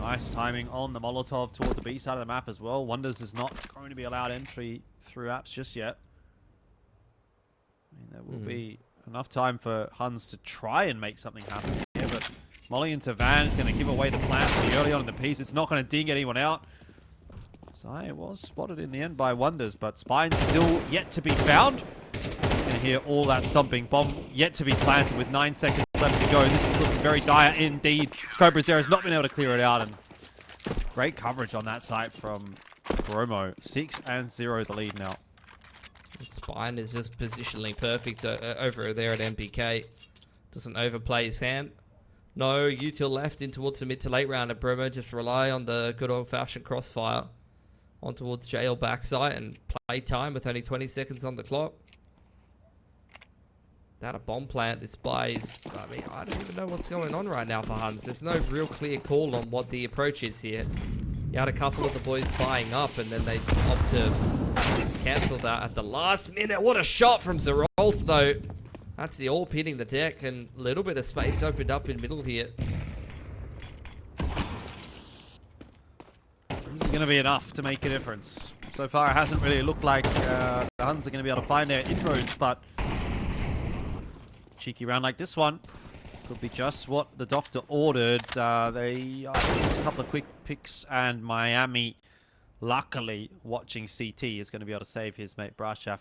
S1: Nice timing on the Molotov toward the B side of the map as well. Wonders is not going to be allowed entry through apps just yet. I mean, there will be enough time for Huns to try and make something happen here, but Molly into Van is going to give away the plant pretty early on in the piece. It's not going to ding anyone out. Sai was spotted in the end by Wonders, but Spine's still yet to be found. He's going to hear all that stomping. Bomb yet to be planted with 9 seconds left to go. This is looking very dire indeed. Cobra Zero has not been able to clear it out, and great coverage on that site from Bromo. 6-0 the lead now.
S2: Spine is just positionally perfect over there at MPK. Doesn't overplay his hand. No util left in towards the mid to late round at Bromo. Just rely on the good old-fashioned crossfire on towards jail backside and play time with only 20 seconds on the clock. That a bomb plant. This buy is, I mean, I don't even know what's going on right now for Huns. There's no real clear call on what the approach is here. You had a couple of the boys buying up, and then they opt to cancel that at the last minute. What a shot from Zeralt, though. That's the AWP hitting the deck, and a little bit of space opened up in middle here.
S1: This is going to be enough to make a difference. So far, it hasn't really looked like the Huns are going to be able to find their inroads, but cheeky round like this one could be just what the doctor ordered. They a couple of quick picks, and Miami, luckily, watching CT, is going to be able to save his mate Brashaf.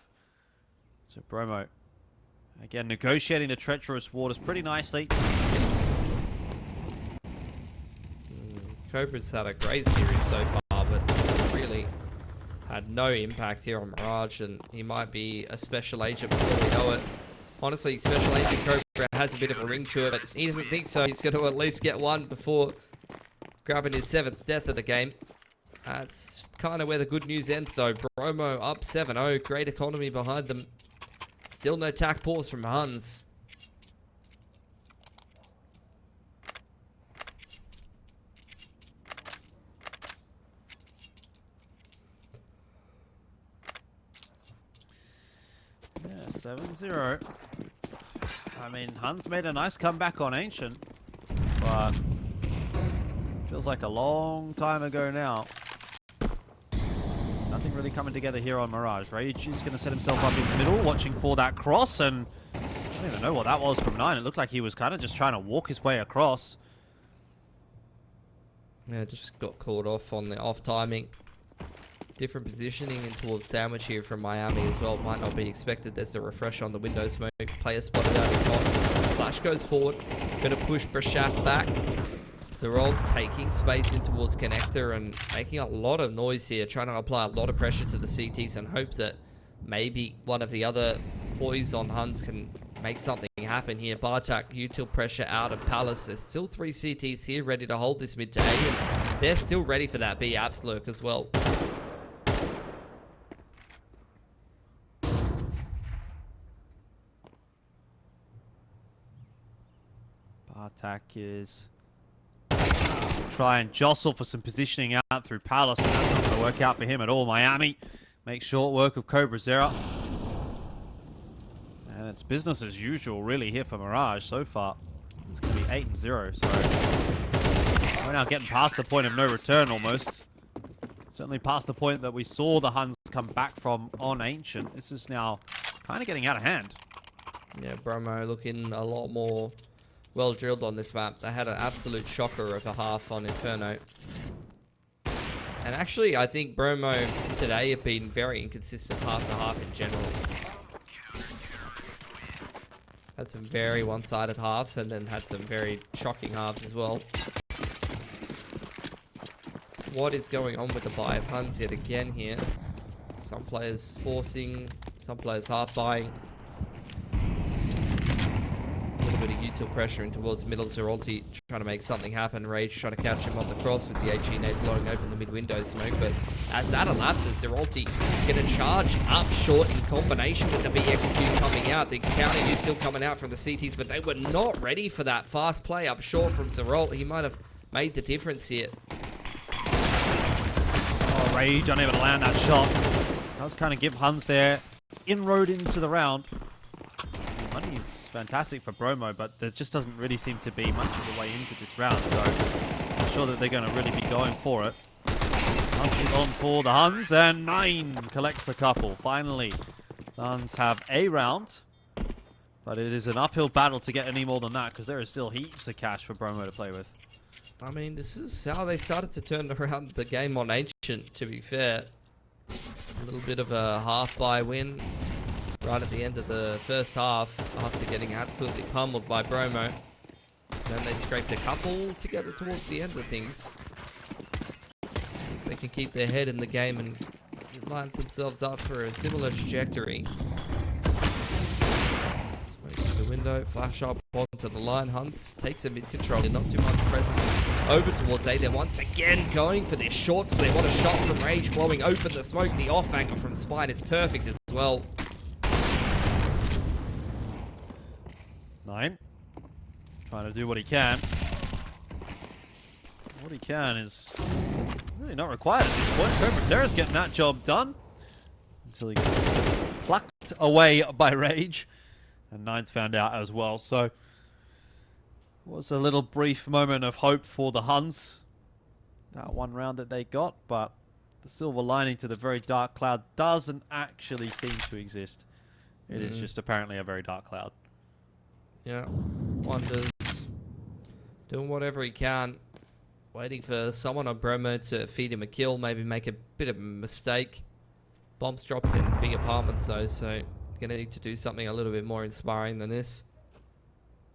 S1: So Bromo, again, negotiating the treacherous waters pretty nicely.
S2: Cobra's had a great series so far, but really had no impact here on Mirage, and he might be a special agent before we know it. Honestly, Special Agent Cobra has a bit of a ring to it, but he doesn't think so. He's going to at least get one before grabbing his 7th death of the game. That's kind of where the good news ends, though. Bromo up 7-0. Great economy behind them. Still no tack pause from Huns.
S1: Yeah, 7-0. I mean, Huns made a nice comeback on Ancient, but feels like a long time ago now. Nothing really coming together here on Mirage. Rage is going to set himself up in the middle, watching for that cross, and I don't even know what that was from 9. It looked like he was kind of just trying to walk his way across.
S2: Yeah, just got caught off on the off timing. Different positioning in towards Sandwich here from Miami as well. Might not be expected. There's a refresh on the window smoke. Player spotted out in top. Flash goes forward. Going to push Brashaf back. Zeralt taking space in towards Connector and making a lot of noise here. Trying to apply a lot of pressure to the CTs and hope that maybe one of the other boys on Huns can make something happen here. Bartak, util pressure out of Palace. There's still 3 CTs here ready to hold this mid to A. And they're still ready for that B apps lurk as well.
S1: Bartak is try and jostle for some positioning out through Palace, and that's not going to work out for him at all. Miami makes short work of Cobra Zero. And it's business as usual, really, here for Mirage so far. It's going to be 8-0, so we're now getting past the point of no return almost. Certainly past the point that we saw the Huns come back from on Ancient. This is now kind of getting out of hand.
S2: Yeah, Bromo looking a lot more well drilled on this map. They had an absolute shocker of a half on Inferno. And actually, I think Bromo today have been very inconsistent half to half in general. Had some very one-sided halves and then had some very shocking halves as well. What is going on with the buy of Huns yet again here? Some players forcing, some players half buying. A little bit of util pressure in towards middle. Zeralti trying to make something happen. Rage trying to catch him on the cross with the HE nade blowing open the mid-window smoke. But as that elapses, Zeralti going to charge up short in combination with the B execute coming out. The counter util coming out from the CTs, but they were not ready for that fast play up short from Zeralt. He might have made the difference here.
S1: Oh, Rage unable to land that shot. Does kind of give Huns their inroad into the round. Money is fantastic for Bromo, but there just doesn't really seem to be much of a way into this round, so I'm sure that they're going to really be going for it. Huns is on for the Huns, and 9 collects a couple. Finally, the Huns have a round, but it is an uphill battle to get any more than that, because there is still heaps of cash for Bromo to play with.
S2: I mean, this is how they started to turn around the game on Ancient, to be fair. A little bit of a half-buy win right at the end of the first half after getting absolutely pummeled by Bromo. And then they scraped a couple together towards the end of things. See if they can keep their head in the game and line themselves up for a similar trajectory. Smoke to the window, flash up onto the line. Huns takes a mid-control, not too much presence over towards A. They're once again going for this short split. What a shot from Rage, blowing open the smoke. The off angle from Spine is perfect as well.
S1: 9. Trying to do what he can. What he can is really not required at this point. Cobra getting that job done until he gets plucked away by Rage. And 9's found out as well. So it was a little brief moment of hope for the Huns. That one round that they got, but the silver lining to the very dark cloud doesn't actually seem to exist. It is just apparently a very dark cloud.
S2: Yeah, Wonders doing whatever he can, waiting for someone on Bromo to feed him a kill, maybe make a bit of a mistake. Bombs dropped in big apartments though, so gonna need to do something a little bit more inspiring than this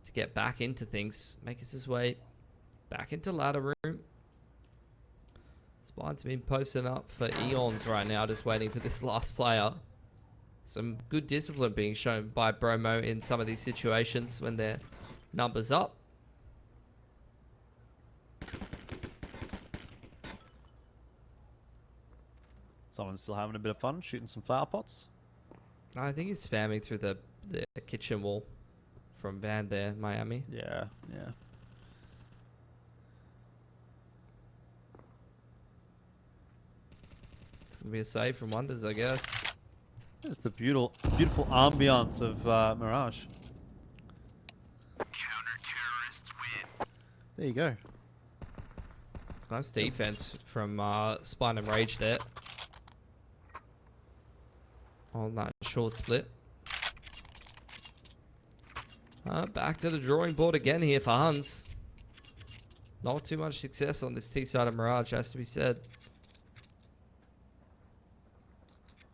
S2: to get back into things. Makes his way back into ladder room. Spine's been posting up for eons right now, just waiting for this last player. Some good discipline being shown by Bromo in some of these situations when their numbers up.
S1: Someone's still having a bit of fun, shooting some flower pots.
S2: I think he's spamming through the kitchen wall from Van there, Miami.
S1: Yeah, yeah.
S2: It's going to be a save from Wonders, I guess.
S1: It's the beautiful ambiance of Mirage.
S3: Counter-terrorists win.
S1: There you go.
S2: Nice defense from Spine and Rage there. On that short split. Back to the drawing board again here for Huns. Not too much success on this T side of Mirage, has to be said.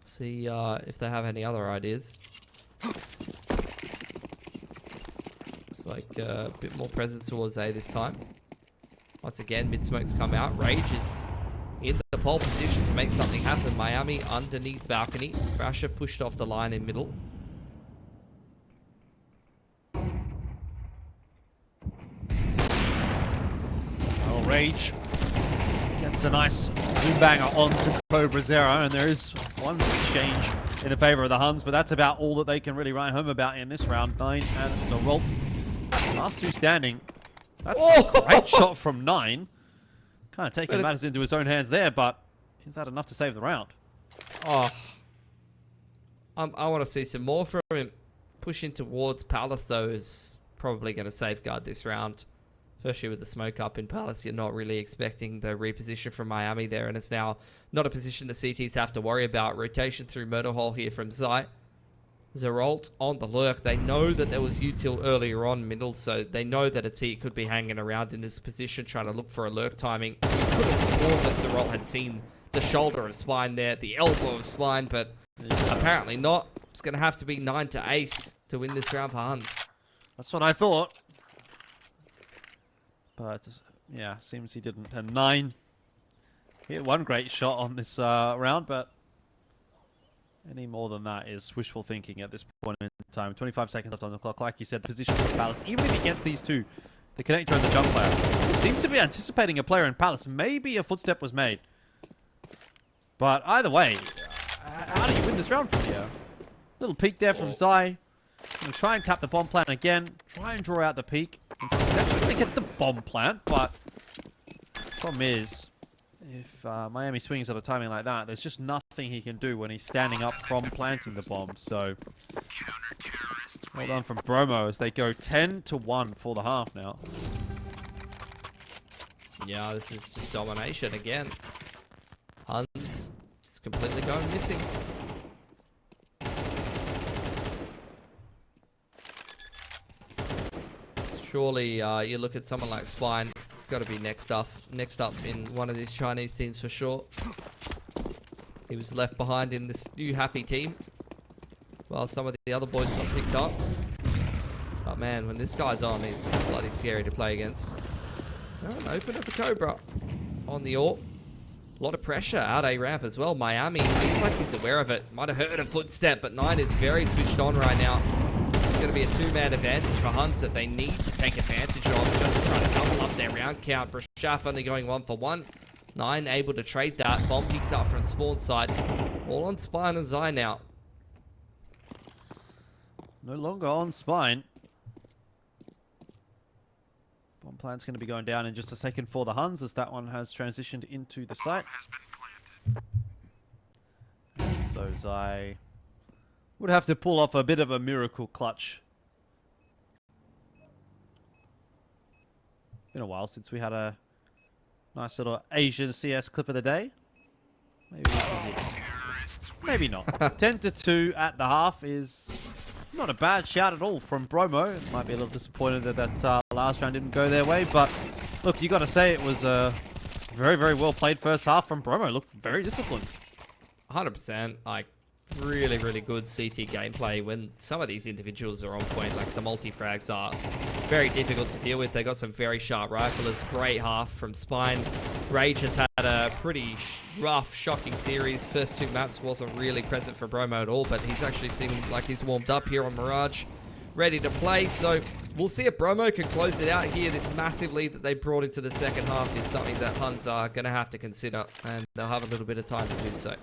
S2: See if they have any other ideas. It's like a bit more presence towards A this time. Once again, mid-smokes come out. Rage is in the pole position to make something happen. Miami underneath balcony. Thrasher pushed off the line in middle.
S1: Oh, Rage gets a nice zoom banger onto Cobra Zero, and there is one exchange in the favor of the Huns, but that's about all that they can really write home about in this round. 9 and Zerolt. Last two standing. That's a great shot from 9. Kind of taking matters into his own hands there, but is that enough to save the round?
S2: Oh, I want to see some more from him. Pushing towards Palace, though, is probably going to safeguard this round. Especially with the smoke up in Palace, you're not really expecting the reposition from Miami there, and it's now not a position the CTs have to worry about. Rotation through Murder Hole here from Zai. Zerolt on the lurk. They know that there was util earlier on middle, so they know that a T could be hanging around in this position, trying to look for a lurk timing. You could have sworn that Zerolt had seen the shoulder of Spine there, the elbow of Spine, but apparently not. It's going to have to be 9 to ace to win this round for Huns.
S1: That's what I thought. But, yeah, seems he didn't. And 9 hit one great shot on this round, but any more than that is wishful thinking at this point in time. 25 seconds left on the clock. Like you said, the position for Palace, even if against these two, the connector and the jump player, seems to be anticipating a player in Palace. Maybe a footstep was made. But either way, how do you win this round from here? Little peek there from Zai. Gonna try and tap the bomb plant again. Try and draw out the peak. He's actually going to get the bomb plant, but problem is, If Miami swings at a timing like that, there's just nothing he can do when he's standing up from planting the bomb. So, well done from Bromo as they go 10-1 for the half now.
S2: Yeah, this is just domination again. Huns just completely going missing. Surely you look at someone like Spine, it's got to be next up in one of these Chinese teams for sure. He was left behind in this new happy team while some of the other boys got picked up. But man, when this guy's on, he's bloody scary to play against. An opener for Cobra on the AWP. A lot of pressure out A ramp as well. Miami seems like he's aware of it. Might have heard a footstep, but 9 is very switched on right now. It's going to be a 2-man advantage for Huns that they need to take advantage of just to try to double up their round count. Brashaf only going 1 for 1. 9 able to trade that. Bomb picked up from spawn side. All on Spine and Zai now.
S1: No longer on Spine. Bomb plant's going to be going down in just a second for the Huns as that one has transitioned into the site. And so Zai would have to pull off a bit of a miracle clutch. Been a while since we had a nice little Asian CS clip of the day. Maybe this is it. Maybe not. 10-2 at the half is not a bad shout at all from Bromo. Might be a little disappointed that last round didn't go their way, but look, you got to say it was a very, very well played first half from Bromo. Looked very disciplined.
S2: 100%. Like, really, really good CT gameplay when some of these individuals are on point. Like, the multi-frags are very difficult to deal with. They got some very sharp riflers. Great half from Spine. Rage has had a pretty rough, shocking series. First 2 maps wasn't really present for Bromo at all, but he's actually seeming like he's warmed up here on Mirage. Ready to play, so we'll see if Bromo can close it out here. This massive lead that they brought into the second half is something that Huns are going to have to consider, and they'll have a little bit of time to do so.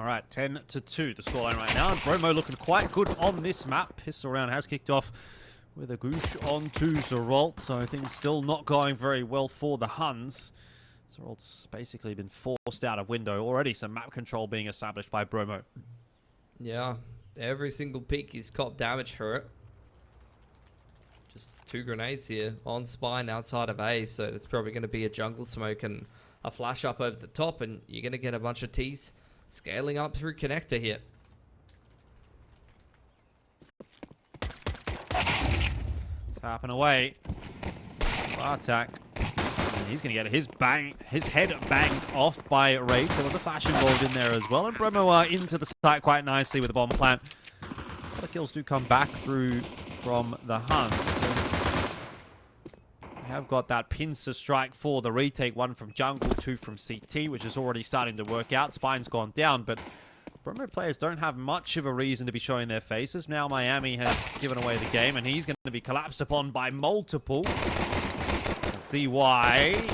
S1: right, 10-2 the scoreline right now. And Bromo looking quite good on this map. Pistol round has kicked off with a goosh onto Zeralt, so things still not going very well for the Huns. Zeralt's basically been forced out of window. Already some map control being established by Bromo.
S2: Yeah, every single peak is cop damage for it. Just 2 grenades here on Spine outside of A, so it's probably going to be a jungle smoke and a flash up over the top, and you're going to get a bunch of T's scaling up through connector here.
S1: Tapping away. Attack. And he's going to get his head banged off by Rage. There was a flash involved in there as well. And Bromo into the site quite nicely with the bomb plant. A lot of kills do come back through from the Huns. We have got that pincer strike for the retake. 1 from jungle, 2 from CT, which is already starting to work out. Spine's gone down, but Bromo players don't have much of a reason to be showing their faces. Now Miami has given away the game, and he's going to be collapsed upon by multiple. CY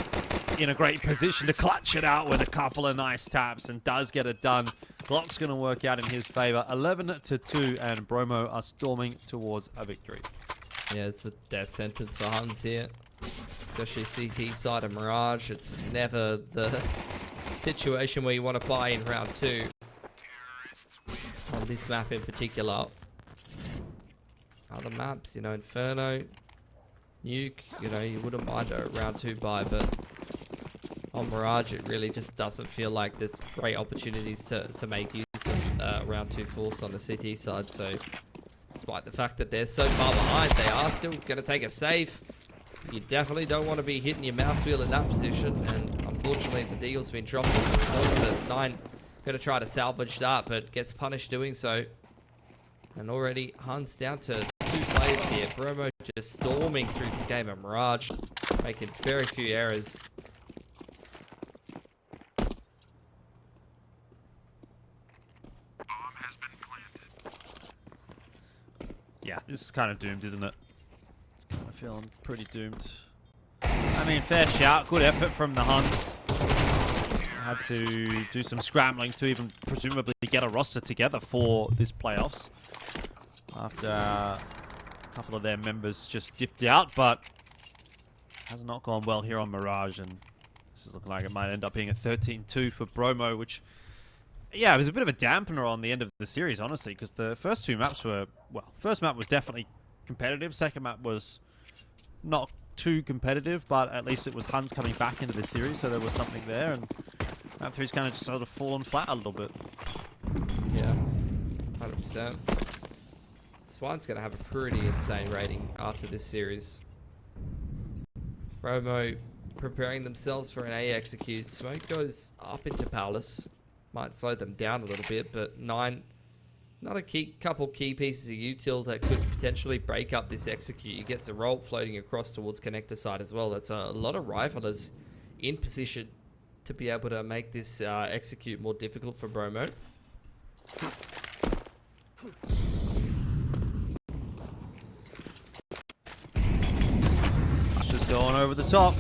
S1: in a great position to clutch it out with a couple of nice taps, and does get it done. Clock's going to work out in his favor. 11-2, and Bromo are storming towards a victory.
S2: Yeah, it's a death sentence for Huns here. Especially CT side of Mirage. It's never the situation where you want to buy in round 2. On this map in particular. Other maps, you know, Inferno, Nuke, you know, you wouldn't mind a round 2 buy, but on Mirage it really just doesn't feel like there's great opportunities to make use of round 2 force on the CT side. So despite the fact that they're so far behind, they are still going to take a save. You definitely don't want to be hitting your mouse wheel in that position, and unfortunately the deal's been dropped as a result. That 9 going to try to salvage that, but gets punished doing so. And already Huns down to 2 players here. Bromo just storming through this game, and Mirage making very few errors.
S3: Bomb has been planted.
S1: Yeah, this is kind of doomed, isn't it? It's kind of feeling pretty doomed. I mean, fair shout. Good effort from the Huns. Had to do some scrambling to even presumably get a roster together for this playoffs. After a couple of their members just dipped out, but has not gone well here on Mirage, and this is looking like it might end up being a 13-2 for Bromo, which, yeah, it was a bit of a dampener on the end of the series, honestly, because the first 2 maps were, well, first map was definitely competitive, second map was not too competitive, but at least it was Huns coming back into the series, so there was something there, and map 3's kind of just sort of fallen flat a little bit.
S2: Yeah, 100%. Swine's going to have a pretty insane rating after this series. Bromo preparing themselves for an A execute. Smoke goes up into Palace. Might slow them down a little bit, but 9, not a couple key pieces of util that could potentially break up this execute. You get Zeralt floating across towards connector side as well. That's a lot of riflers in position to be able to make this execute more difficult for Bromo.
S1: Just going over the top.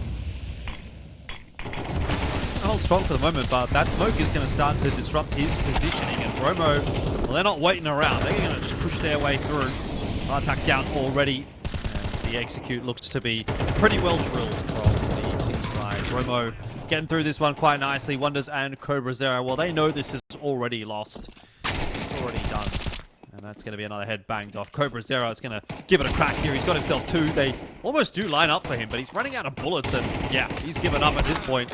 S1: Hold strong for the moment, but that smoke is going to start to disrupt his positioning, and Bromo, well, they're not waiting around. They're going to just push their way through. Attack down already, and the execute looks to be pretty well drilled from the T side. Bromo getting through this one quite nicely. Wonders and Cobra Zero, well, they know this is already lost. It's already done. And that's going to be another head banged off. Cobra Zero is going to give it a crack here. He's got himself 2. They almost do line up for him, but he's running out of bullets, and yeah, he's given up at this point,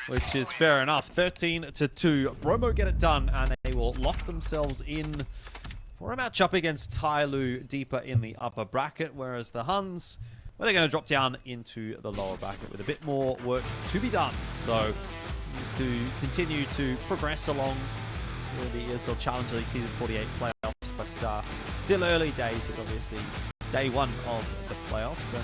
S1: which is fair enough. 13-2. Bromo get it done, and they will lock themselves in for a matchup against Tyloo deeper in the upper bracket, whereas the Huns, well, they're going to drop down into the lower bracket with a bit more work to be done. So, needs to continue to progress along with the ESL Challenger League Season 48 playoffs, but still early days. It's obviously day 1 of the playoffs. And